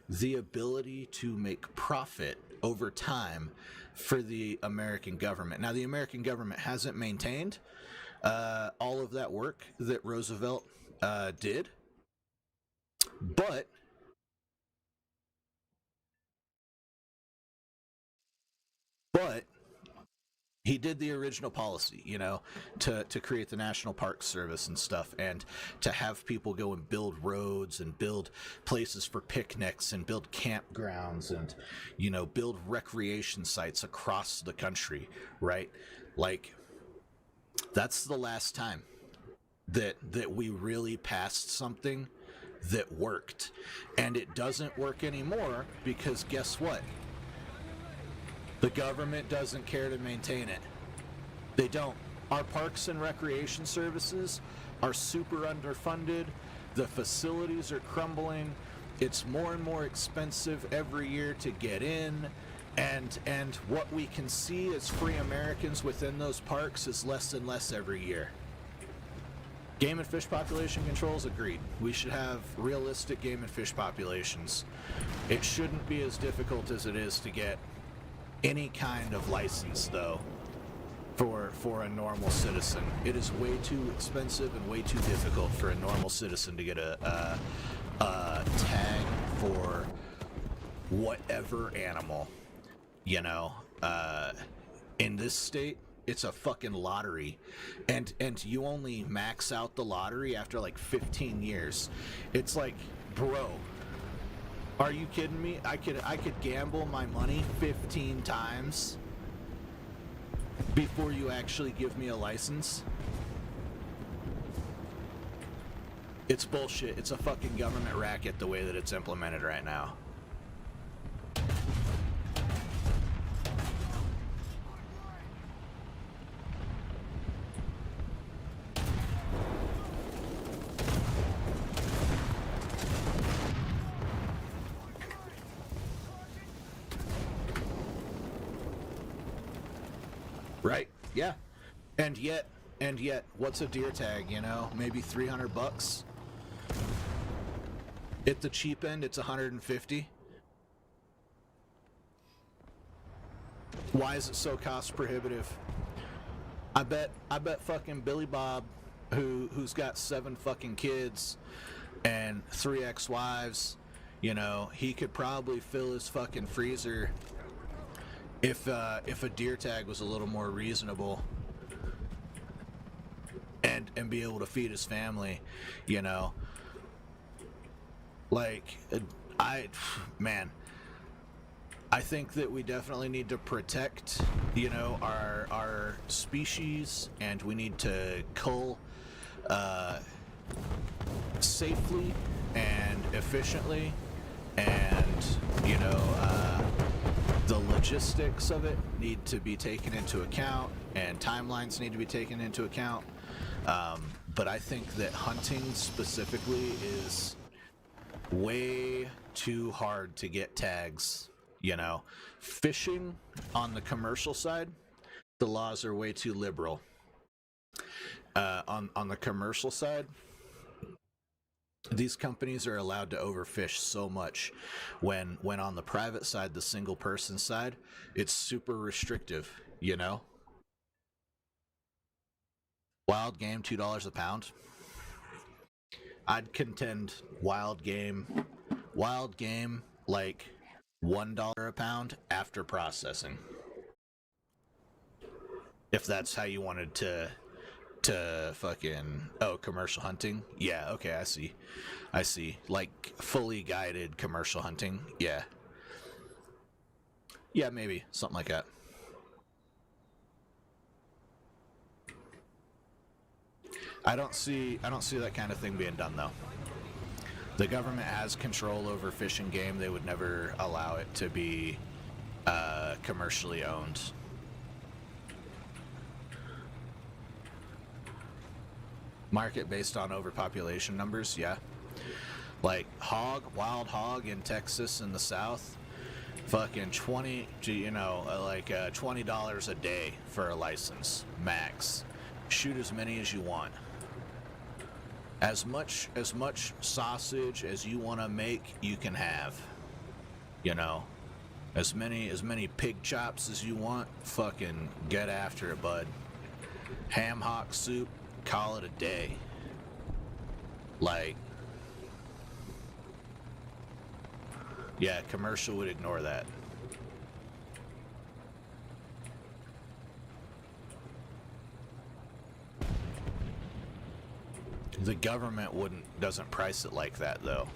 the ability to make profit over time for the American government. Now, the American government hasn't maintained all of that work that Roosevelt did. But he did the original policy, you know, to create the National Park Service and stuff, and to have people go and build roads and build places for picnics and build campgrounds and, you know, build recreation sites across the country, right? Like, that's the last time that we really passed something that worked. And it doesn't work anymore because guess what? The government doesn't care to maintain it. They don't. Our parks and recreation services are super underfunded. The facilities are crumbling. It's more and more expensive every year to get in. And what we can see as free Americans within those parks is less and less every year. Game and fish population controls, agreed. We should have realistic game and fish populations. It shouldn't be as difficult as it is to get any kind of license, though, for a normal citizen. It is way too expensive and way too difficult for a normal citizen to get a tag for whatever animal, you know. In this state, it's a fucking lottery, and you only max out the lottery after like 15 years. It's like, bro, are you kidding me? I could gamble my money 15 times before you actually give me a license. It's bullshit. It's a fucking government racket the way that it's implemented right now. Right? Yeah. And yet, what's a deer tag, you know? Maybe $300? At the cheap end, it's $150. Why is it so cost prohibitive? I bet fucking Billy Bob, who's got 7 fucking kids and 3 ex-wives, you know, he could probably fill his fucking freezer if a deer tag was a little more reasonable, and be able to feed his family, you know. Like, I think that we definitely need to protect, you know, our species, and we need to cull safely and efficiently, and, you know, the logistics of it need to be taken into account, and timelines need to be taken into account. But I think that hunting specifically is way too hard to get tags, you know. Fishing, on the commercial side, the laws are way too liberal. On the commercial side, these companies are allowed to overfish so much, when on the private side, the single person side, it's super restrictive, you know. Wild game, $2 a pound. I'd contend wild game like $1 a pound after processing, if that's how you wanted to fucking... Oh, commercial hunting? Yeah, okay, I see. Like, fully guided commercial hunting? Yeah, maybe something like that. I don't see that kind of thing being done, though. The government has control over fishing game. They would never allow it to be commercially owned. Market based on overpopulation numbers, yeah. Like wild hog in Texas in the South, fucking $20 a day for a license, max. Shoot as many as you want. As much sausage as you want to make, you can have. You know, as many pig chops as you want. Fucking get after it, bud. Ham hock soup, call it a day. Like, yeah, commercial would ignore that. The government doesn't price it like that, though.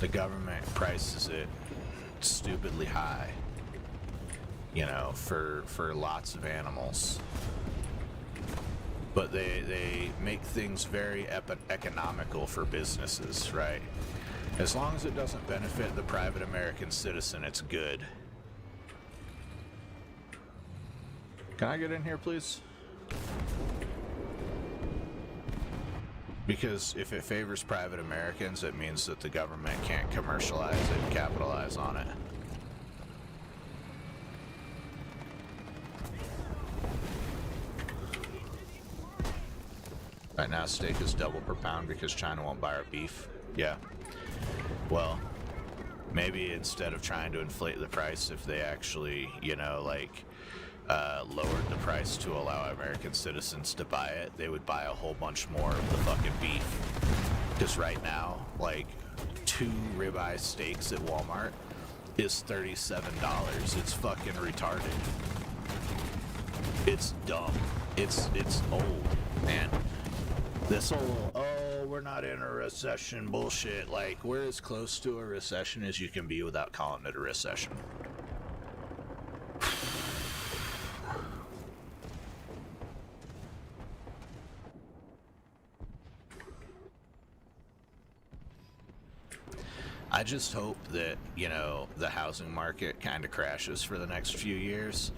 The government prices it stupidly high, you know, for lots of animals. But they make things very economical for businesses, right? As long as it doesn't benefit the private American citizen, it's good. Can I get in here, please? Because if it favors private Americans, it means that the government can't commercialize it and capitalize on it. Right now, steak is double per pound because China won't buy our beef. Yeah. Well, maybe instead of trying to inflate the price, if they actually, you know, like, lowered the price to allow American citizens to buy it, they would buy a whole bunch more of the fucking beef. Because right now, like, 2 ribeye steaks at Walmart is $37. It's fucking retarded. It's dumb. It's old, man. This whole, oh, we're not in a recession bullshit. Like, we're as close to a recession as you can be without calling it a recession. I just hope that, you know, the housing market kind of crashes for the next few years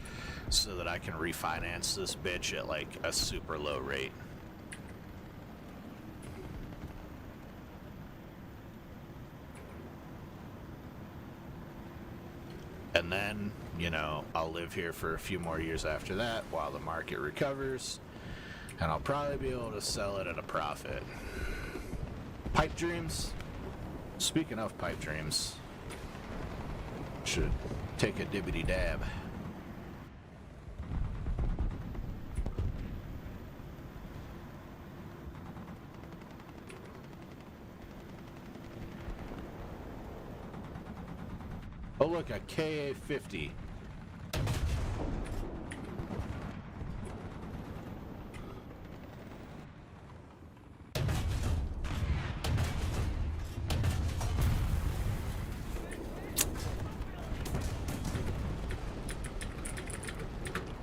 so that I can refinance this bitch at, like, a super low rate. And then, you know, I'll live here for a few more years after that while the market recovers, and I'll probably be able to sell it at a profit. Pipe dreams? Speaking of pipe dreams, should take a dibbity dab. Oh look, a KA-50.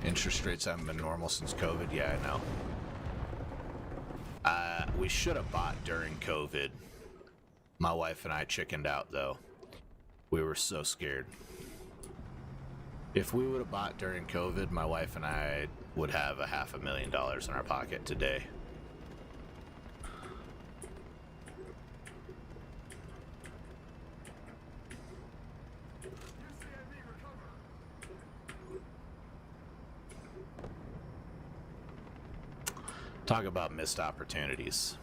Interest rates haven't been normal since COVID. Yeah, I know. We should have bought during COVID. My wife and I chickened out, though. We were so scared. If we would have bought during COVID, my wife and I would have $500,000 in our pocket today. Talk about missed opportunities.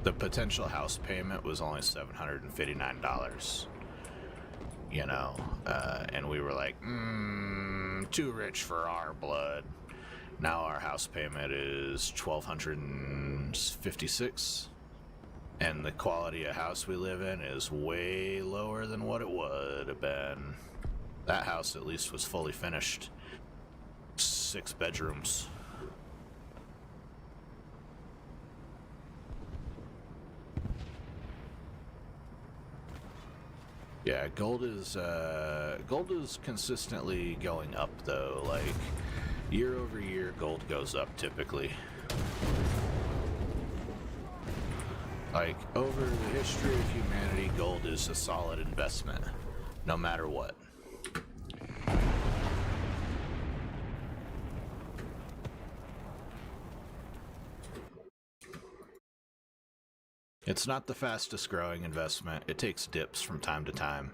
The potential house payment was only $759, you know, and we were like, too rich for our blood. Now our house payment is $1,256, and the quality of house we live in is way lower than what it would have been. That house at least was fully finished. 6 bedrooms. Yeah, gold is consistently going up though. Like year over year, gold goes up typically. Like over the history of humanity, gold is a solid investment, no matter what. It's not the fastest growing investment. It takes dips from time to time.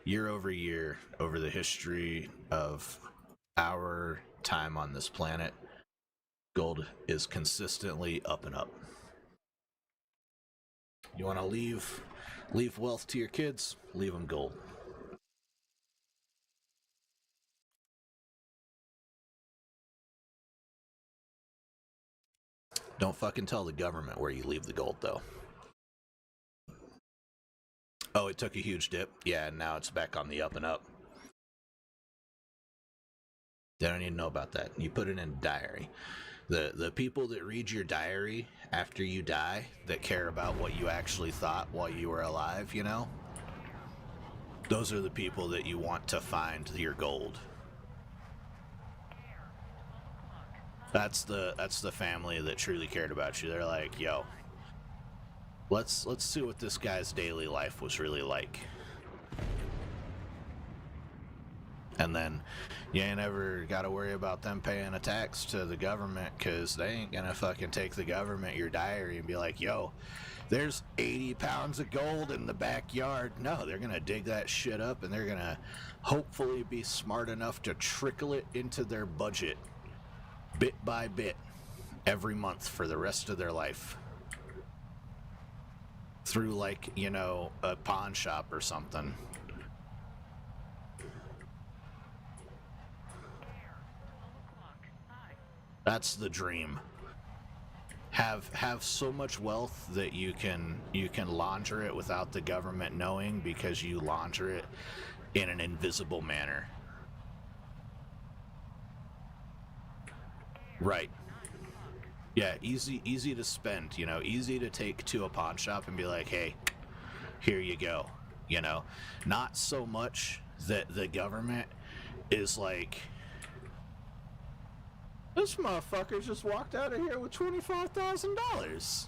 Year over year, over the history of our time on this planet, gold is consistently up and up. You want to leave wealth to your kids? Leave them gold. Don't fucking tell the government where you leave the gold, though. Oh, it took a huge dip? Yeah, and now it's back on the up and up. They don't even know about that. You put it in a diary. The people that read your diary after you die, that care about what you actually thought while you were alive, you know? Those are the people that you want to find your gold. That's the family that truly cared about you. They're like, yo, let's see what this guy's daily life was really like. And then you ain't ever got to worry about them paying a tax to the government, because they ain't gonna fucking take the government your diary and be like, yo, there's 80 pounds of gold in the backyard. No, they're gonna dig that shit up, and they're gonna hopefully be smart enough to trickle it into their budget bit by bit every month for the rest of their life. Through, like, you know, a pawn shop or something. That's the dream. Have so much wealth that you can launder it without the government knowing, because you launder it in an invisible manner. Right. Yeah, easy to spend, you know, easy to take to a pawn shop and be like, hey, here you go, you know. Not so much that the government is like, this motherfucker just walked out of here with $25,000.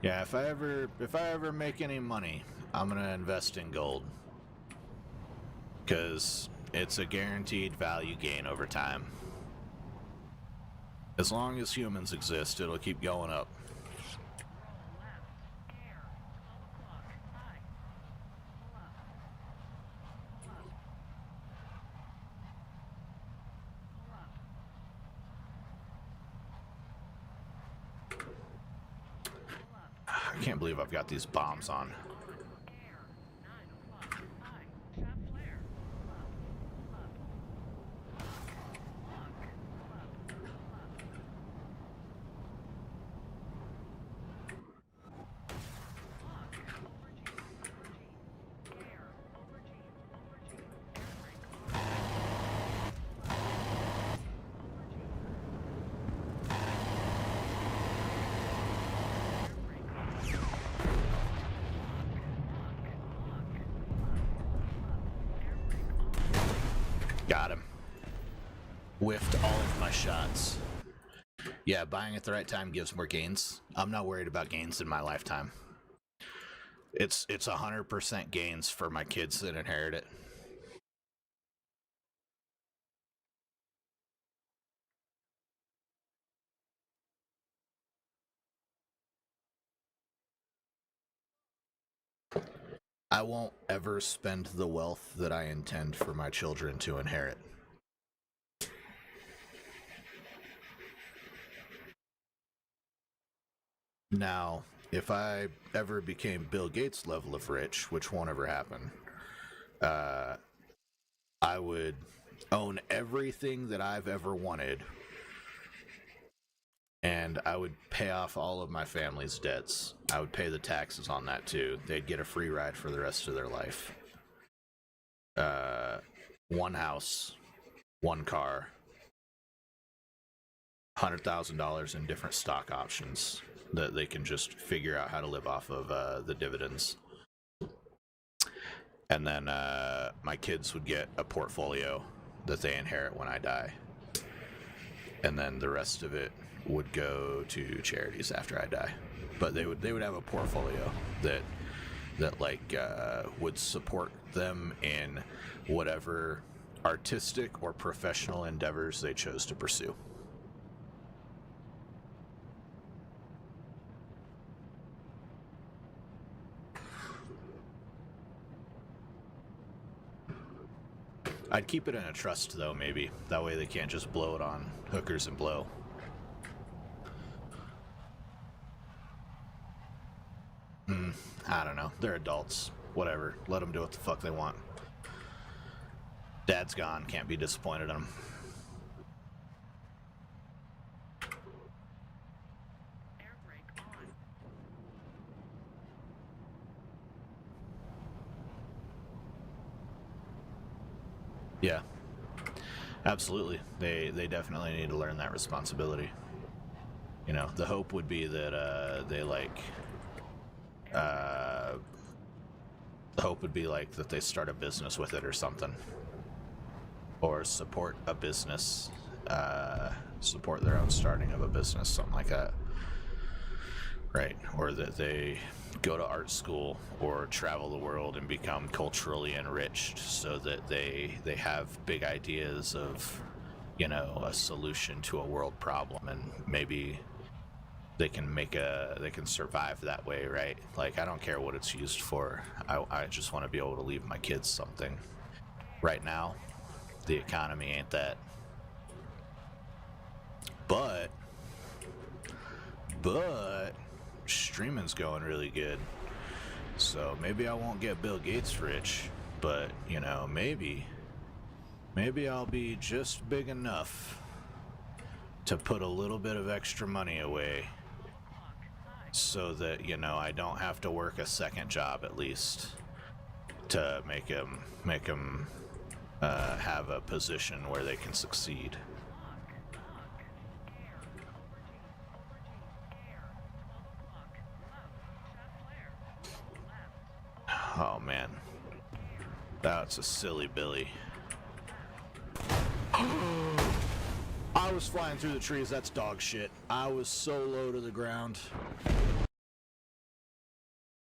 Yeah, if I ever make any money, I'm gonna invest in gold, because it's a guaranteed value gain over time. As long as humans exist, it'll keep going up. can't believe I've got these bombs on. Got him. Whiffed all of my shots. Yeah, buying at the right time gives more gains. I'm not worried about gains in my lifetime. It's 100% gains for my kids that inherit it. I won't ever spend the wealth that I intend for my children to inherit. Now, if I ever became Bill Gates level of rich, which won't ever happen, I would own everything that I've ever wanted, and I would pay off all of my family's debts. I would pay the taxes on that too. They'd get a free ride for the rest of their life. One house, one car, $100,000 in different stock options that they can just figure out how to live off of the dividends. And then my kids would get a portfolio that they inherit when I die. And then the rest of it would go to charities after I die. But they would have a portfolio that like would support them in whatever artistic or professional endeavors they chose to pursue. I'd keep it in a trust, though, maybe. That way they can't just blow it on hookers and blow. I don't know. They're adults. Whatever. Let them do what the fuck they want. Dad's gone. Can't be disappointed in him. Yeah, absolutely. They definitely need to learn that responsibility. You know, the hope would be that they like. The hope would be like that they start a business with it or something, or support a business, support their own starting of a business, something like that. Right, or that they go to art school or travel the world and become culturally enriched so that they have big ideas of, you know, a solution to a world problem, and maybe they can survive that way, right? Like, I don't care what it's used for. I just want to be able to leave my kids something. Right now, the economy ain't that. But streaming's going really good. So maybe I won't get Bill Gates rich, but, you know, maybe I'll be just big enough to put a little bit of extra money away so that, you know, I don't have to work a second job at least to make them have a position where they can succeed. Oh man, that's a silly Billy. I was flying through the trees. That's dog shit. I was so low to the ground.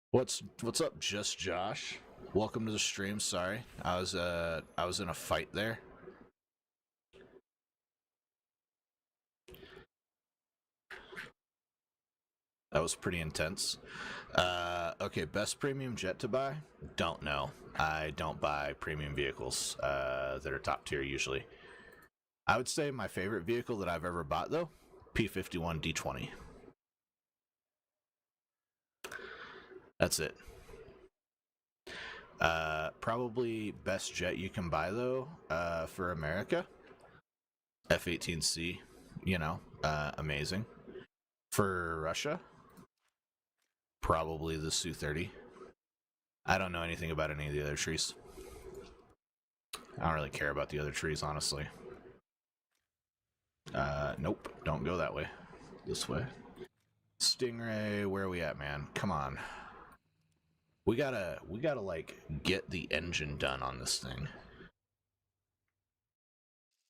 What's up, Just Josh? Welcome to the stream. Sorry, I was in a fight there. That was pretty intense. Okay, best premium jet to buy? Don't know. I don't buy premium vehicles that are top tier usually. I would say my favorite vehicle that I've ever bought, though, P51 D20. That's it. Probably best jet you can buy though, for America. F-18C, you know, amazing. For Russia, probably the Su-30. I don't know anything about any of the other trees. I don't really care about the other trees, honestly. Nope, don't go that way. This way. Stingray, where are we at, man? Come on. We gotta like get the engine done on this thing.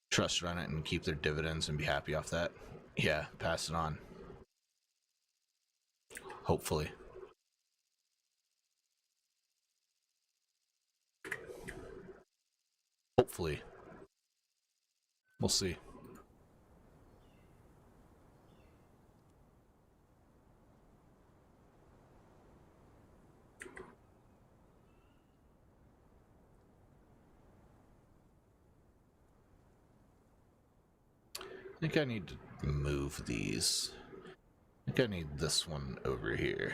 Trust run it and keep their dividends and be happy off that. Yeah, pass it on. Hopefully. Hopefully. We'll see. I think I need to move these. I think I need this one over here.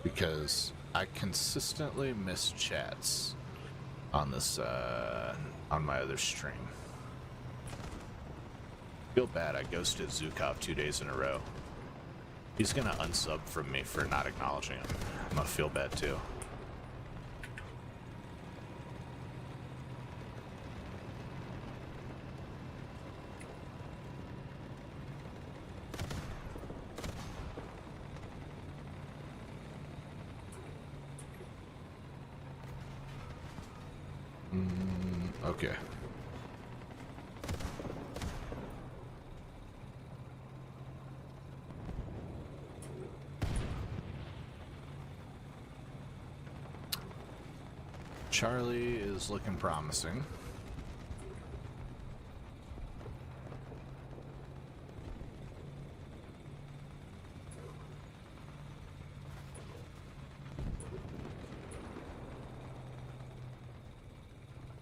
Because I consistently miss chats on this, on my other stream. Feel bad, I ghosted Zukov 2 days in a row. He's gonna unsub from me for not acknowledging him. I'm gonna feel bad too. Okay. Charlie is looking promising.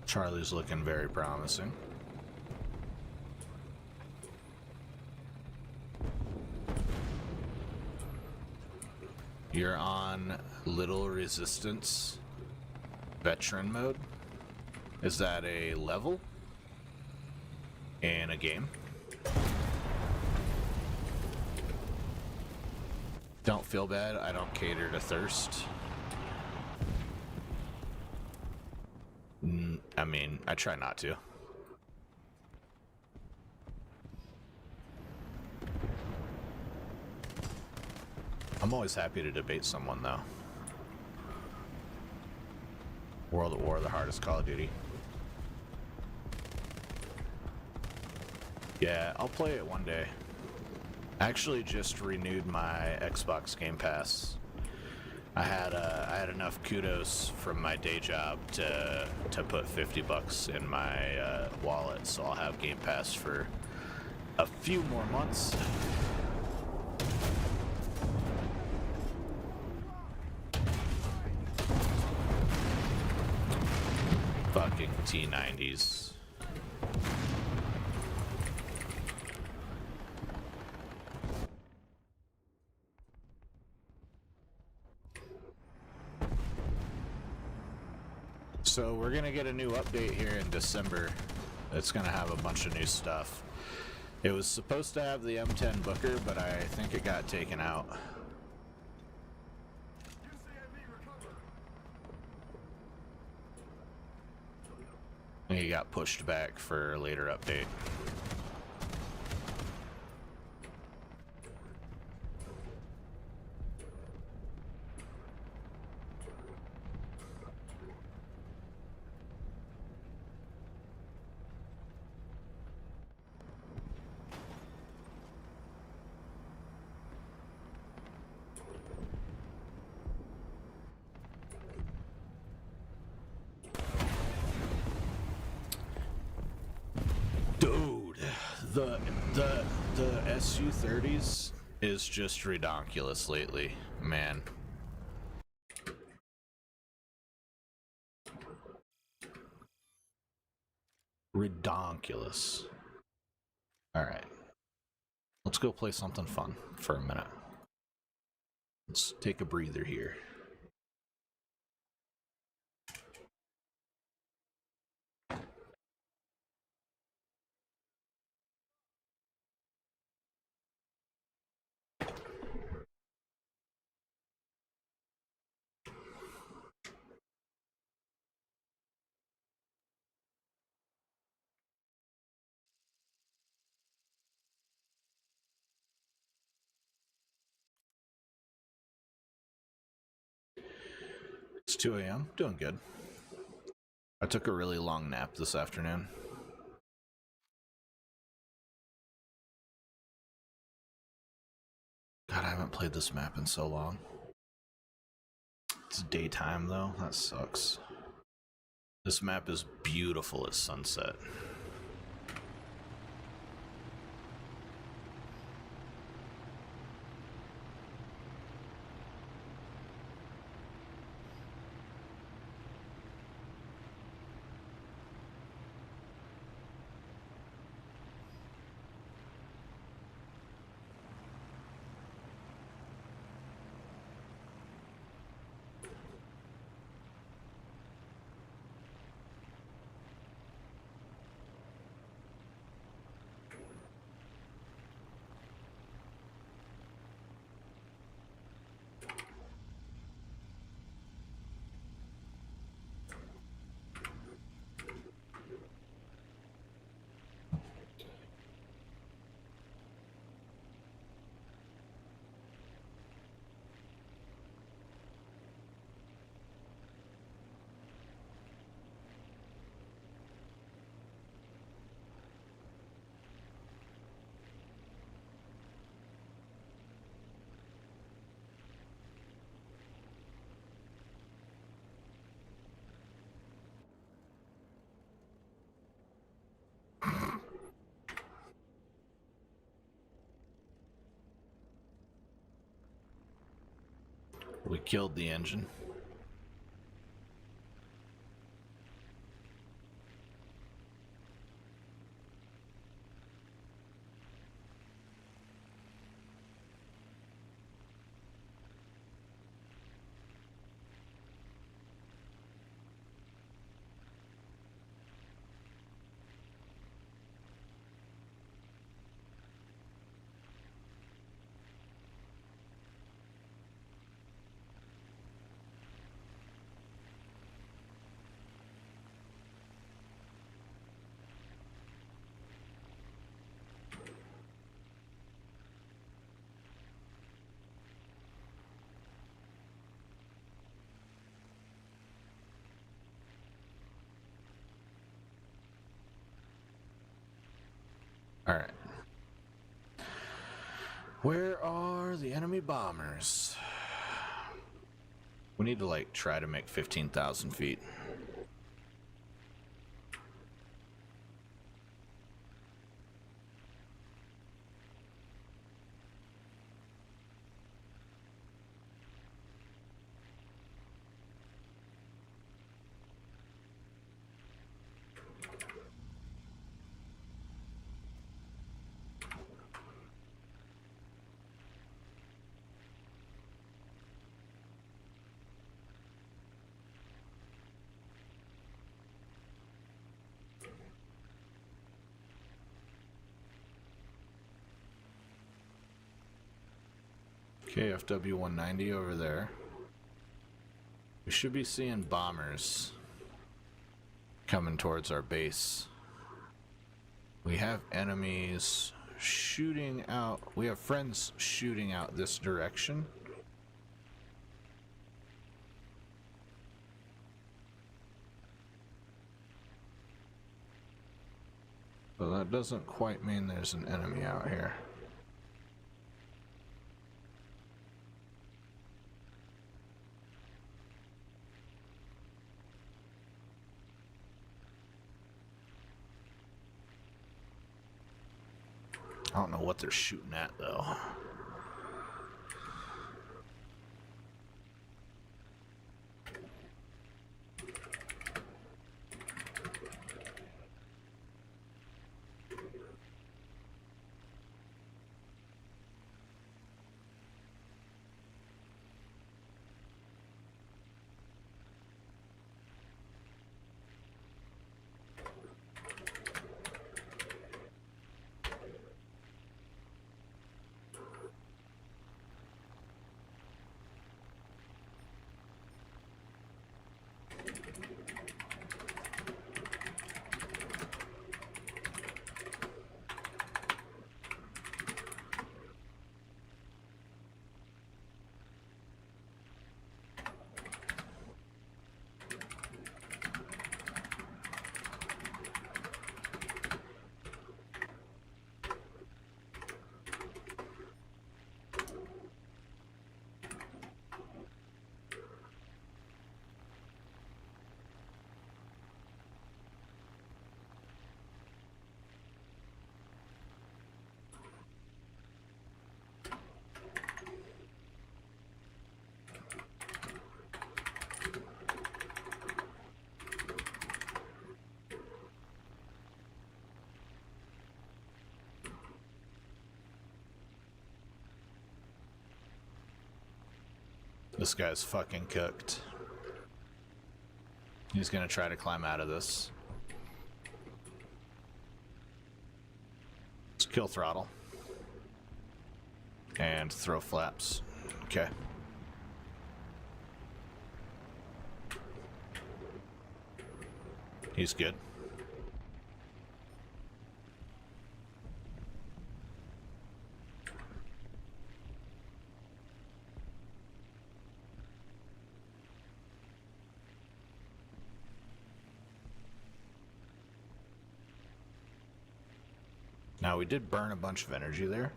Charlie's looking very promising. You're on little resistance veteran mode. Is that a level in a game? Don't feel bad, I don't cater to thirst. I mean, I try not to. I'm always happy to debate someone, though. World at War, the hardest Call of Duty. Yeah, I'll play it one day. I actually just renewed my Xbox Game Pass. I had enough kudos from my day job to put $50 in my wallet, so I'll have Game Pass for a few more months. Fucking T90s. So we're gonna get a new update here in December. It's gonna have a bunch of new stuff. It was supposed to have the M10 Booker, but I think it got taken out. He got pushed back for a later update. Dude, the SU-30s is just redonkulous lately, man. Redonkulous. All right. Let's go play something fun for a minute. Let's take a breather here. It's 2 a.m. Doing good. I took a really long nap this afternoon. God, I haven't played this map in so long. It's daytime though. That sucks. This map is beautiful at sunset. We killed the engine. All right. Where are the enemy bombers? We need to like try to make 15,000 feet. KFW 190 over there. We should be seeing bombers coming towards our base. We have enemies shooting out. We have friends shooting out this direction. But that doesn't quite mean there's an enemy out here. I don't know what they're shooting at, though. This guy's fucking cooked. He's gonna try to climb out of this. Let's kill throttle. And throw flaps. Okay. He's good. Now we did burn a bunch of energy there.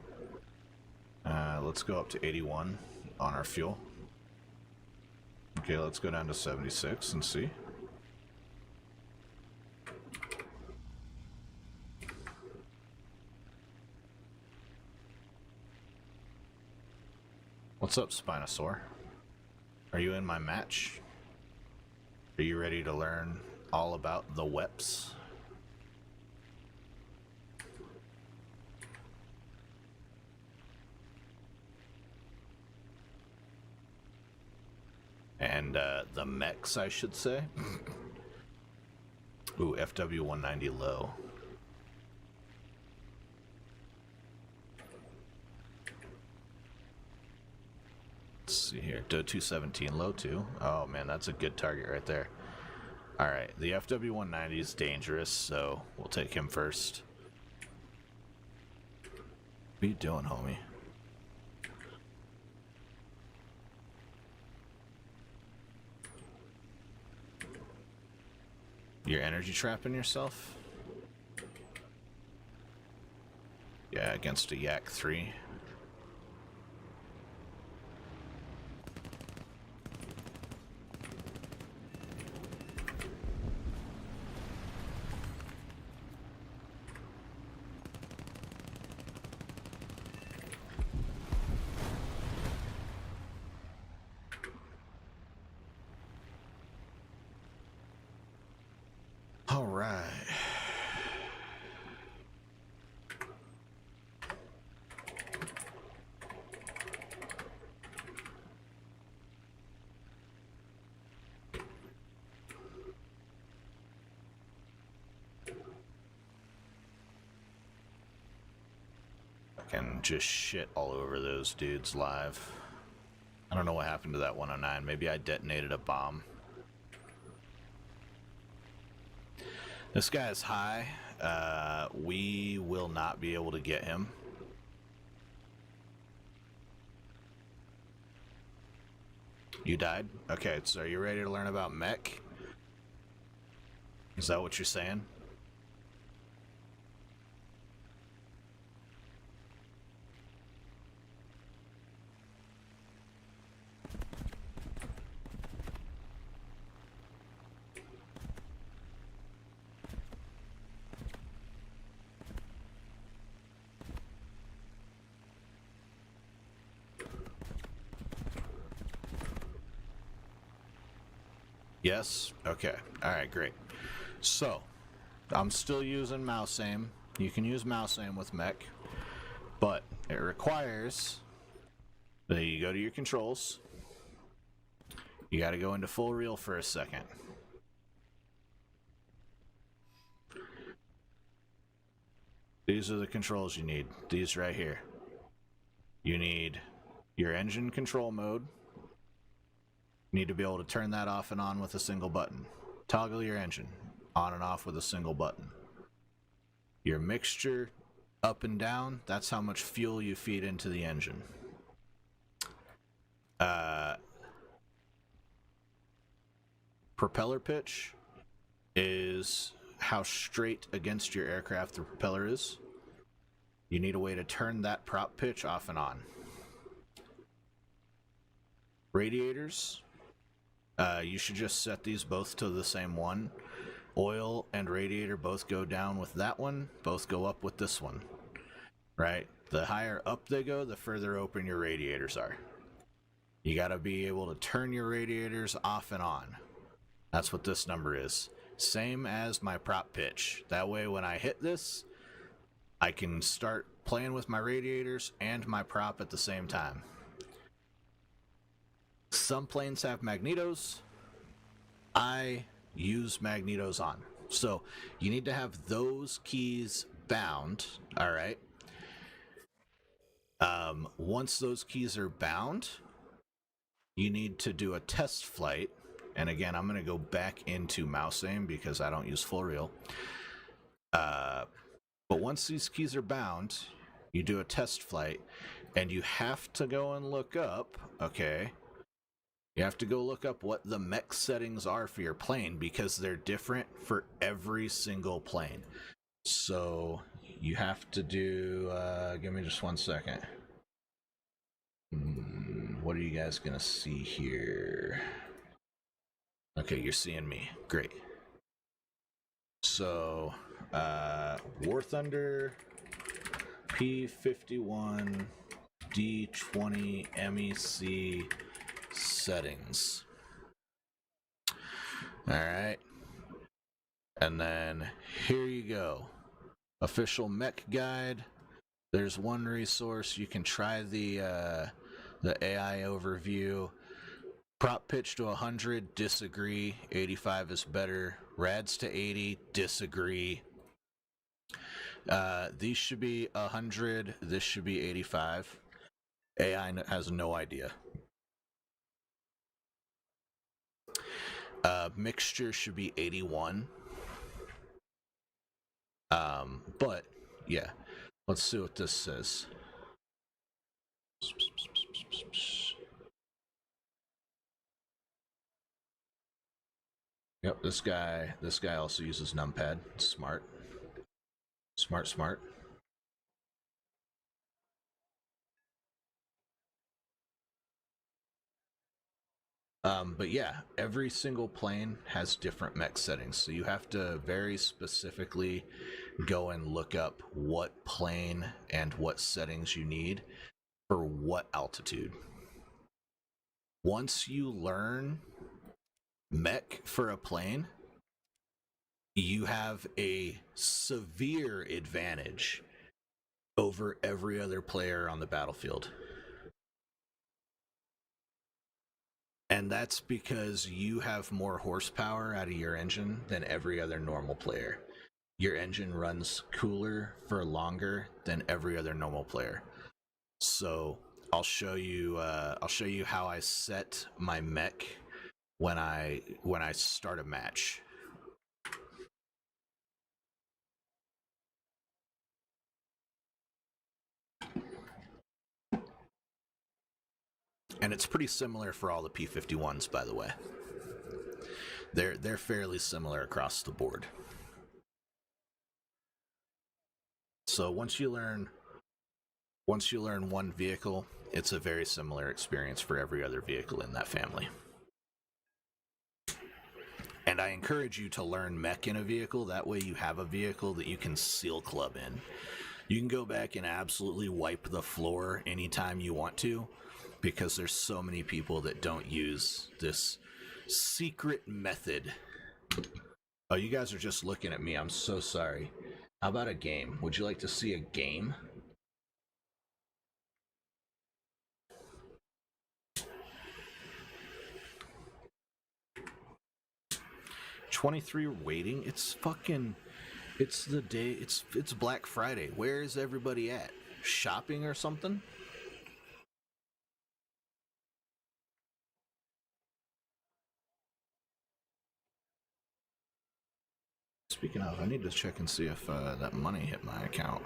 Let's go up to 81 on our fuel. Okay, let's go down to 76 and see. What's up, Spinosaur? Are you in my match? Are you ready to learn all about the WEPs? And the mechs, I should say. Ooh, FW190 low. Let's see here. Do 217 low too. Oh man, that's a good target right there. Alright, the FW190 is dangerous, so we'll take him first. What are you doing, homie? You're energy trapping yourself? Yeah, against a Yak 3. All right. I can just shit all over those dudes live. I don't know what happened to that 109. Maybe I detonated a bomb. This guy is high. We will not be able to get him. You died? Okay, so are you ready to learn about mech? Is that what you're saying? Yes? Okay. Alright, great. So, I'm still using mouse aim. You can use mouse aim with mech, but it requires that you go to your controls. You gotta go into full reel for a second. These are the controls you need. These right here. You need your engine control mode. You need to be able to turn that off and on with a single button. Toggle your engine on and off with a single button. Your mixture up and down, that's how much fuel you feed into the engine. Propeller pitch is how straight against your aircraft the propeller is. You need a way to turn that prop pitch off and on. Radiators, you should just set these both to the same one. Oil and radiator both go down with that one, both go up with this one. Right? The higher up they go, the further open your radiators are. You gotta be able to turn your radiators off and on. That's what this number is. Same as my prop pitch. That way when I hit this, I can start playing with my radiators and my prop at the same time. Some planes have magnetos. I use magnetos on. So you need to have those keys bound, all right? Once those keys are bound, you need to do a test flight. And again, I'm going to go back into mouse aim because I don't use full reel. But once these keys are bound, you do a test flight, and you have to go and look up, okay? You have to go look up what the mech settings are for your plane because they're different for every single plane. So you have to do, give me just 1 second. What are you guys gonna see here? Okay, you're seeing me. Great. So, War Thunder P51 D20 MEC settings. Alright. And then here you go. Official mech guide. There's one resource. You can try the AI overview. Prop pitch to 100, disagree. 85 is better. Rads to 80, disagree. These should be 100. This should be 85. AI has no idea. Mixture should be 81. But yeah, let's see what this says. Yep, this guy also uses numpad. Smart. But yeah, every single plane has different mech settings, so you have to very specifically go and look up what plane and what settings you need for what altitude. Once you learn mech for a plane, you have a severe advantage over every other player on the battlefield. And that's because you have more horsepower out of your engine than every other normal player. Your engine runs cooler for longer than every other normal player. So I'll show you how I set my mech when I start a match. And it's pretty similar for all the P51s, by the way. They're fairly similar across the board. So once you learn one vehicle, it's a very similar experience for every other vehicle in that family. And I encourage you to learn mech in a vehicle. That way you have a vehicle that you can seal club in. You can go back and absolutely wipe the floor anytime you want to, because there's so many people that don't use this secret method. Oh, you guys are just looking at me. I'm so sorry. How about a game? Would you like to see a game? $23 waiting? It's the day. It's Black Friday. Where is everybody at? Shopping or something? Speaking of, I need to check and see if that money hit my account.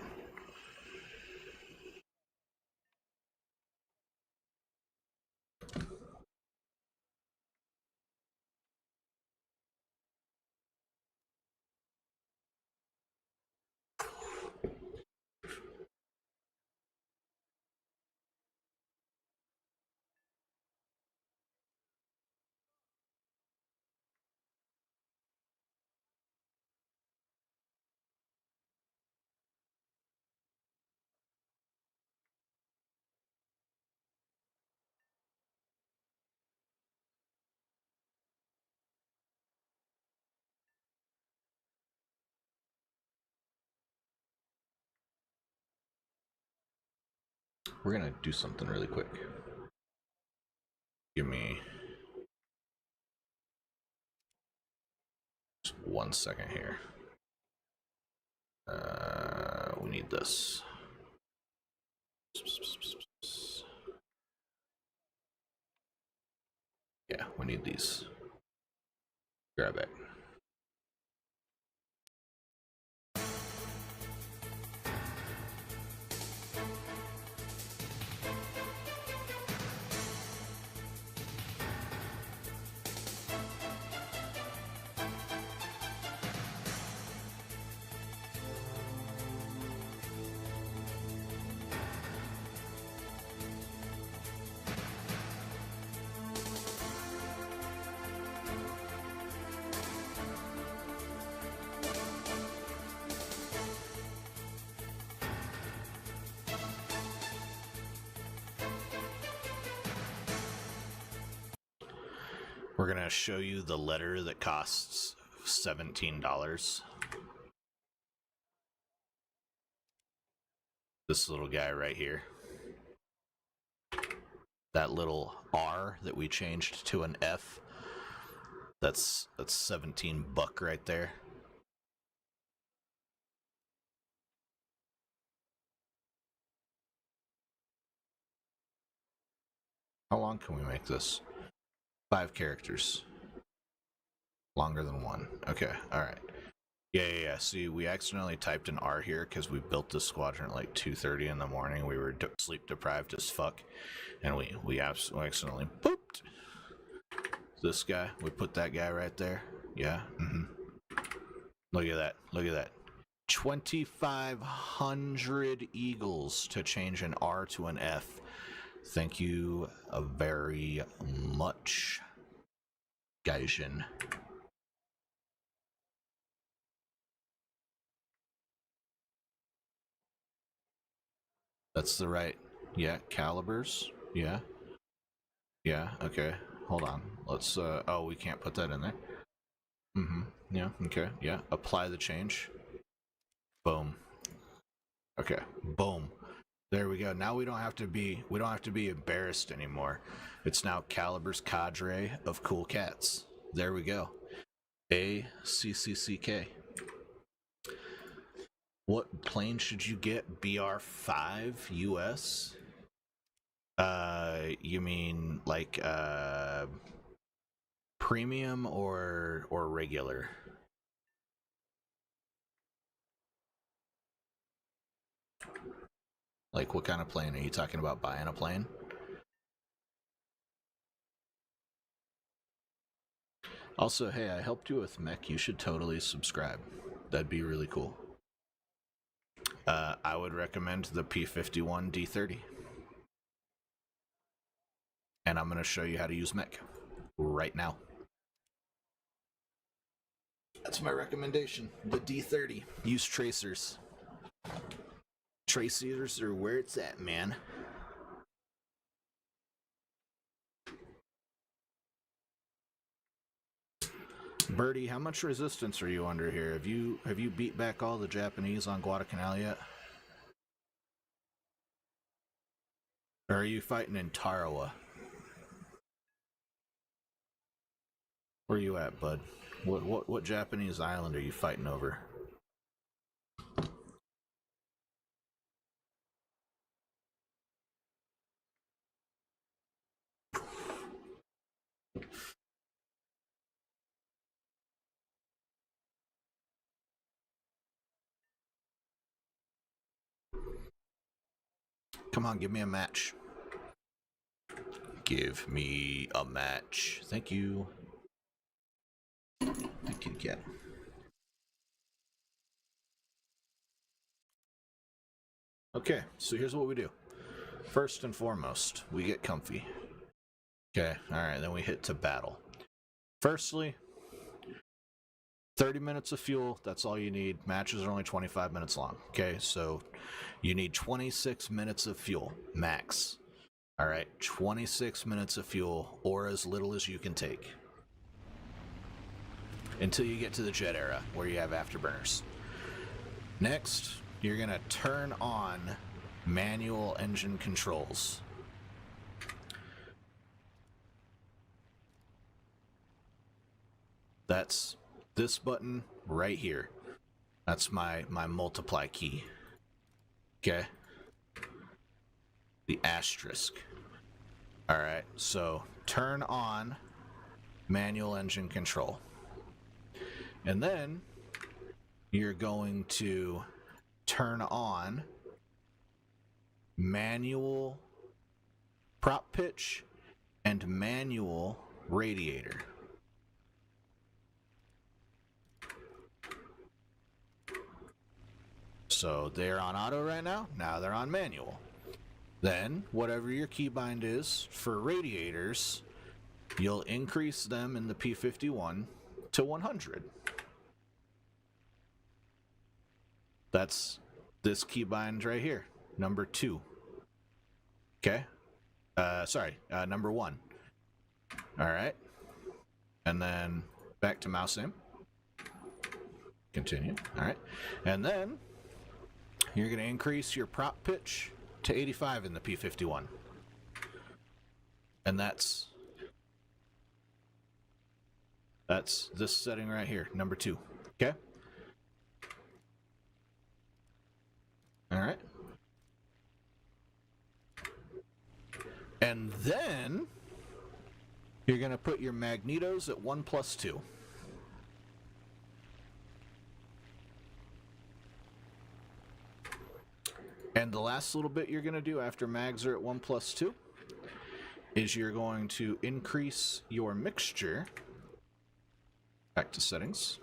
We're gonna do something really quick. Give me just 1 second here. We need this. Yeah, we need these. Grab it. We're gonna show you the letter that costs $17. This little guy right here. That little R that we changed to an F. That's 17 buck right there. How long can we make this? 5 characters. Longer than 1. Okay, alright. Yeah. See, we accidentally typed an R here because we built this squadron at like 2:30 in the morning. We were sleep deprived as fuck. And we accidentally booped this guy. We put that guy right there. Yeah, Look at that. Look at that. 2,500 eagles to change an R to an F. Thank you very much, Gaijin. That's the right, yeah, calibers, yeah, okay, hold on, let's, oh, we can't put that in there, yeah, okay, yeah, apply the change, boom, okay, boom, there we go. Now we don't have to be embarrassed anymore. It's now Caliber's cadre of cool cats. There we go. ACCCK. What plane should you get? BR5 US? You mean like premium or regular? Like what kind of plane? Are you talking about buying a plane? Also, hey, I helped you with mech. You should totally subscribe. That'd be really cool. I would recommend the P51 D30. And I'm going to show you how to use mech right now. That's my recommendation. The D30. Use tracers. Tracers are where it's at, man. Birdie, how much resistance are you under here? Have you beat back all the Japanese on Guadalcanal yet? Or are you fighting in Tarawa? Where are you at, bud? What Japanese island are you fighting over? Come on, give me a match. Give me a match. Thank you. Thank you, cat. Okay, so here's what we do. First and foremost, we get comfy. Okay, alright, then we hit to battle. Firstly, 30 minutes of fuel, that's all you need. Matches are only 25 minutes long. Okay, so you need 26 minutes of fuel, max. Alright, 26 minutes of fuel, or as little as you can take. Until you get to the jet era, where you have afterburners. Next, you're going to turn on manual engine controls. That's this button right here. That's my multiply key. Okay? The asterisk. Alright, so turn on manual engine control. And then you're going to turn on manual prop pitch and manual radiator. So they're on auto right now. Now they're on manual. Then, whatever your keybind is for radiators, you'll increase them in the P51 to 100. That's this keybind right here, number 2. Okay? Number 1. Alright. And then back to mouse aim. Continue. Alright. And then you're going to increase your prop pitch to 85 in the P51. And that's this setting right here, number 2. Okay? Alright. And then you're going to put your magnetos at 1+2. And the last little bit you're going to do after mags are at 1+2 is you're going to increase your mixture. Back to settings.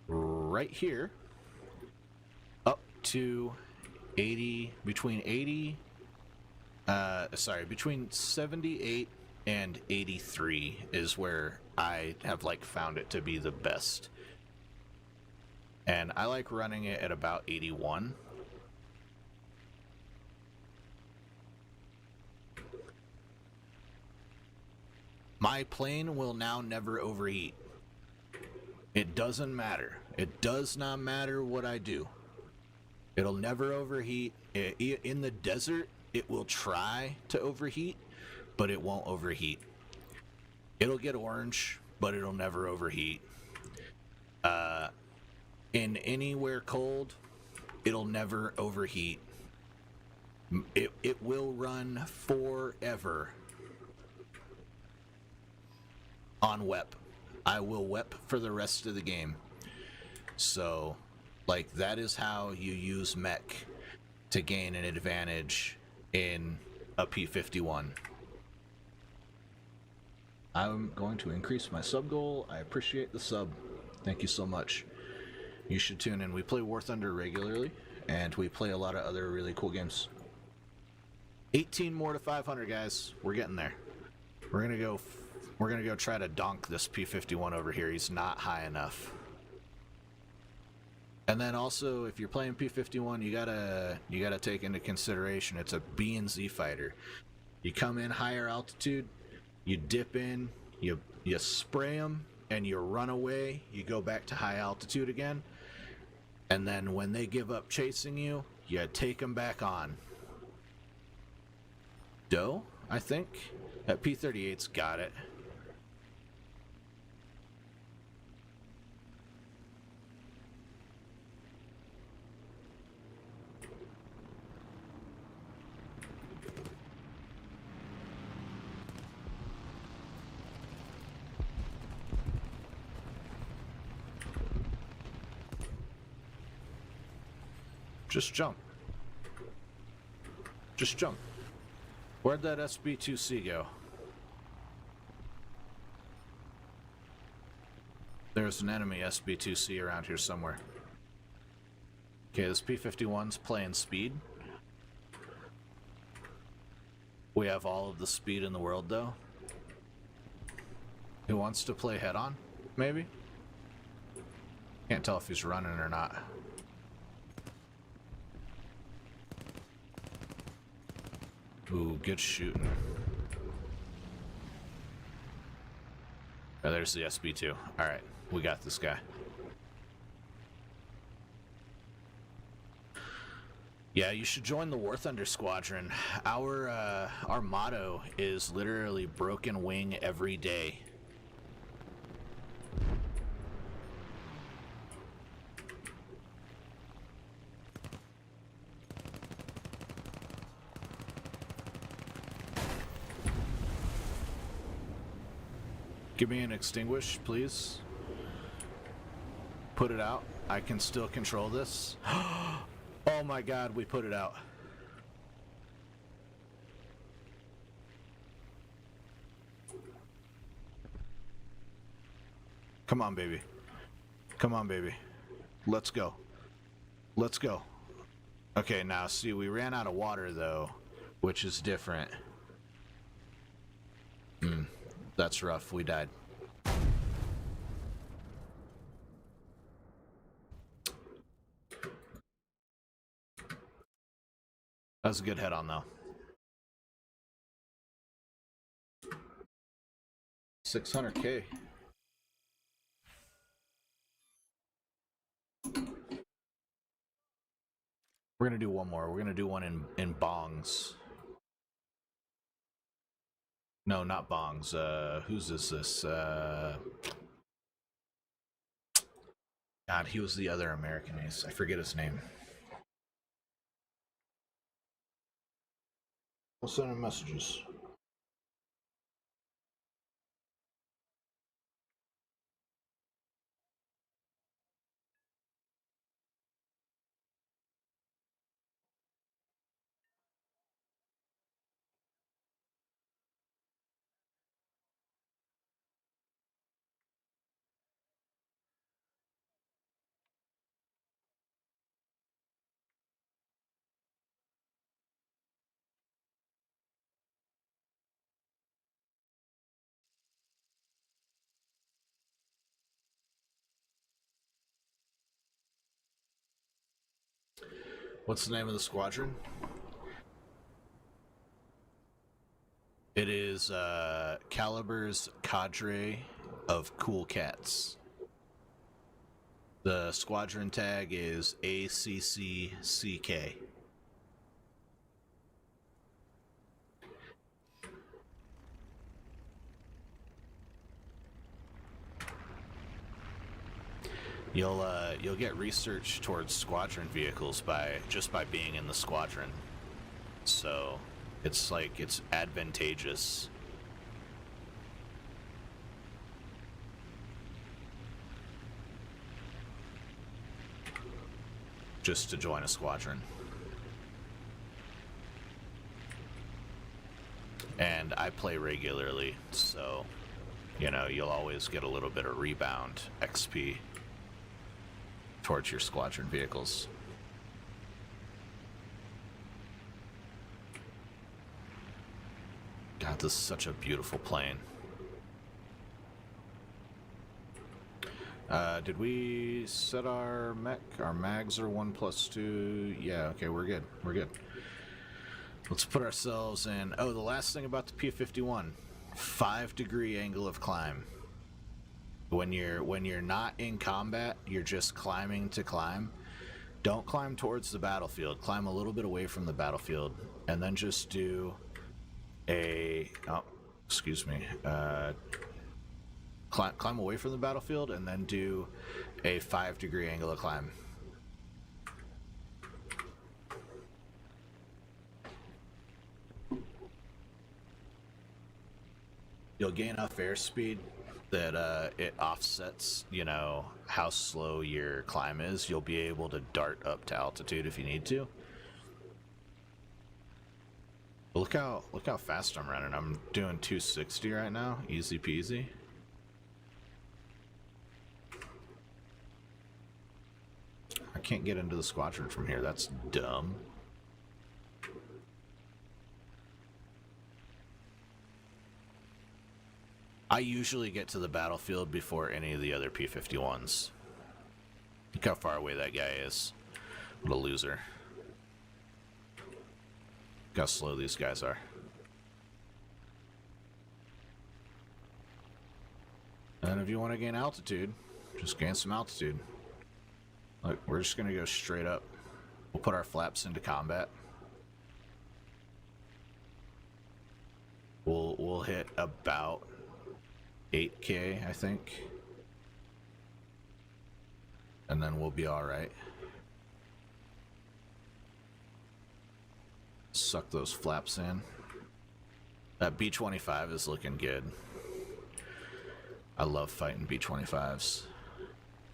Right here. Up to 80, between 78 and 83 is where I have found it to be the best. And I like running it at about 81. My plane will now never overheat. It doesn't matter. It does not matter what I do. It'll never overheat. In the desert, it will try to overheat, but it won't overheat. It'll get orange, but it'll never overheat. In anywhere cold, it'll never overheat. It will run forever on WEP. I will WEP for the rest of the game. So, that is how you use mech to gain an advantage in a P51. I'm going to increase my sub goal. I appreciate the sub. Thank you so much. You should tune in. We play War Thunder regularly, and we play a lot of other really cool games. 18 more to 500, guys. We're getting there. We're gonna go try to donk this P51 over here. He's not high enough. And then also, if you're playing P51, you gotta take into consideration it's a B and Z fighter. You come in higher altitude, you dip in, you spray them, and you run away. You go back to high altitude again, and then when they give up chasing you, you take them back on. Doe, I think, that P38's got it. Just jump. Just jump. Where'd that SB2C go? There's an enemy SB2C around here somewhere. Okay, this P51's playing speed. We have all of the speed in the world, though. Who wants to play head-on, maybe? Can't tell if he's running or not. Ooh, good shooting. Oh, there's the SB2. Alright, we got this guy. Yeah, you should join the War Thunder Squadron. Our motto is literally broken wing every day. Give me an extinguish, please. Put it out. I can still control this. Oh my god, we put it out. Come on, baby. Come on, baby. Let's go. Let's go. Okay, now see, we ran out of water though, which is different. That's rough. We died. That was a good head on though. 600K. We're gonna do one more. We're gonna do one in bongs. No, not bongs. Whose is this? God, he was the other American ace. I forget his name. We'll send him messages. What's the name of the squadron? It is Caliber's Cadre of Cool Cats. The squadron tag is ACCCK. You'll get research towards squadron vehicles by being in the squadron. So it's advantageous. Just to join a squadron. And I play regularly, so you'll always get a little bit of rebound XP towards your squadron vehicles. God, this is such a beautiful plane. Did we set our mech? Our mags are 1+2. Yeah, okay, we're good. We're good. Let's put ourselves in. Oh, the last thing about the P-51. 5-degree angle of climb. When you're not in combat, you're just climbing to climb. Don't climb towards the battlefield. Climb a little bit away from the battlefield, and then just do a climb away from the battlefield, and then do a 5-degree angle of climb. You'll gain enough airspeed that it offsets, how slow your climb is. You'll be able to dart up to altitude if you need to. But look how fast I'm running. I'm doing 260 right now, easy peasy. I can't get into the squadron from here. That's dumb. I usually get to the battlefield before any of the other P-51s. Look how far away that guy is. What a loser. Look how slow these guys are. And if you want to gain altitude, just gain some altitude. Look, we're just going to go straight up. We'll put our flaps into combat. We'll hit about 8K, I think. And then we'll be alright. Suck those flaps in. That B25 is looking good. I love fighting B25s.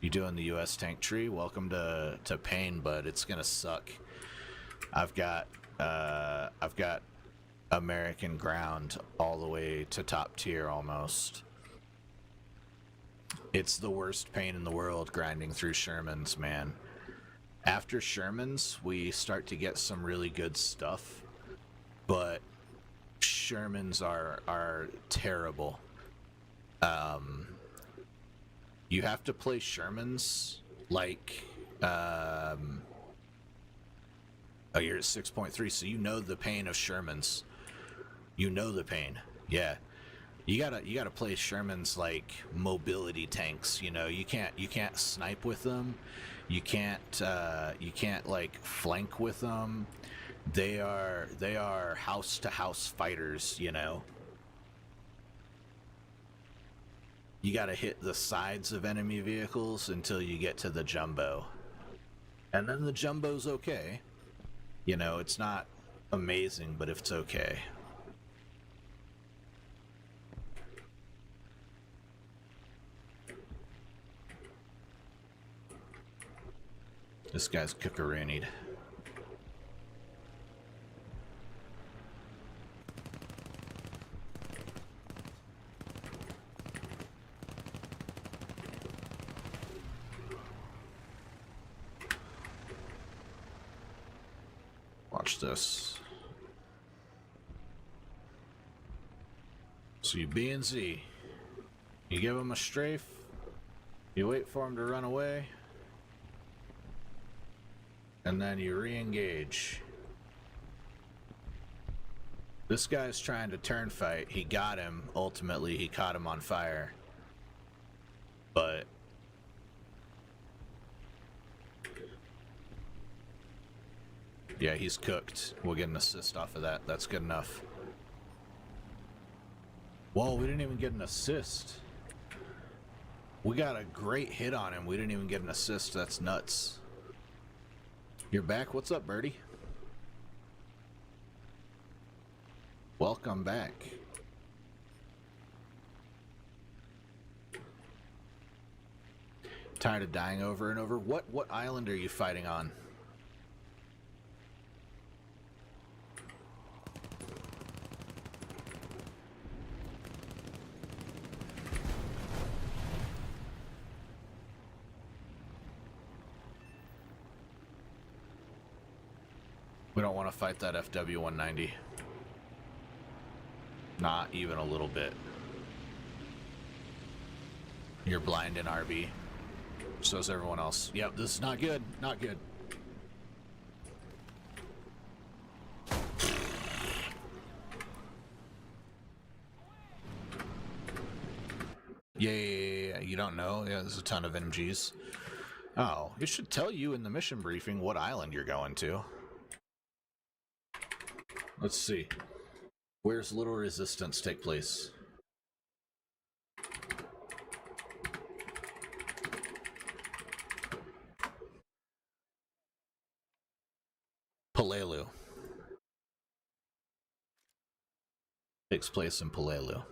You doing the US tank tree? Welcome to pain, but it's gonna suck. I've got American ground all the way to top tier almost. It's the worst pain in the world grinding through Shermans, man. After Shermans, we start to get some really good stuff, but Shermans are terrible. You have to play Shermans like oh, you're at 6.3, so you know the pain of Shermans. You know the pain. Yeah. You gotta play Shermans like mobility tanks, you know. You can't snipe with them. You can't like flank with them. They are house to house fighters, you know. You gotta hit the sides of enemy vehicles until you get to the jumbo. And then the jumbo's okay. You know, it's not amazing, but it's okay. This guy's cookeranied. Watch this. So you B and Z. You give him a strafe. You wait for him to run away. And then you re-engage. This guy's trying to turn fight. He got him. Ultimately, he caught him on fire. But yeah, he's cooked. We'll get an assist off of that. That's good enough. Whoa, we didn't even get an assist. We got a great hit on him. We didn't even get an assist. That's nuts. You're back? What's up, birdie? Welcome back. Tired of dying over and over? What island are you fighting on? We don't want to fight that FW-190. Not even a little bit. You're blind in RB. So is everyone else. Yep, this is not good. Not good. Yeah, you don't know? Yeah, there's a ton of MGs. Oh, it should tell you in the mission briefing what island you're going to. Let's see. Where's Little Resistance take place? Pelelu. Takes place in Pelelu.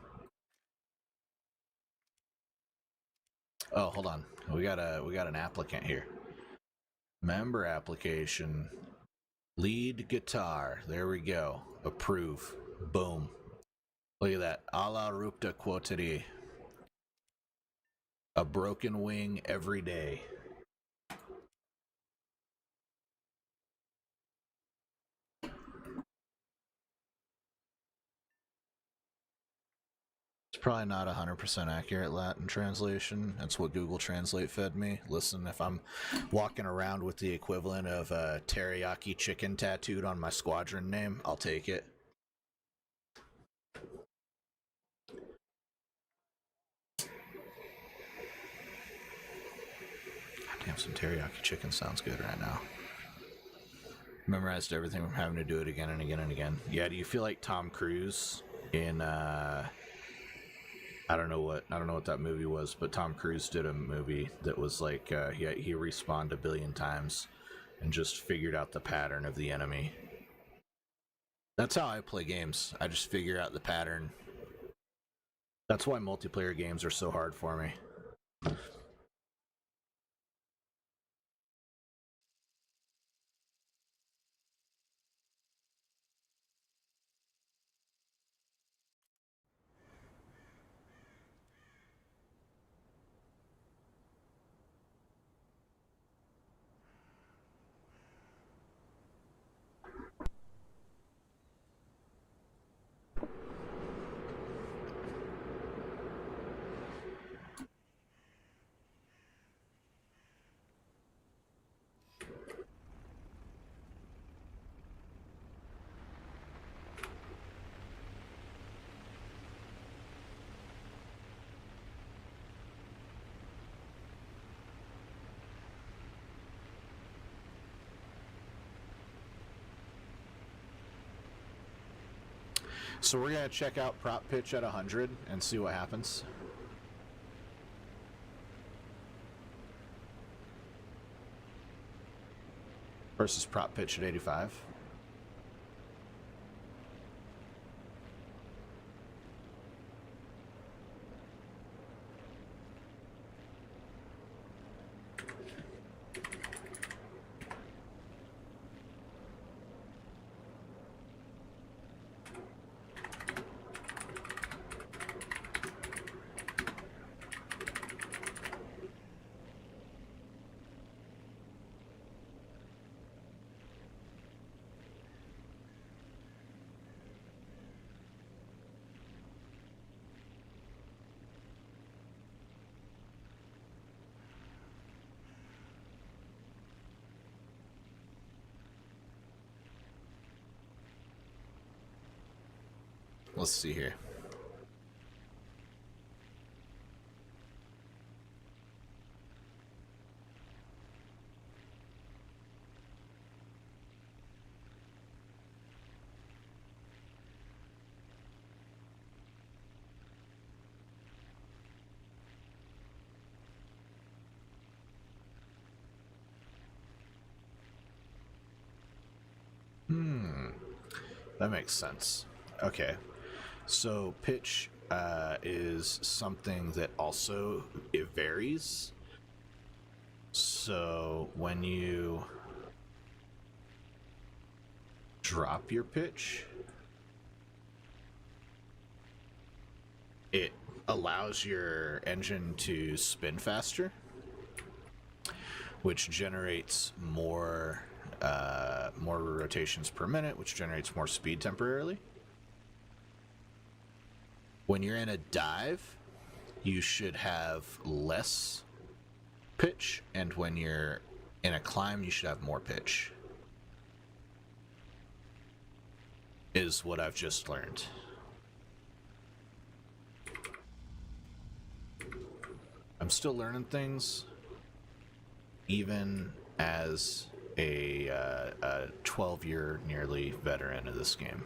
Oh, hold on. We got an applicant here. Member application. Lead guitar. There we go. Approve. Boom. Look at that. A la rupta quotidienne. A broken wing every day. It's probably not 100% accurate Latin translation. That's what Google Translate fed me. Listen, if I'm walking around with the equivalent of teriyaki chicken tattooed on my squadron name, I'll take it. Damn, some teriyaki chicken sounds good right now. Memorized everything from having to do it again and again and again. Yeah, do you feel like Tom Cruise in I don't know what that movie was, but Tom Cruise did a movie that was like he respawned a billion times and just figured out the pattern of the enemy. That's how I play games. I just figure out the pattern. That's why multiplayer games are so hard for me. So we're gonna check out prop pitch at 100 and see what happens. Versus prop pitch at 85. Let's see here. That makes sense. Okay. So pitch is something that also it varies. So when you drop your pitch, it allows your engine to spin faster, which generates more rotations per minute, which generates more speed temporarily. When you're in a dive, you should have less pitch, and when you're in a climb, you should have more pitch, is what I've just learned. I'm still learning things, even as a 12-year nearly veteran of this game.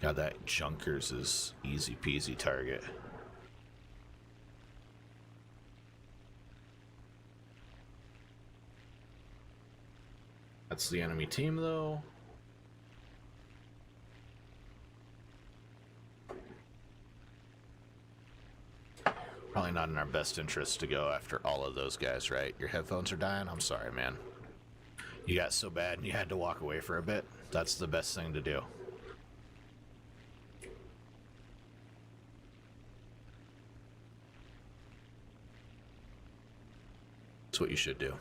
God, that Junkers is easy peasy target. That's the enemy team, though. Probably not in our best interest to go after all of those guys, right? Your headphones are dying? I'm sorry, man. You got so bad and you had to walk away for a bit? That's the best thing to do. That's what you should do.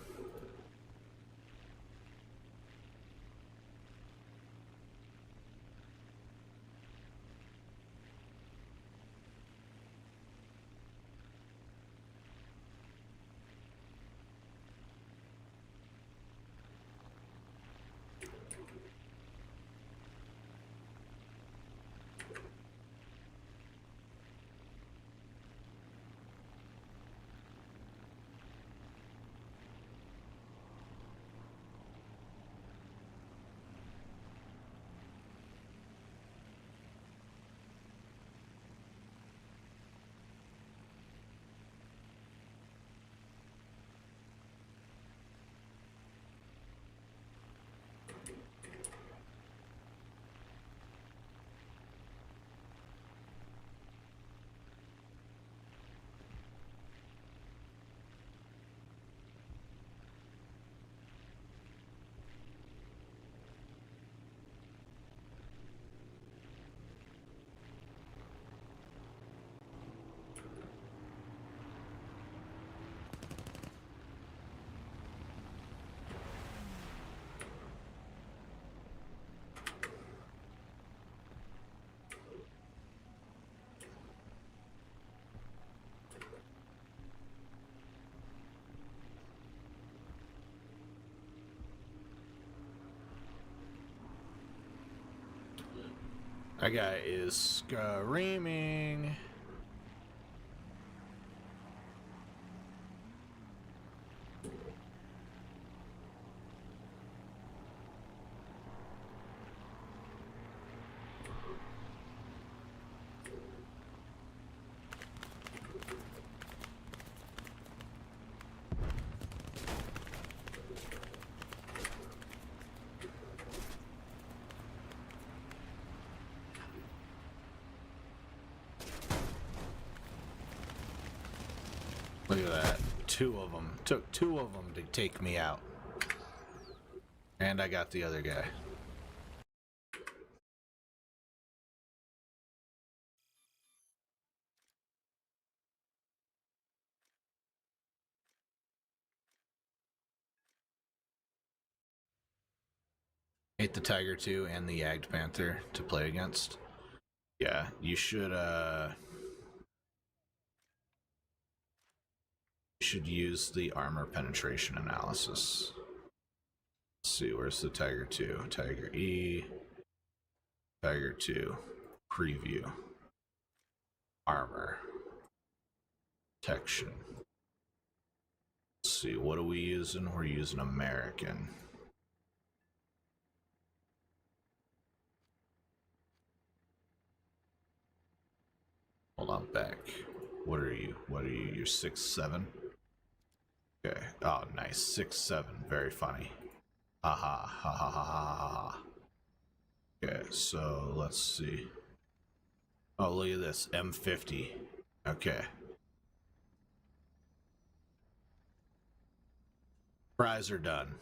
That guy is screaming. Look at that. Two of them. Took two of them to take me out. And I got the other guy. Hate the Tiger 2 and the Yagged Panther to play against. Yeah, you should use the armor penetration analysis. Let's see, where's the Tiger 2? Tiger E, Tiger 2, preview, armor, protection. Let's see, what are we using? We're using American. Hold on, back. What are you? What are you? You're 6'7"? Okay. Oh, nice. 6'7". Very funny. Haha. Ha ha ha ha ha. Okay, so let's see. Oh, look at this. M50. Okay. Fries are done.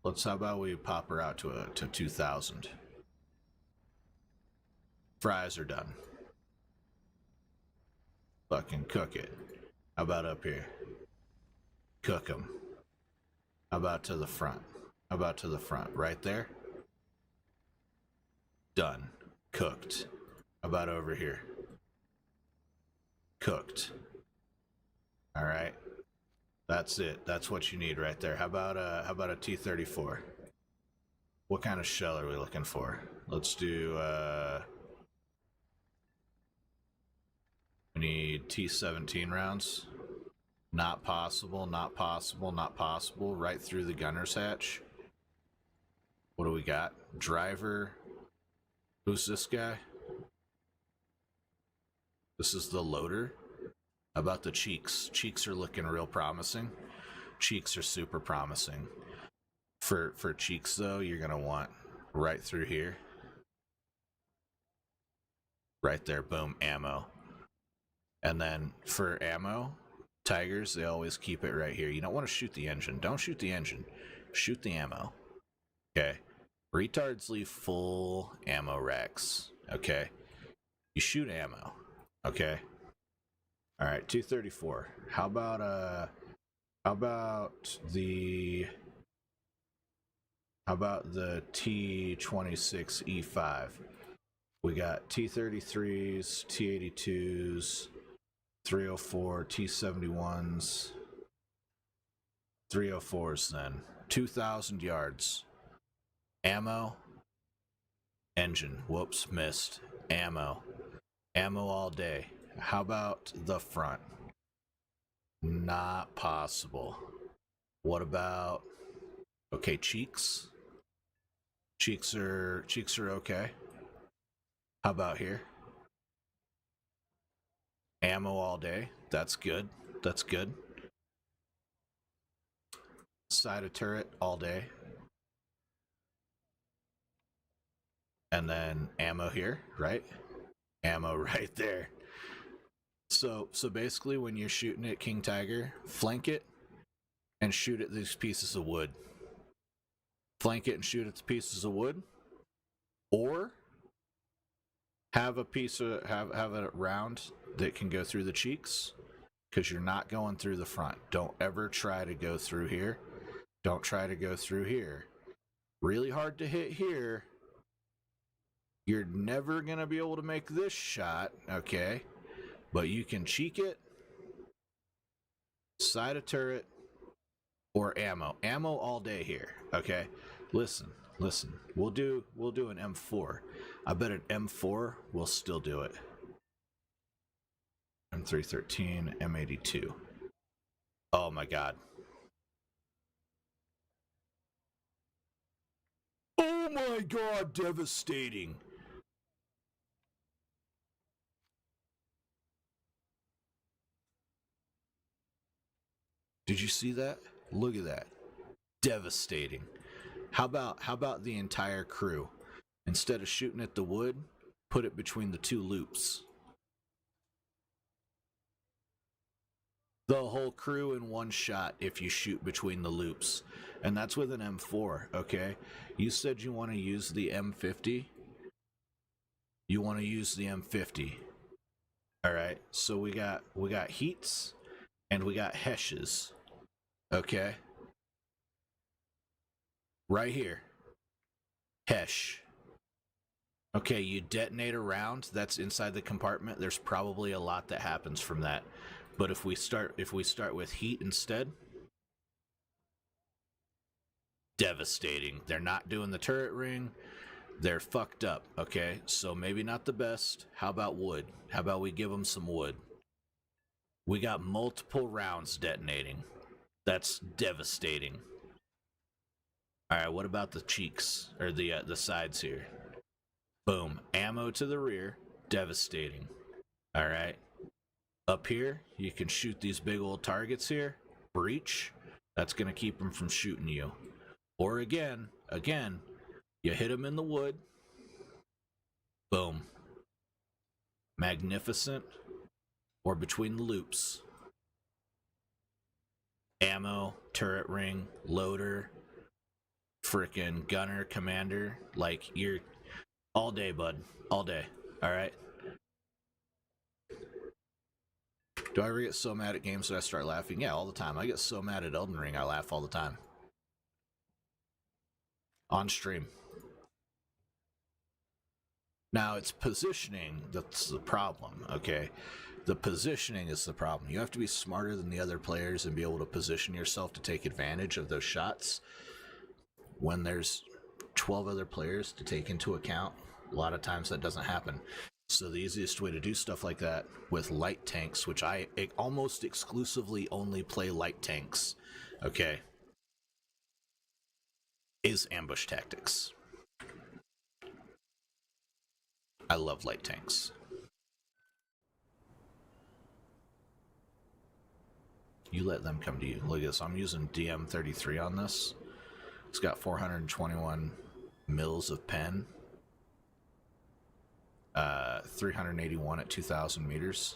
How about we pop her out to 2,000? Fries are done. Fucking cook it. How about up here? Cook them. How about to the front? How about to the front? Right there? Done. Cooked. How about over here? Cooked. Alright. That's it. That's what you need right there. How about a T-34? What kind of shell are we looking for? Let's do we need T-17 rounds. Not possible, not possible, not possible. Right through the gunner's hatch. What do we got? Driver. Who's this guy? This is the loader. How about the cheeks? Cheeks are looking real promising. Cheeks are super promising. For cheeks though, you're gonna want right through here. Right there, boom, ammo. And then for ammo, Tigers, they always keep it right here. You don't want to shoot the engine. Don't shoot the engine. Shoot the ammo. Okay. Retards leave full ammo racks. Okay. You shoot ammo. Okay. All right. 234. How about the T26E5? We got T33s, T82s, 304, T71s, 304s then. 2,000 yards. Ammo. Engine. Whoops, missed. Ammo. Ammo all day. How about the front? Not possible. What about... Okay, cheeks. Cheeks are okay. How about here? Ammo all day. That's good. That's good. Side of turret all day. And then ammo here, right? Ammo right there. So basically when you're shooting at King Tiger, flank it and shoot at these pieces of wood. Flank it and shoot at the pieces of wood. Or have a round that can go through the cheeks, because you're not going through the front. Don't ever try to go through here. Don't try to go through here. Really hard to hit here. You're never going to be able to make this shot, okay? But you can cheek it, side of turret, or ammo. Ammo all day here, okay? Listen, listen. We'll do an M4. I bet an M4 will still do it. M313, M82. Oh my god. Oh my god, devastating. Did you see that? Look at that. Devastating. How about the entire crew? Instead of shooting at the wood, put it between the two loops. The whole crew in one shot if you shoot between the loops. And that's with an M4, okay? You said you want to use the M50. You want to use the M50. Alright, so we got heats and we got heshes. Okay? Right here. Hesh. Okay, you detonate a round that's inside the compartment. There's probably a lot that happens from that. But if we start with heat instead, devastating. They're not doing the turret ring. They're fucked up, okay? So maybe not the best. How about wood? How about we give them some wood? We got multiple rounds detonating. That's devastating. Alright, what about the cheeks? Or the sides here? Boom. Ammo to the rear. Devastating. Alright. Up here, you can shoot these big old targets here. Breach. That's going to keep them from shooting you. Or again, you hit them in the wood. Boom. Magnificent. Or between the loops. Ammo, turret ring, loader, frickin' gunner, commander. Like, you're all day, bud. All day. Alright? Do I ever get so mad at games that I start laughing? Yeah, all the time. I get so mad at Elden Ring, I laugh all the time. On stream. Now, it's positioning that's the problem, okay? The positioning is the problem. You have to be smarter than the other players and be able to position yourself to take advantage of those shots. When there's 12 other players to take into account, a lot of times that doesn't happen. So the easiest way to do stuff like that with light tanks, which I almost exclusively only play light tanks, okay, is ambush tactics. I love light tanks. You let them come to you. Look at this. I'm using DM33 on this. It's got 421 mils of pen. 381 at 2,000 meters.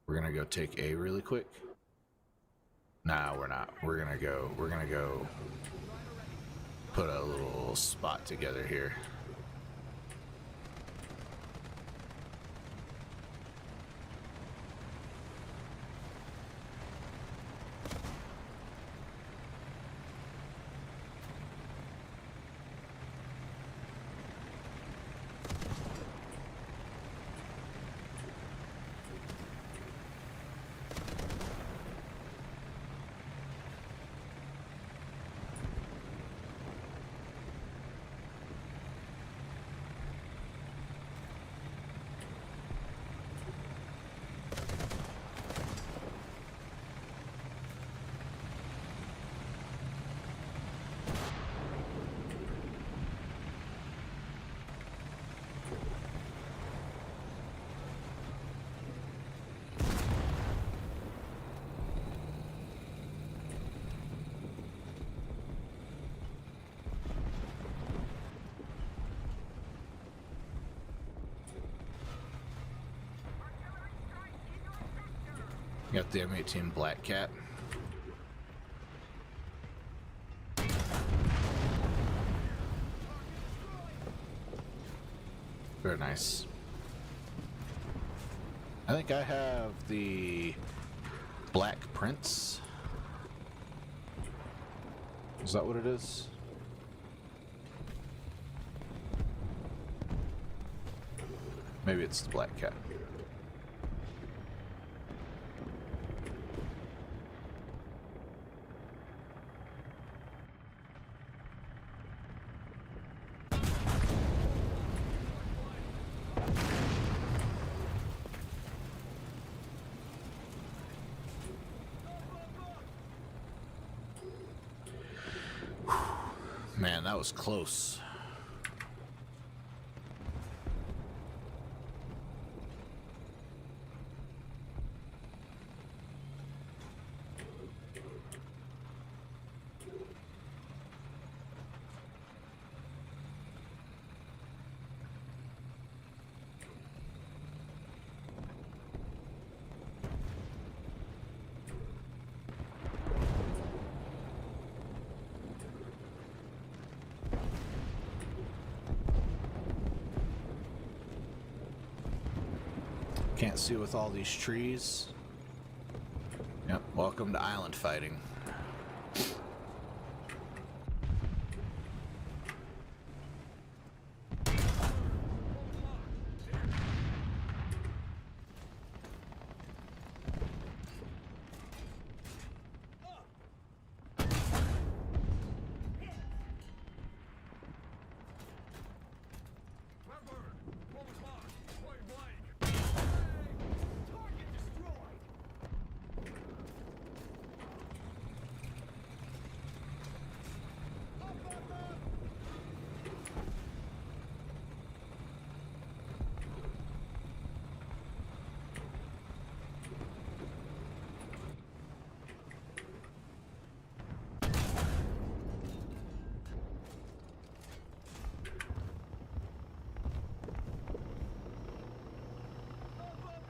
We're gonna go take A really quick. Nah, we're not. We're gonna go put a little spot together here. Got the M18 Black Cat. Very nice. I think I have the Black Prince. Is that what it is? Maybe it's the Black Cat. Man, that was close. Can't see with all these trees. Yep, welcome to island fighting.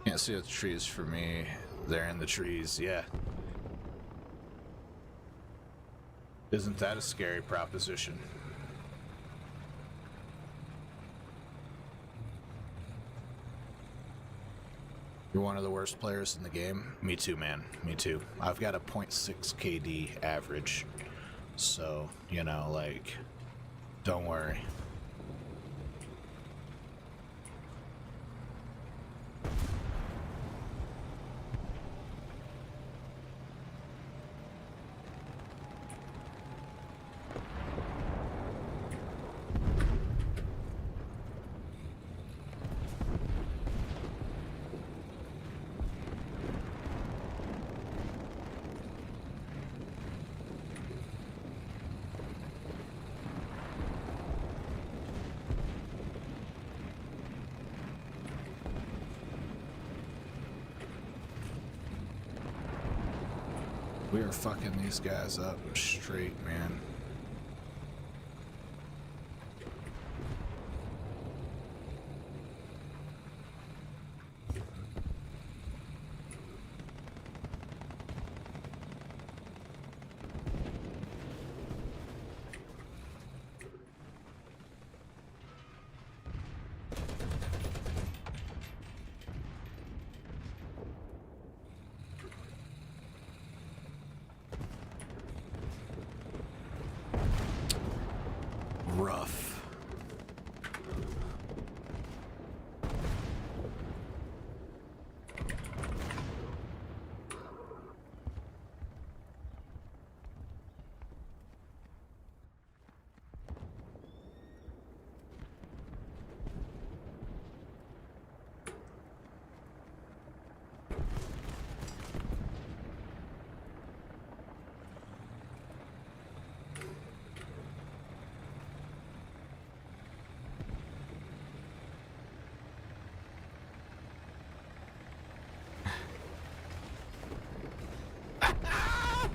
Can't see the trees for me. They're in the trees, yeah. Isn't that a scary proposition? You're one of the worst players in the game? Me too, man. Me too. I've got a 0.6 KD average. So, you know, like, don't worry. We are fucking these guys up straight, man. Rough.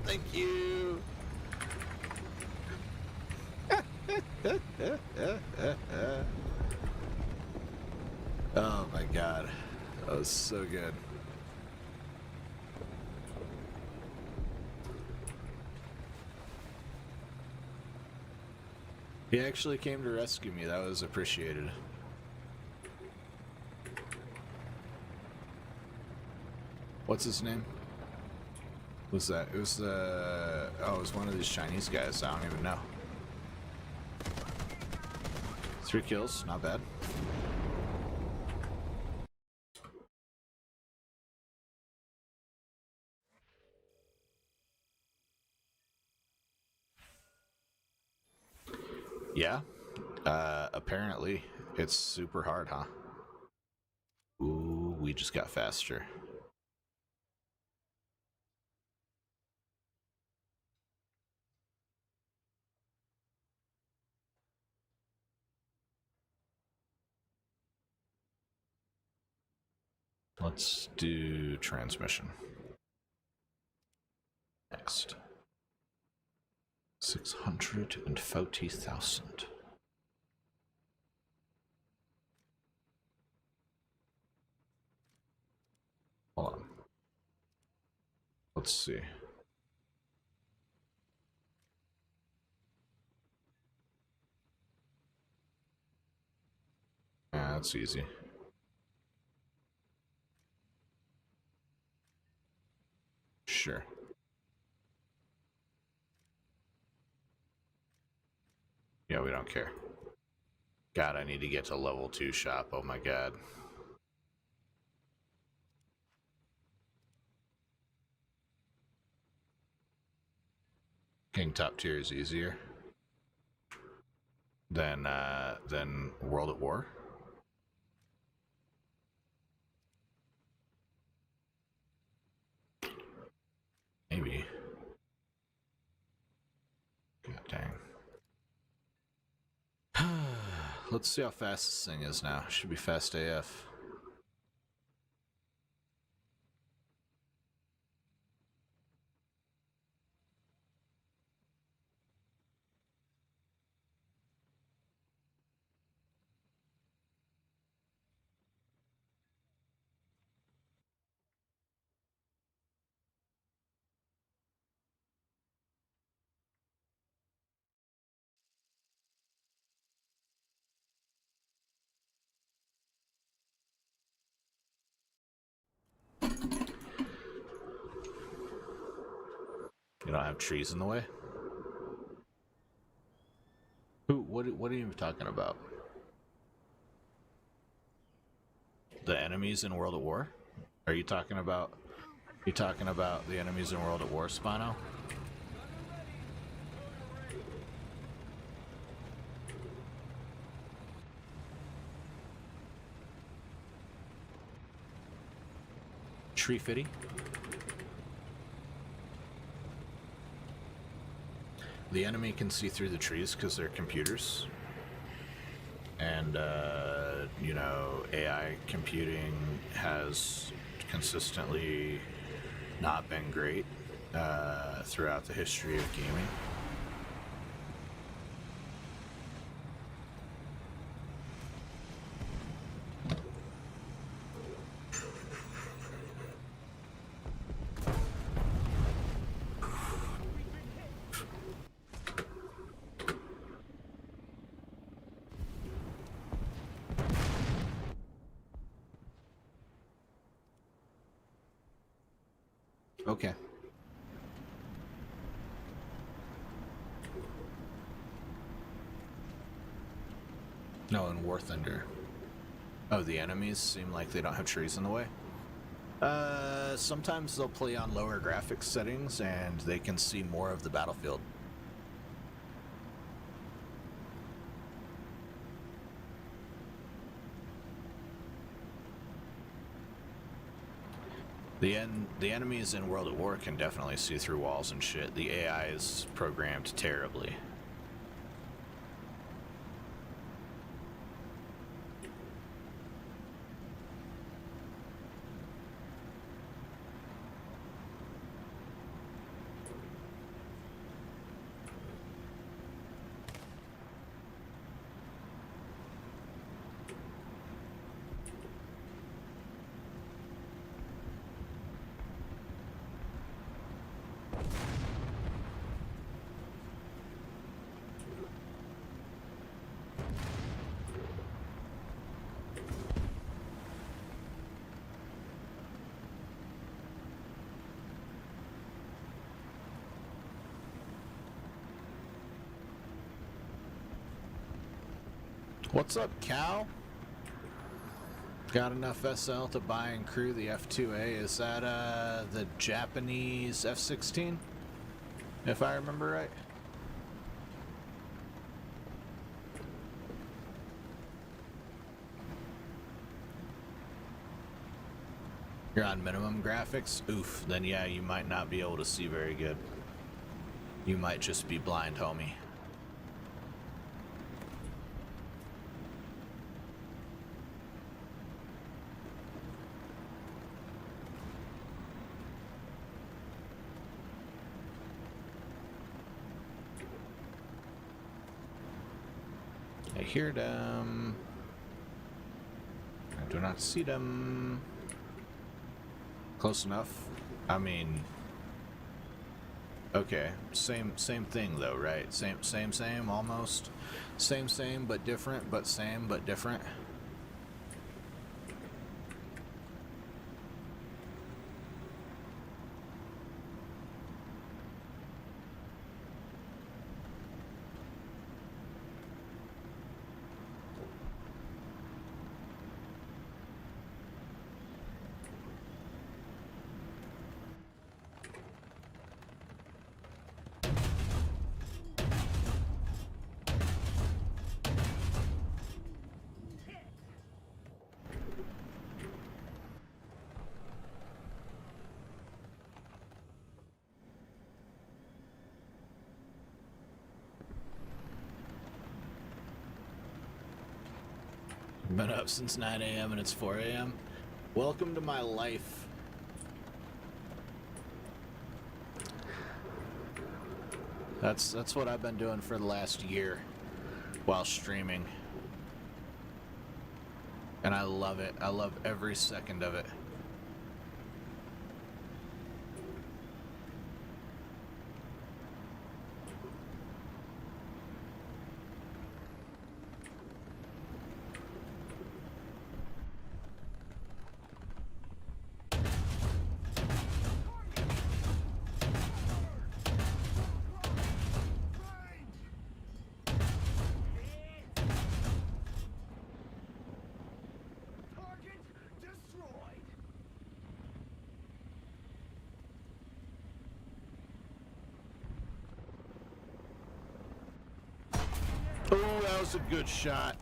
Thank you. Oh my god. That was so good. He actually came to rescue me. That was appreciated. What's his name? Was that? It was the... Oh, it was one of these Chinese guys. I don't even know. 3 kills. Not bad. Yeah. Apparently, it's super hard, huh? Ooh, we just got faster. Let's do transmission. Next. 640,000. Hold on. Let's see. Yeah, that's easy. Sure. Yeah, we don't care. God, I need to get to level 2 shop. Oh my god. King top tier is easier than World at War. Maybe. God dang. Let's see how fast this thing is now. Should be fast AF. You don't have trees in the way? Who? What are you talking about? The enemies in World at War? Are you talking about? You talking about the enemies in World at War, Spano? Tree fitty? The enemy can see through the trees because they're computers. And, you know, AI computing has consistently not been great throughout the history of gaming. Okay. No, in War Thunder. Oh, the enemies seem like they don't have trees in the way? Sometimes they'll play on lower graphics settings and they can see more of the battlefield. The enemies in World at War can definitely see through walls and shit. The AI is programmed terribly. What's up, Cal? Got enough SL to buy and crew the F2A. Is that the Japanese F-16? If I remember right. You're on minimum graphics? Oof, then yeah, you might not be able to see very good. You might just be blind, homie. I hear them. I do not see them. Close enough. I mean, okay, same thing though, right? Same, almost. Same, but different, but same, but different. Been up since 9 a.m. and it's 4 a.m. Welcome to my life. That's what I've been doing for the last year while streaming. And I love it. I love every second of it. Oh, that was a good shot.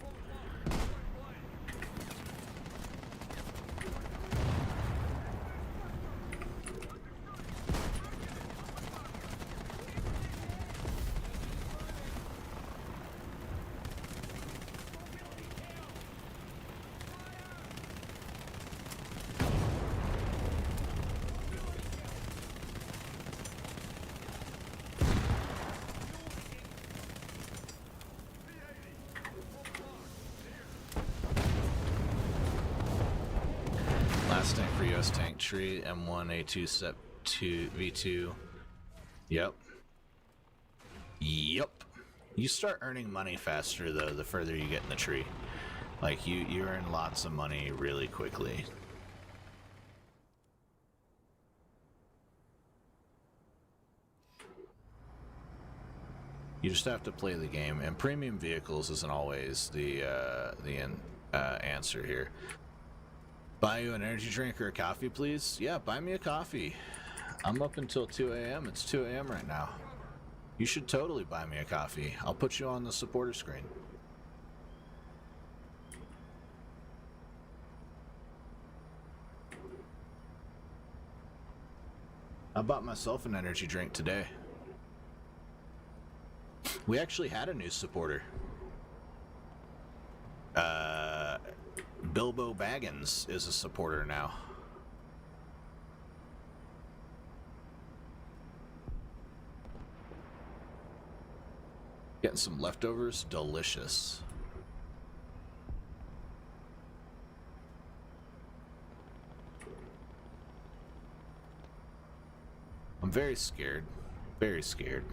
Last tank for US tank tree, M1A2 Sep 2 V2. Yep. You start earning money faster though the further you get in the tree. Like you earn lots of money really quickly. You just have to play the game, and premium vehicles isn't always the answer here. Buy you an energy drink or a coffee, please? Yeah, buy me a coffee. I'm up until 2 a.m. It's 2 a.m. right now. You should totally buy me a coffee. I'll put you on the supporter screen. I bought myself an energy drink today. We actually had a new supporter. Bilbo Baggins is a supporter now. Getting some leftovers, delicious. I'm very scared. Very scared.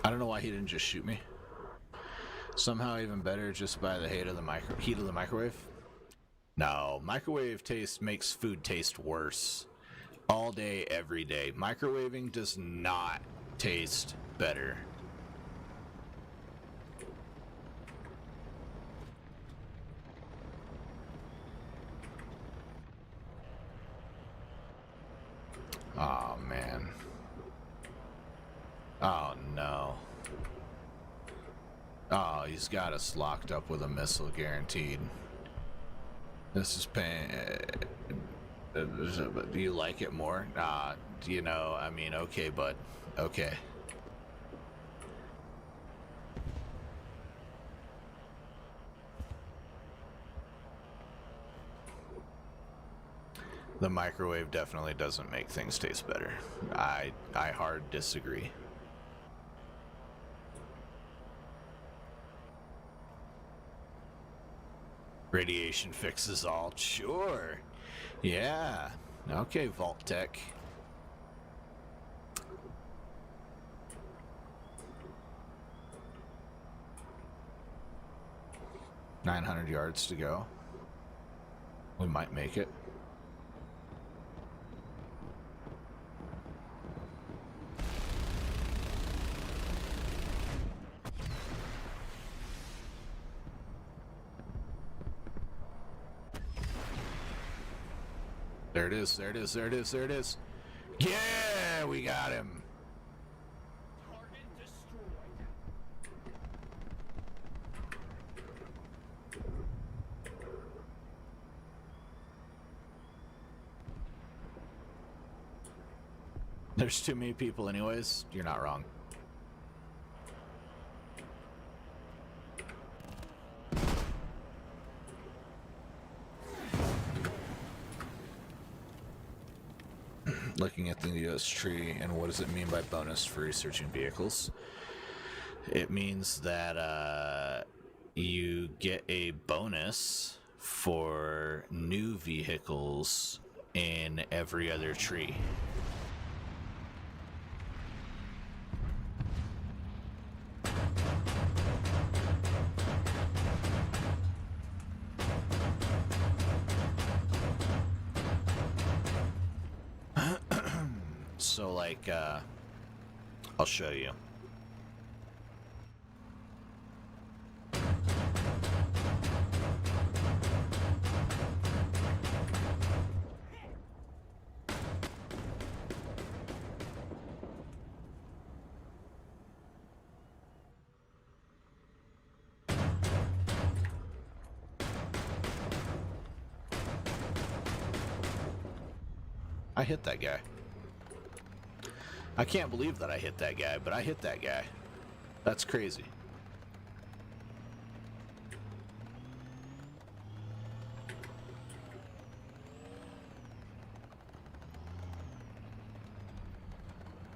I don't know why he didn't just shoot me. Somehow even better just by the heat of the microwave. No, microwave taste makes food taste worse. All day, every day. Microwaving does not taste better. Oh, man. Oh, no. Oh, he's got us locked up with a missile, guaranteed. This is pain. Do you like it more? You know, I mean, okay, bud. Okay. The microwave definitely doesn't make things taste better. I hard disagree. Radiation fixes all. Sure. Yeah. Okay, Vault Tech. $900 yards to go. We might make it. There it is, there it is, there it is, there it is. Yeah, we got him. Target destroyed. There's too many people anyways. You're not wrong. Looking at the US tree, and what does it mean by bonus for researching vehicles? It means that you get a bonus for new vehicles in every other tree. So, like, I'll show you. I hit that guy. I can't believe that I hit that guy, but I hit that guy. That's crazy.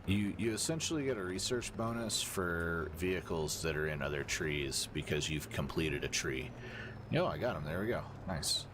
You essentially get a research bonus for vehicles that are in other trees because you've completed a tree. Yo, I got him. There we go. Nice.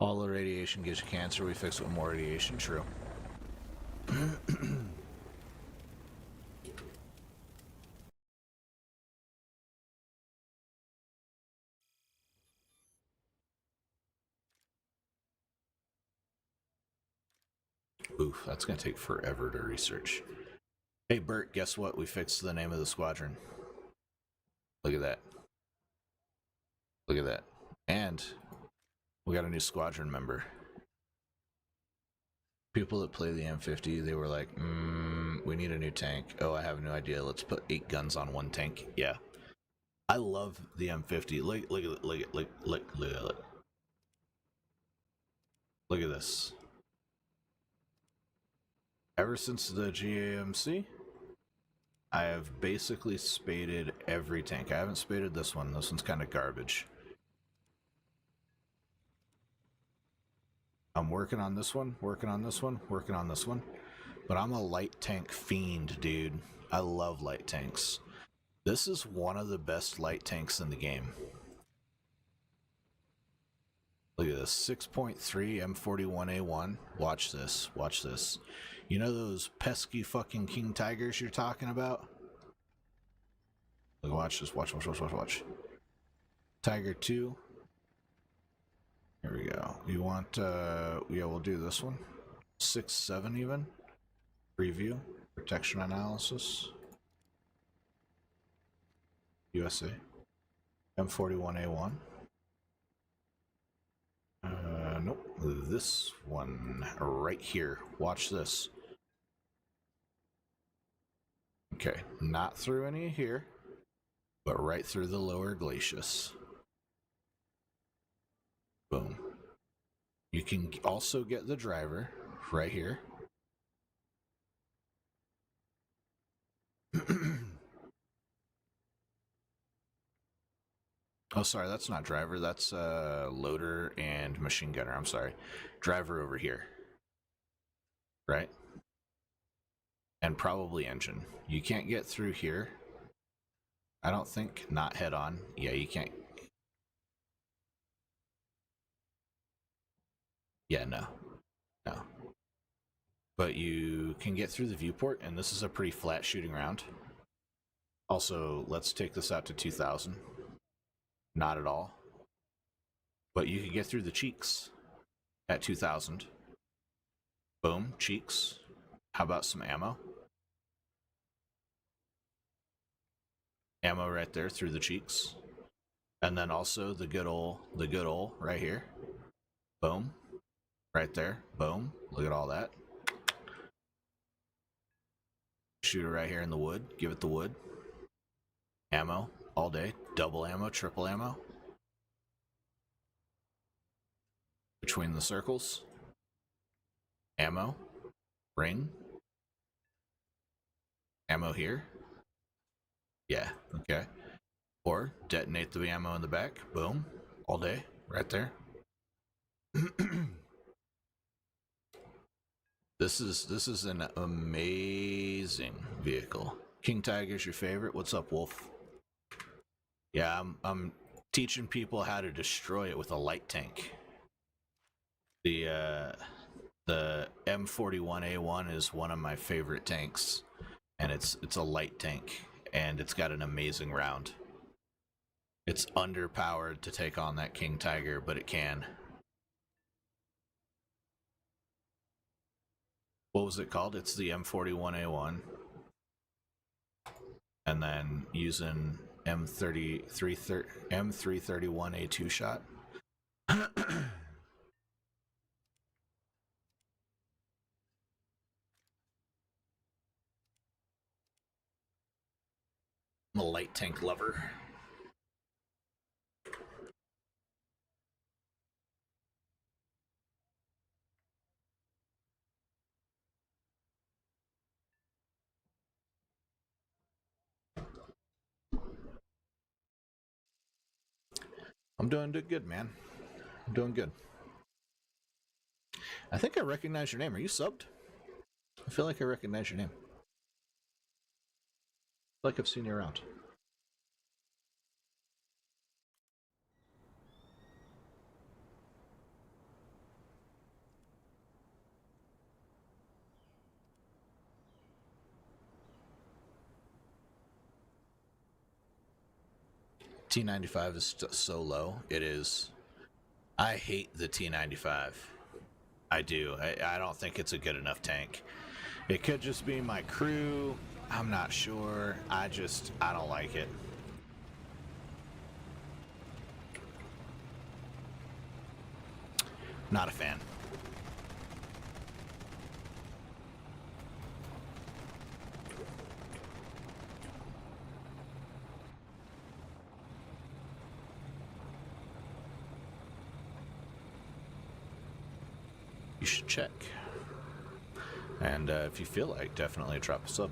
All the radiation gives you cancer. We fix it with more radiation. True. Oof, that's gonna take forever to research. Hey, Bert, guess what? We fixed the name of the squadron. Look at that. Look at that. And we got a new squadron member. People that play the M50, they were like, we need a new tank. Oh, I have no idea. Let's put 8 guns on one tank. Yeah. I love the M50. Look at it. Look at this. Ever since the GAMC, I have basically spaded every tank. I haven't spaded this one. This one's kind of garbage. I'm working on this one, working on this one, working on this one. But I'm a light tank fiend, dude. I love light tanks. This is one of the best light tanks in the game. Look at this, 6.3 M41A1. Watch this, watch this. You know those pesky fucking king tigers you're talking about? Look, watch this, watch. Tiger 2. Here we go. You want, yeah, we'll do this one. 6.7 even. Preview. Protection analysis. USA. M41A1. Nope. This one right here. Watch this. Okay, not through any here, but right through the lower glacis. Boom. You can also get the driver right here. Oh, sorry, that's not driver. That's loader and machine gunner. I'm sorry. Driver over here. Right? And probably engine. You can't get through here. I don't think. Not head on. Yeah, you can't. Yeah, no. No. But you can get through the viewport, and this is a pretty flat shooting round. Also, let's take this out to 2,000. Not at all. But you can get through the cheeks at 2,000. Boom, cheeks. How about some ammo? Ammo right there through the cheeks. And then also the good ol' right here. Boom. Right there. Boom. Look at all that. Shooter right here in the wood. Give it the wood. Ammo all day. Double ammo, triple ammo. Between the circles. Ammo. Ring. Ammo here. Yeah, okay. Or detonate the ammo in the back. Boom. All day. Right there. This is an amazing vehicle. King Tiger's your favorite? What's up, Wolf? Yeah, I'm teaching people how to destroy it with a light tank. The M41A1 is one of my favorite tanks, and it's a light tank, and it's got an amazing round. It's underpowered to take on that King Tiger, but it can. What was it called? It's the M41A1. And then using M331A2 shot. I'm a light tank lover. I'm doing good, man. I'm doing good. I think I recognize your name. Are you subbed? I feel like I recognize your name. I feel like I've seen you around. T95 is so low. It is. I hate the T95. I do. I don't think it's a good enough tank. It could just be my crew. I'm not sure. I don't like it. Not a fan. You should check. And if you feel like, definitely drop a sub.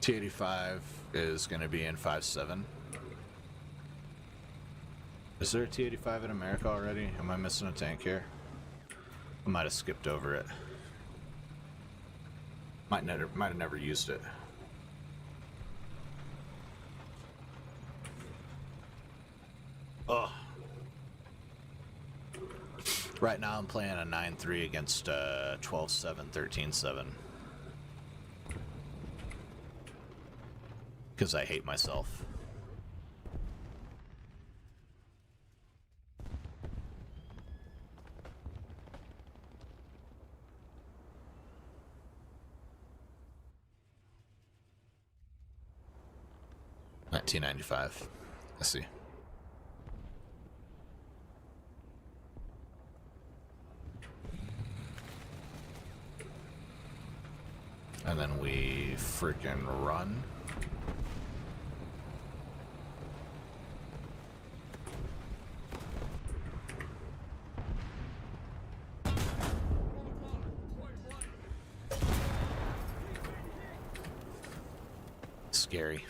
T85 is going to be in 5.7. Is there a T85 in America already? Am I missing a tank here? I might have skipped over it. Might have never used it. Right now I'm playing a 9-3 against 12-7, 13-7. Because I hate myself. $19.95. I see. And then we freaking run. Scary.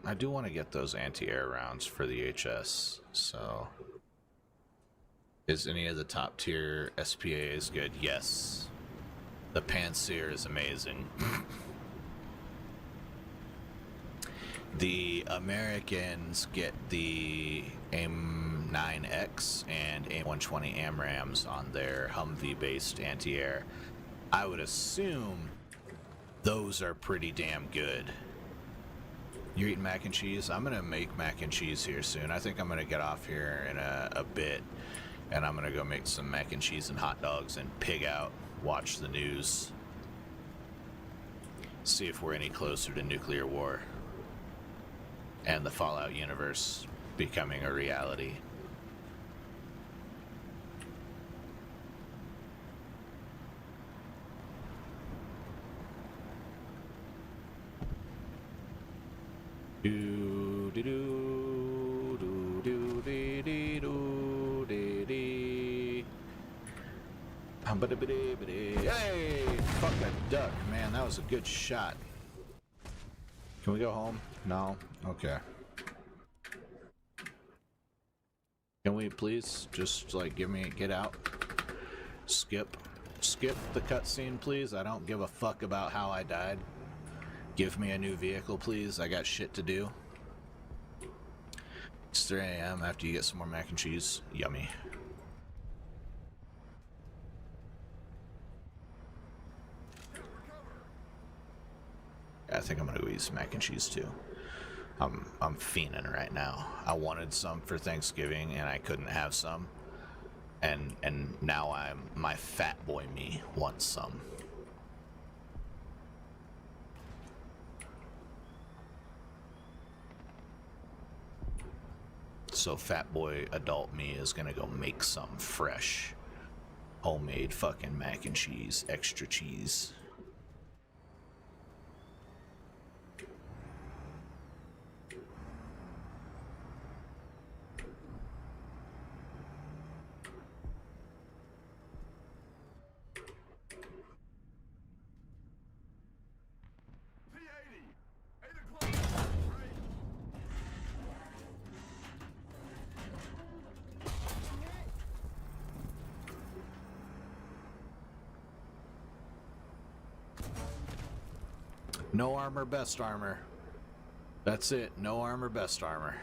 I do want to get those anti-air rounds for the HS, so... Is any of the top tier SPAs good? Yes. The Panseer is amazing. The Americans get the AIM-9X and AIM-120 AMRAMs on their Humvee-based anti-air. I would assume those are pretty damn good. You're eating mac and cheese? I'm gonna make mac and cheese here soon. I think I'm gonna get off here in a bit, and I'm gonna go make some mac and cheese and hot dogs and pig out, watch the news, see if we're any closer to nuclear war and the Fallout universe becoming a reality. Do do do do do dee dee do dee dee. Hey, fuck that duck, man. That was a good shot. Can we go home? No? Okay. Can we please just like get out? Skip the cutscene, please. I don't give a fuck about how I died. Give me a new vehicle, please. I got shit to do. It's 3 a.m. after you get some more mac and cheese. Yummy. I think I'm gonna go eat some mac and cheese too. I'm fiending right now. I wanted some for Thanksgiving and I couldn't have some. And now my fat boy me wants some. So fat boy adult me is gonna go make some fresh homemade fucking mac and cheese, extra cheese. No armor, best armor. That's it. No armor, best armor.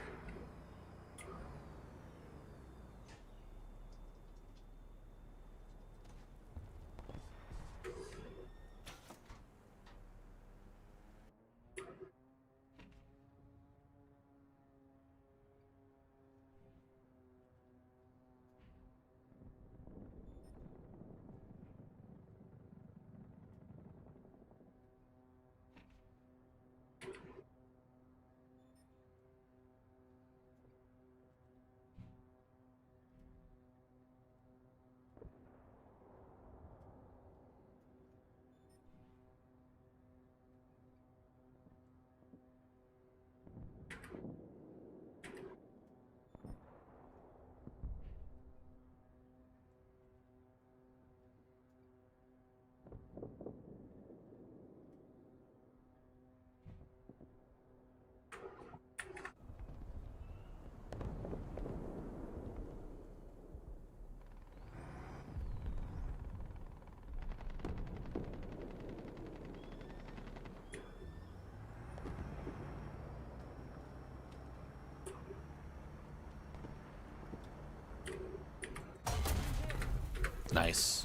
Nice.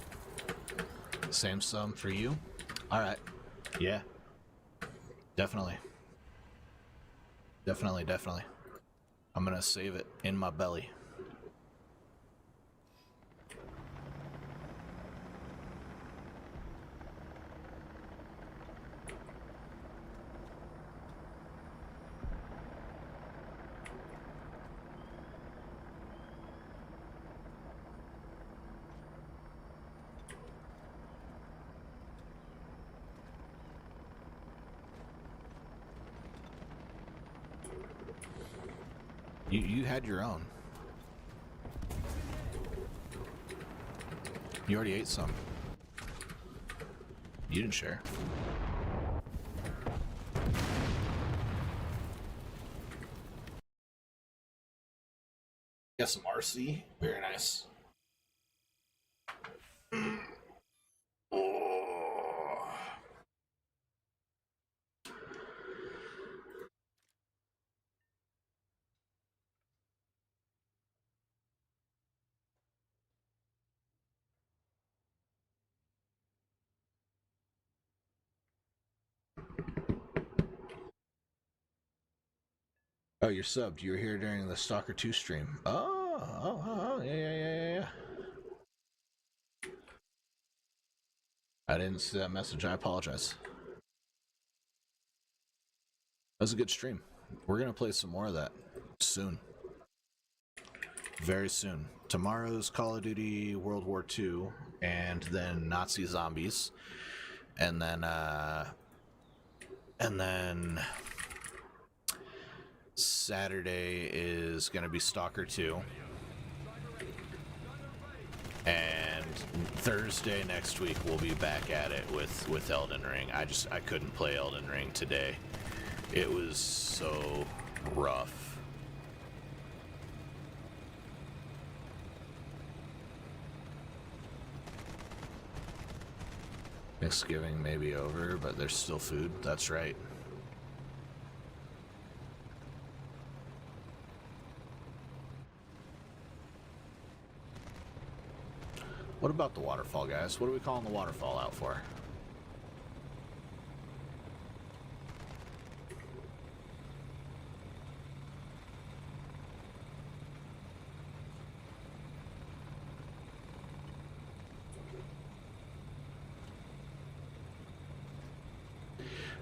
Same sum for you? Alright. Yeah. Definitely. Definitely. I'm gonna save it in my belly. You had your own. You already ate some. You didn't share. Got some RC. Very nice. Oh. Oh, you're subbed. You were here during the Stalker 2 stream. Oh, yeah. I didn't see that message. I apologize. That was a good stream. We're going to play some more of that soon. Very soon. Tomorrow's Call of Duty World War II, and then Nazi zombies. And then Saturday is going to be Stalker 2. And Thursday next week we'll be back at it with Elden Ring. I couldn't play Elden Ring today. It was so rough. Thanksgiving may be over, but there's still food. That's right. What about the waterfall, guys? What are we calling the waterfall out for?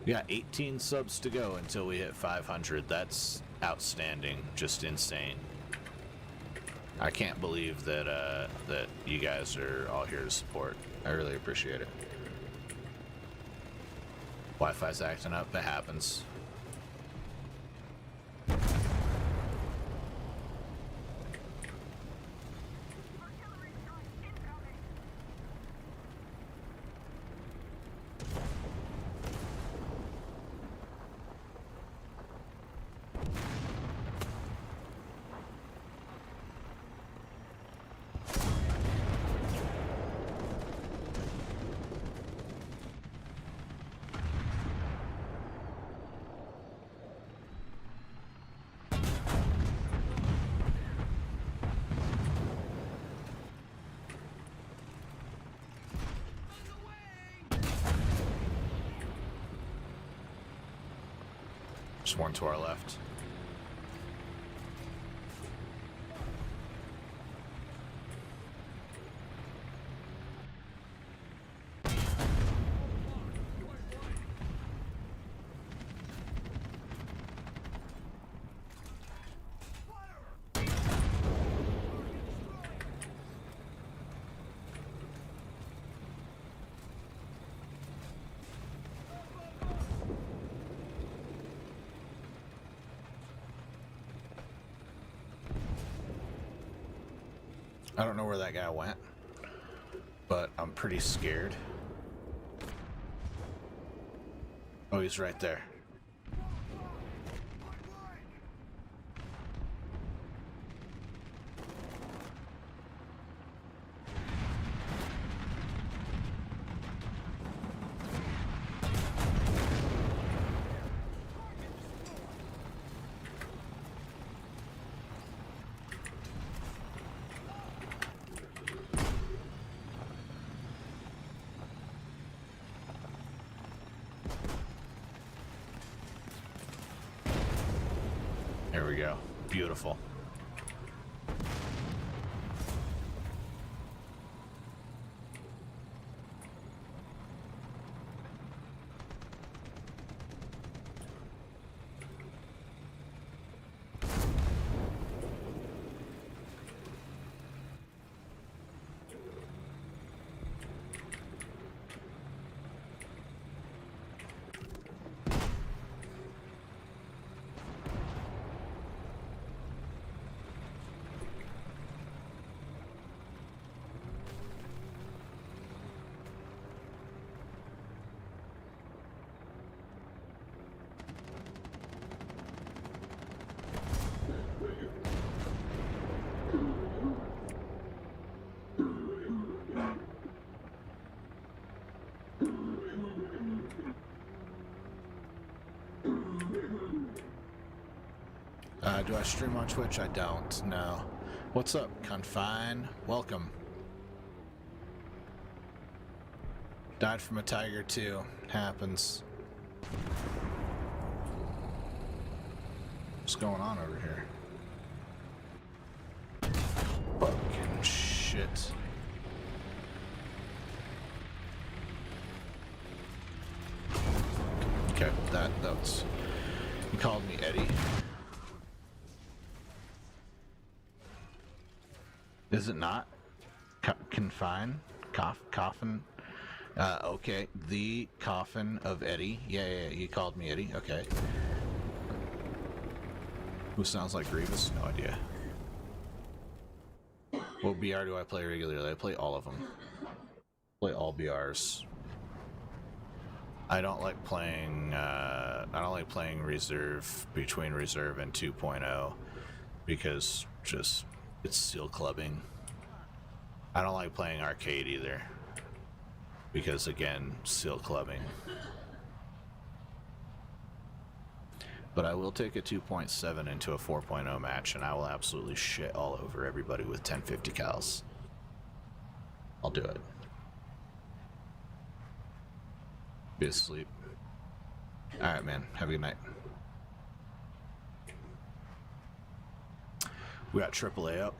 We got 18 subs to go until we hit 500. That's outstanding. Just insane. I can't believe that that you guys are all here to support. I really appreciate it. Wi-Fi's acting up. It happens. Just one to our left. I don't know where that guy went, but I'm pretty scared. Oh, he's right there. There we go. Beautiful. Do I stream on Twitch? I don't, no. What's up, Confine? Welcome. Died from a tiger too. Happens. What's going on over here? Fucking shit. Okay, that's... He called me Eddie. Is it not? Confine? Coffin? Okay. The coffin of Eddie. Yeah, he called me Eddie. Okay. Who sounds like Grievous? No idea. What BR do I play regularly? I play all of them. Play all BRs. I don't like playing reserve between reserve and 2.0 because just it's seal clubbing. I don't like playing arcade either because again, seal clubbing. But I will take a 2.7 into a 4.0 match and I will absolutely shit all over everybody with 1050 cals. I'll do it. Be asleep. Alright, man. Have a good night. We got AAA up.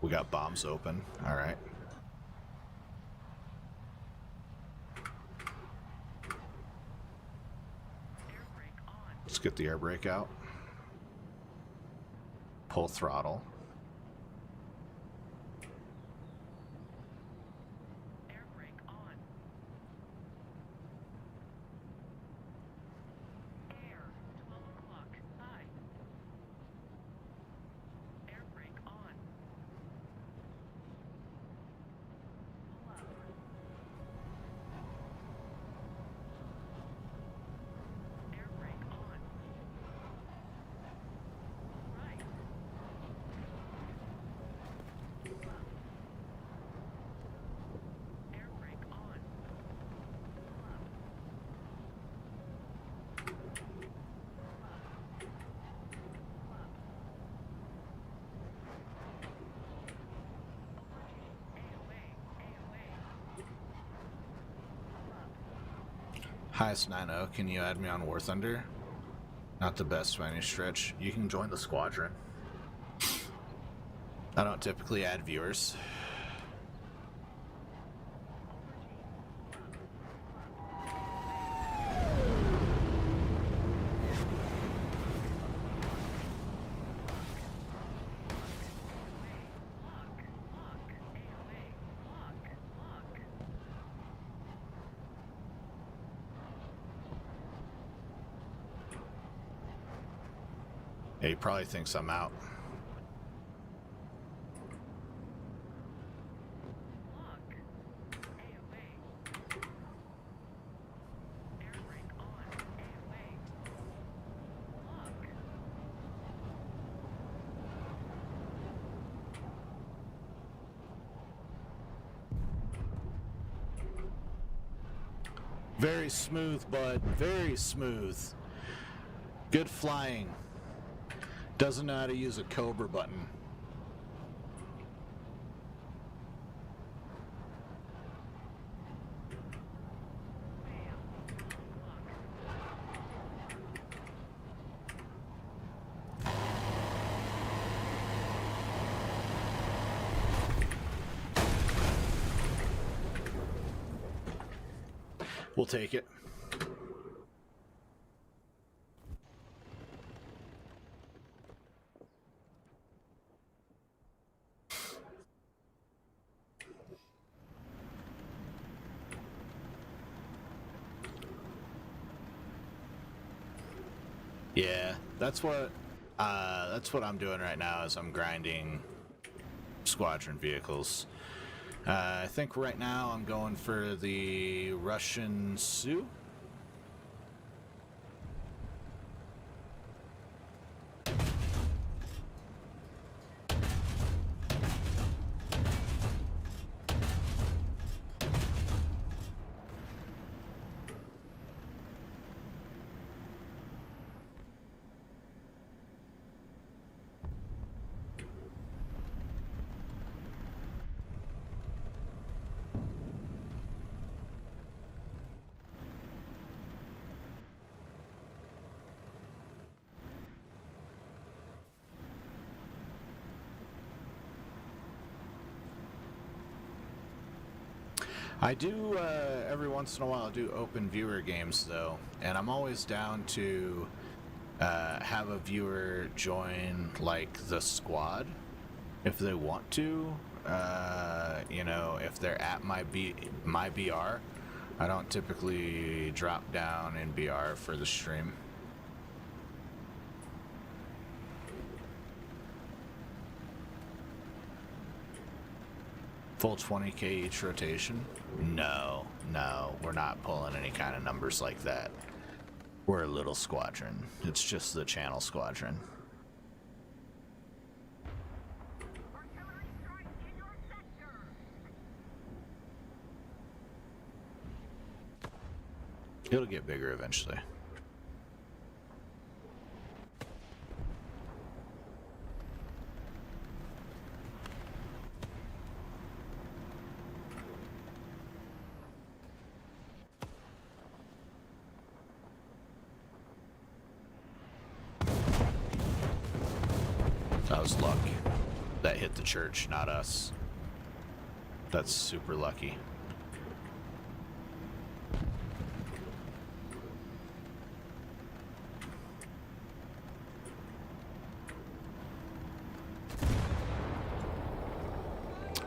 We got bombs open. Alright. Let's get the air brake out. Pull throttle. Air brake on. Air, 12 o'clock, high. Air brake on. Pull up. Air brake on. Right. Air brake on. Pull up. Highest 9-0, can you add me on War Thunder? Not the best by any stretch. You can join the squadron. I don't typically add viewers. Yeah, he probably thinks I'm out. Very smooth, bud. Very smooth. Good flying. Doesn't know how to use a Cobra button. We'll take it. Yeah, that's what I'm doing right now. Is I'm grinding squadron vehicles. I think right now I'm going for the Russian Sioux. I do, every once in a while, do open viewer games, though, and I'm always down to have a viewer join, like, the squad, if they want to. You know, if they're at my BR, I don't typically drop down in BR for the stream. Full 20k each rotation? No, we're not pulling any kind of numbers like that. We're a little squadron. It's just the channel squadron. Artillery strike in your sector. It'll get bigger eventually. That was luck. That hit the church, not us. That's super lucky.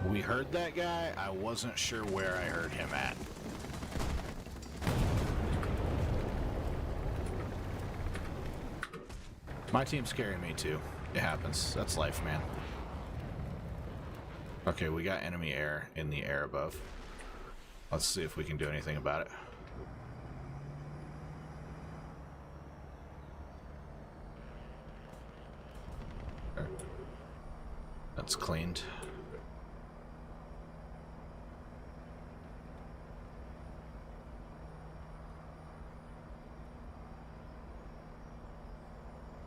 We heard that guy. I wasn't sure where I heard him at. My team's carrying me too. It happens. That's life, man. Okay, we got enemy air in the air above. Let's see if we can do anything about it. Okay. That's cleaned.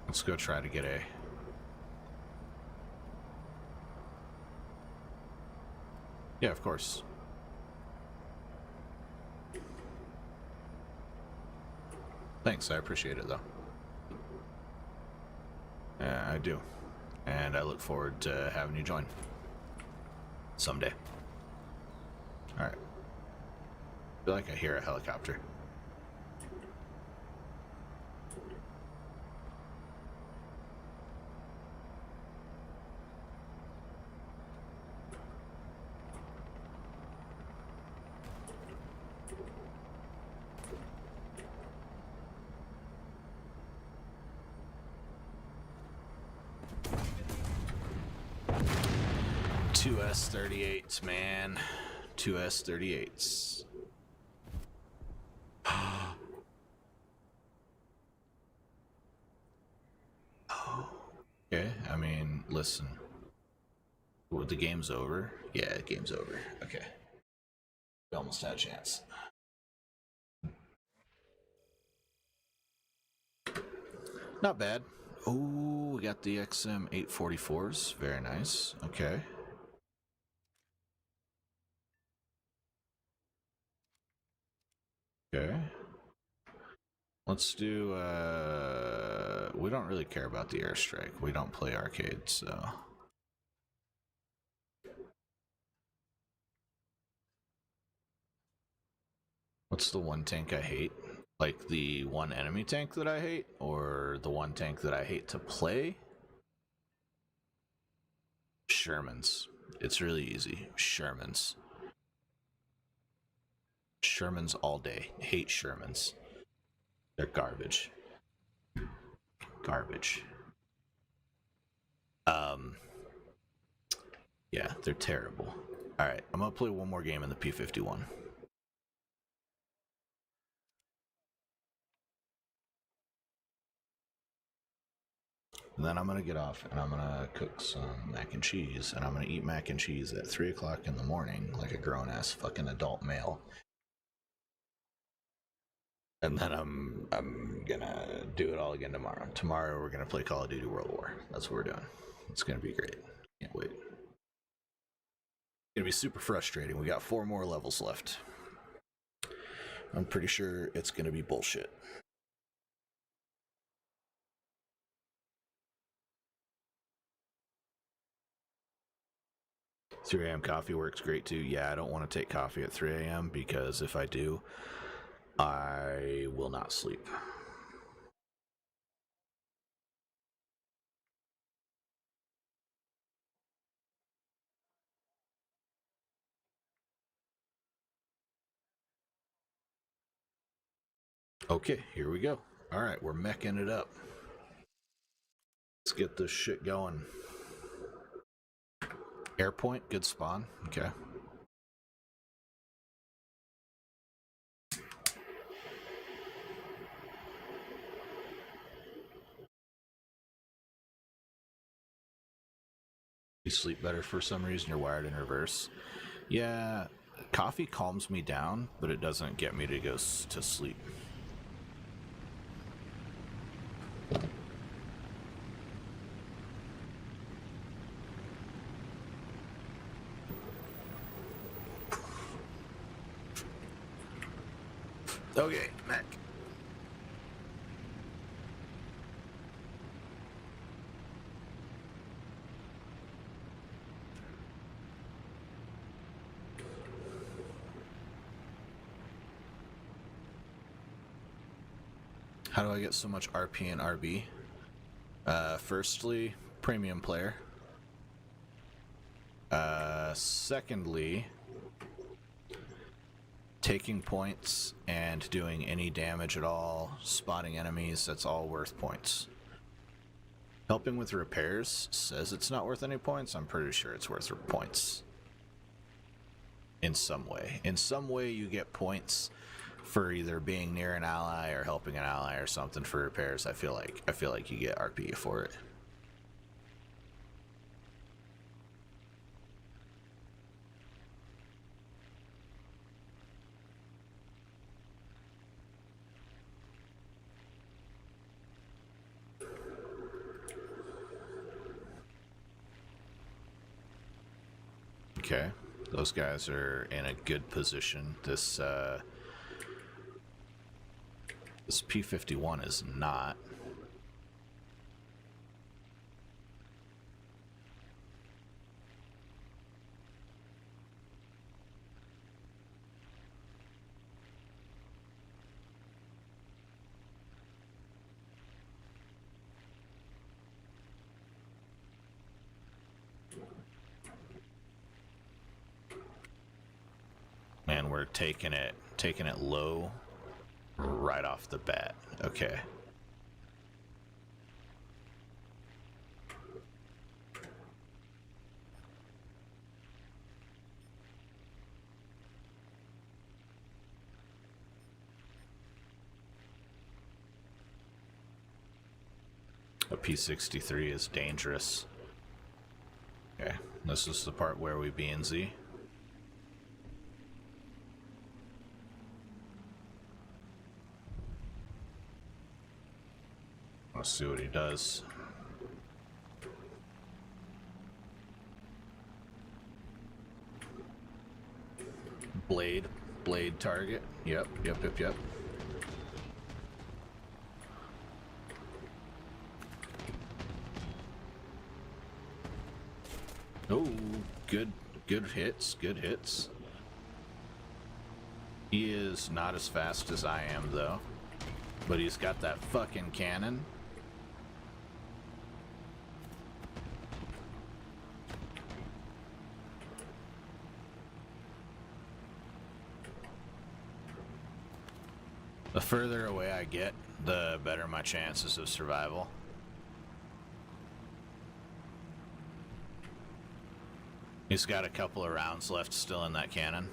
Let's go try to get A. Yeah, of course. Thanks, I appreciate it though. Yeah, I do. And I look forward to having you join. Someday. Alright. I feel like I hear a helicopter. Two S-38s, man. Two S-38s. Okay, I mean, listen. Well, the game's over? Yeah, the game's over. Okay. We almost had a chance. Not bad. Oh, we got the XM 844s. Very nice. Okay. Okay. Let's do, we don't really care about the airstrike. We don't play arcade, so. What's the one tank I hate? Like the one enemy tank that I hate, or the one tank that I hate to play? Shermans. It's really easy. Shermans. Shermans all day. Hate Shermans. They're garbage. Garbage. Yeah, they're terrible. Alright, I'm gonna play one more game in the P51. And then I'm gonna get off and I'm gonna cook some mac and cheese, and I'm gonna eat mac and cheese at 3 o'clock in the morning like a grown ass fucking adult male. And then I'm gonna do it all again tomorrow. Tomorrow we're gonna play Call of Duty World War. That's what we're doing. It's gonna be great. Can't wait. It's gonna be super frustrating. We got 4 more levels left. I'm pretty sure it's gonna be bullshit. 3 a.m. coffee works great too. Yeah, I don't want to take coffee at 3 a.m. because if I do, I will not sleep. Okay, here we go. Alright, we're meching it up. Let's get this shit going. Airpoint, good spawn. Okay. You sleep better for some reason, you're wired in reverse. Yeah, coffee calms me down, but it doesn't get me to go to sleep. Okay, Mac. How do I get so much RP and RB? Firstly, premium player. Secondly, taking points and doing any damage at all, spotting enemies, that's all worth points. Helping with repairs says it's not worth any points. I'm pretty sure it's worth points. In some way. In some way you get points for either being near an ally or helping an ally or something for repairs. I feel like you get RP for it. Okay, those guys are in a good position. This P51 is not. Man, we're taking it low right off the bat. Okay. A P63 is dangerous. Okay, this is the part where we B and Z. Let's see what he does. Blade target. Yep. Oh, good hits. He is not as fast as I am, though. But he's got that fucking cannon. The further away I get, the better my chances of survival. He's got a couple of rounds left still in that cannon.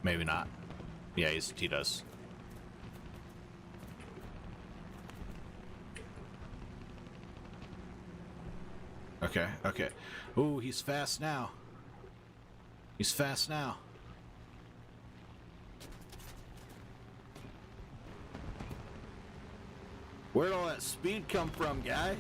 Maybe not. Yeah, he does. Okay, okay. Ooh, he's fast now. He's fast now. Where'd all that speed come from, guy?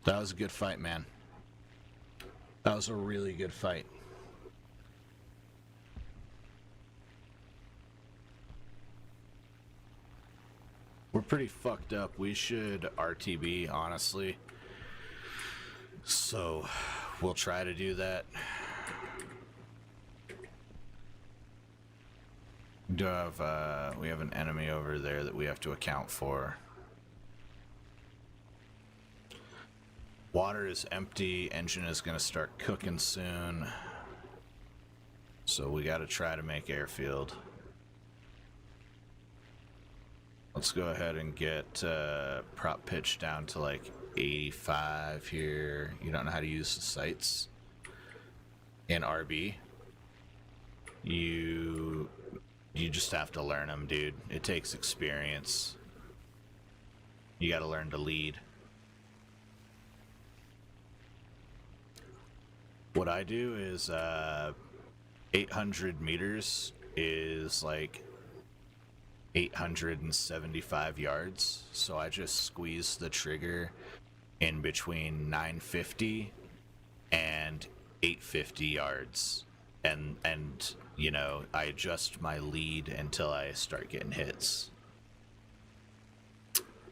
That was a good fight, man. That was a really good fight. We're pretty fucked up. We should RTB, honestly. So, we'll try to do that. We have an enemy over there that we have to account for. Water is empty. Engine is going to start cooking soon. So we got to try to make airfield. Let's go ahead and get prop pitch down to like 85 here. You don't know how to use the sights in RB. You just have to learn them, dude. It takes experience. You got to learn to lead. What I do is 800 meters is like 875 yards. So I just squeeze the trigger in between 950 and 850 yards. And you know, I adjust my lead until I start getting hits.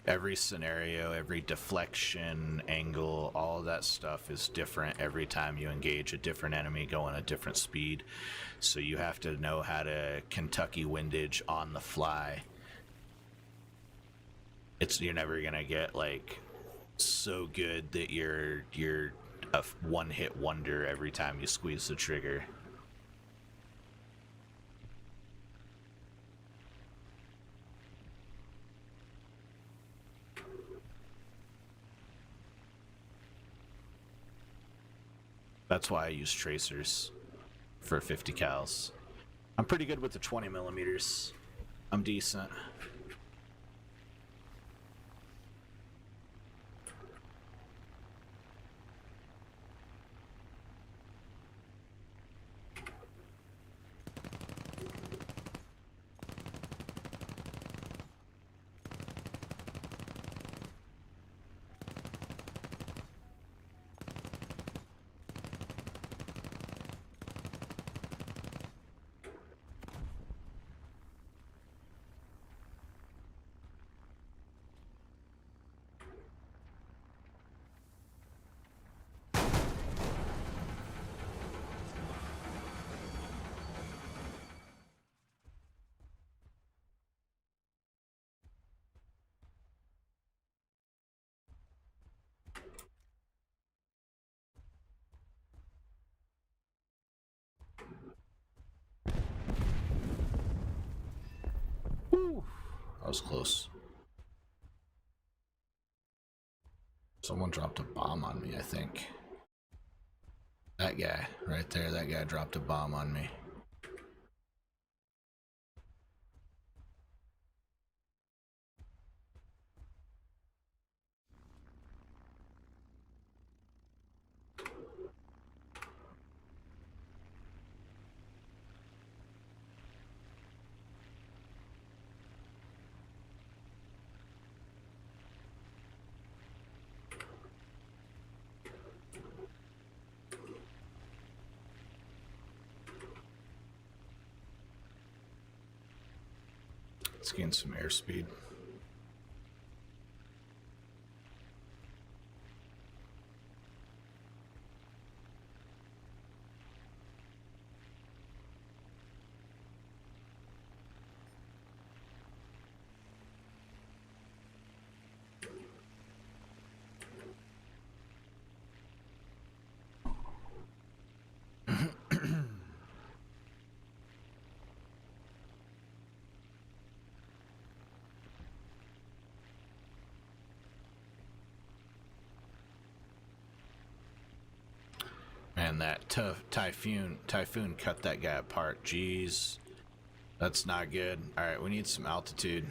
Every scenario, every deflection, angle, all of that stuff is different every time you engage a different enemy going a different speed. So you have to know how to Kentucky windage on the fly. You're never gonna get like so good that you're a one-hit wonder every time you squeeze the trigger. That's why I use tracers for 50 cals. I'm pretty good with the 20 millimeters. I'm decent. Whew, that was close. Someone dropped a bomb on me, I think. That guy, right there, that guy dropped a bomb on me. Let's gain some airspeed. And that typhoon cut that guy apart. Jeez, that's not good. All right, we need some altitude.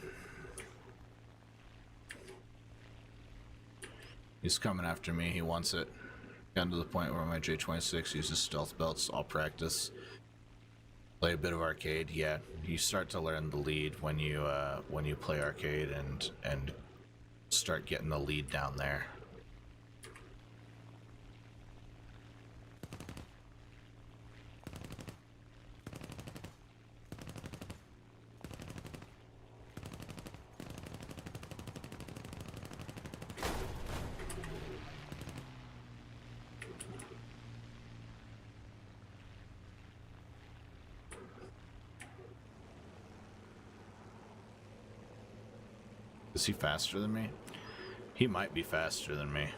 He's coming after me. He wants it. Gotten to the point where my J26 uses stealth belts. All practice. Play a bit of arcade. Yeah, you start to learn the lead when you play arcade and start getting the lead down there. Is he faster than me? He might be faster than me.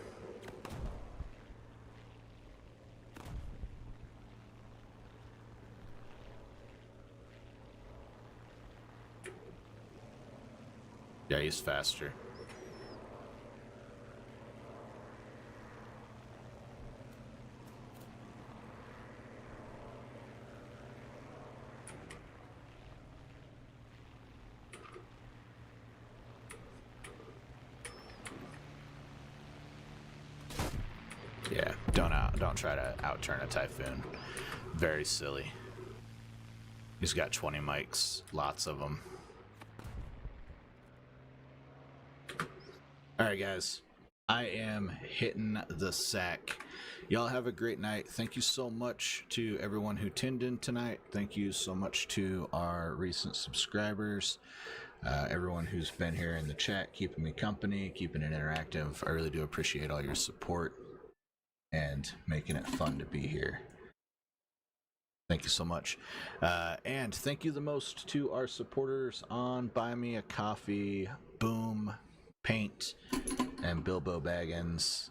Yeah, he's faster. Yeah, don't try to outturn a typhoon. Very silly. He's got 20 mics, lots of them. All right, guys, I am hitting the sack. Y'all have a great night. Thank you so much to everyone who tuned in tonight. Thank you so much to our recent subscribers. Everyone who's been here in the chat, keeping me company, keeping it interactive. I really do appreciate all your support and making it fun to be here. Thank you so much. And thank you the most to our supporters on Buy Me a Coffee, Boom, Paint, and Bilbo Baggins.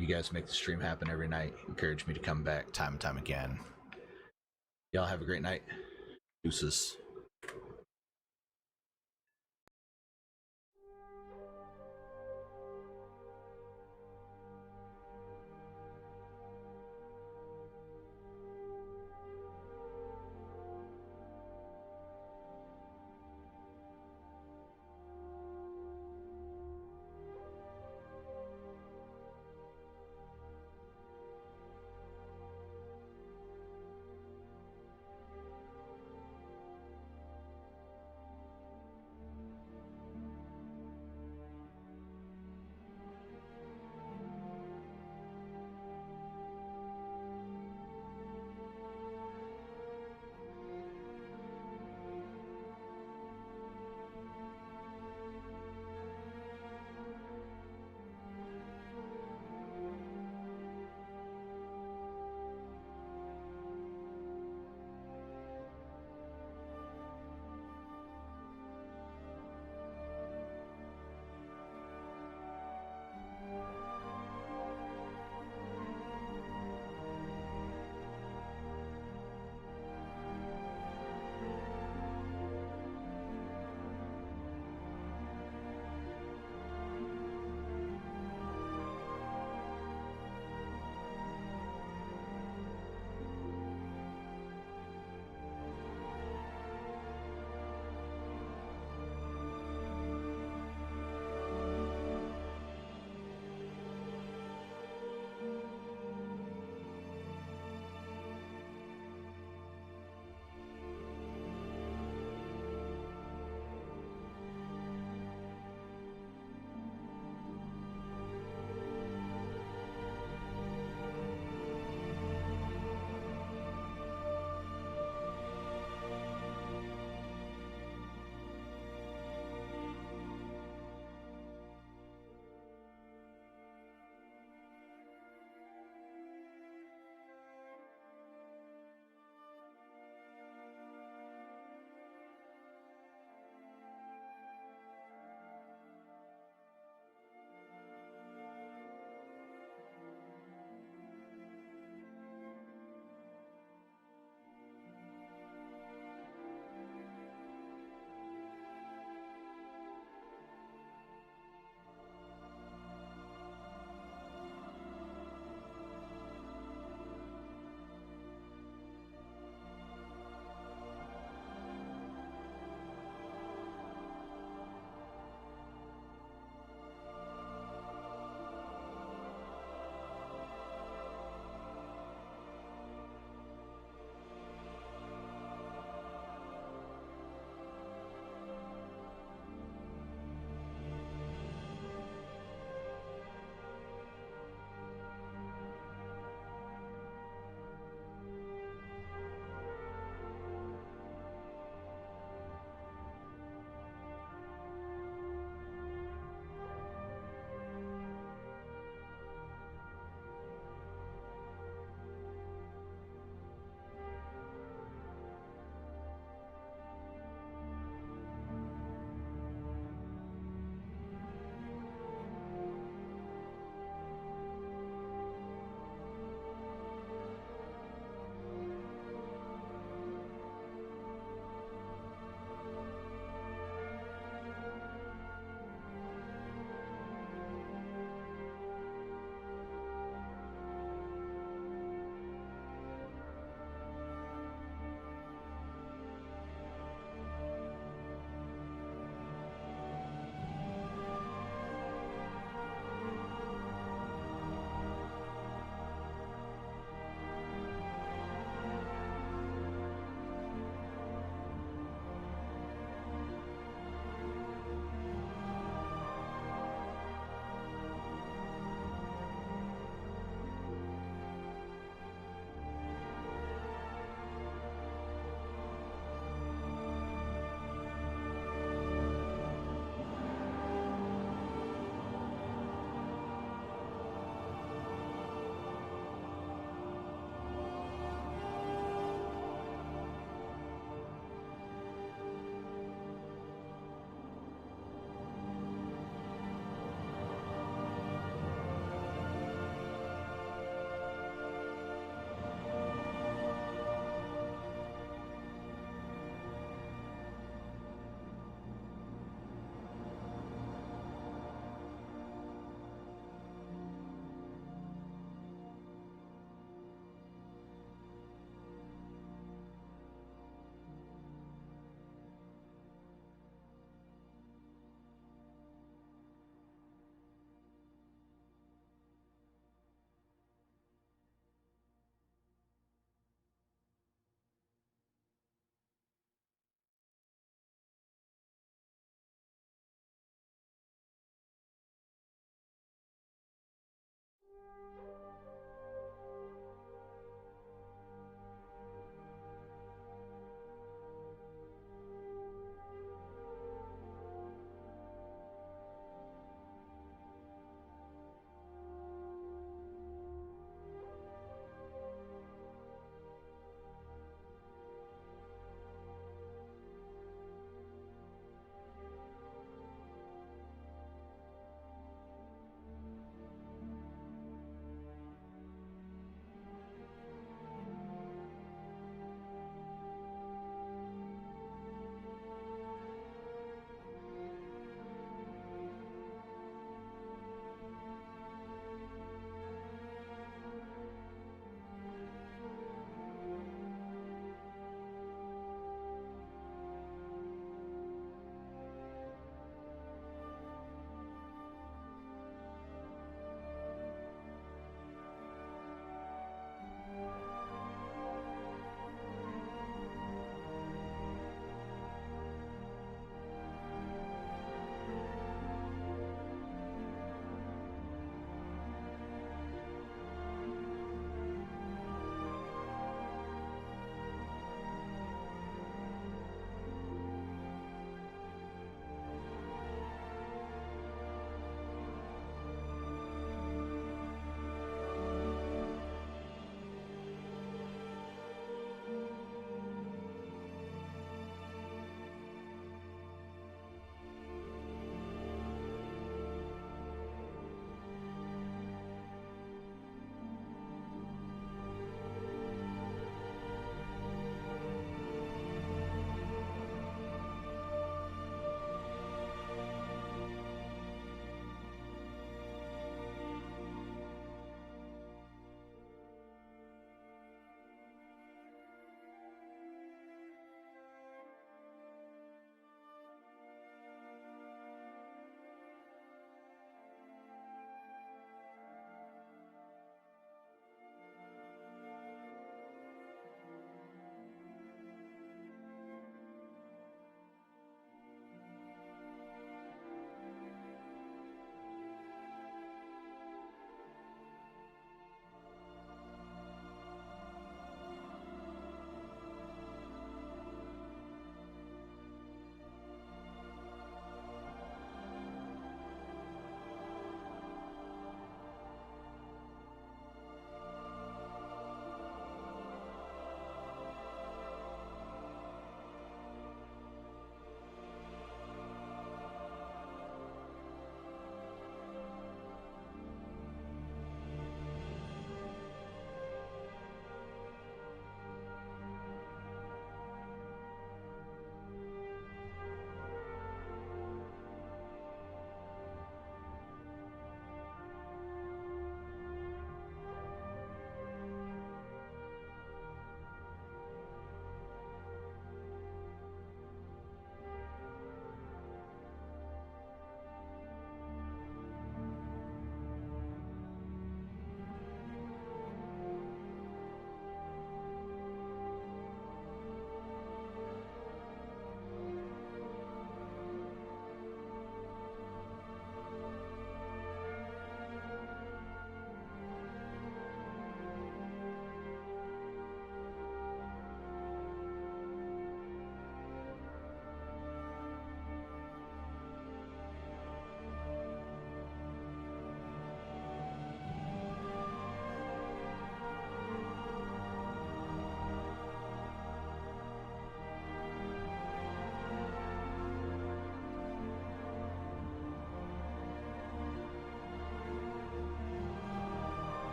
You guys make the stream happen every night. Encourage me to come back time and time again. Y'all have a great night. Deuces.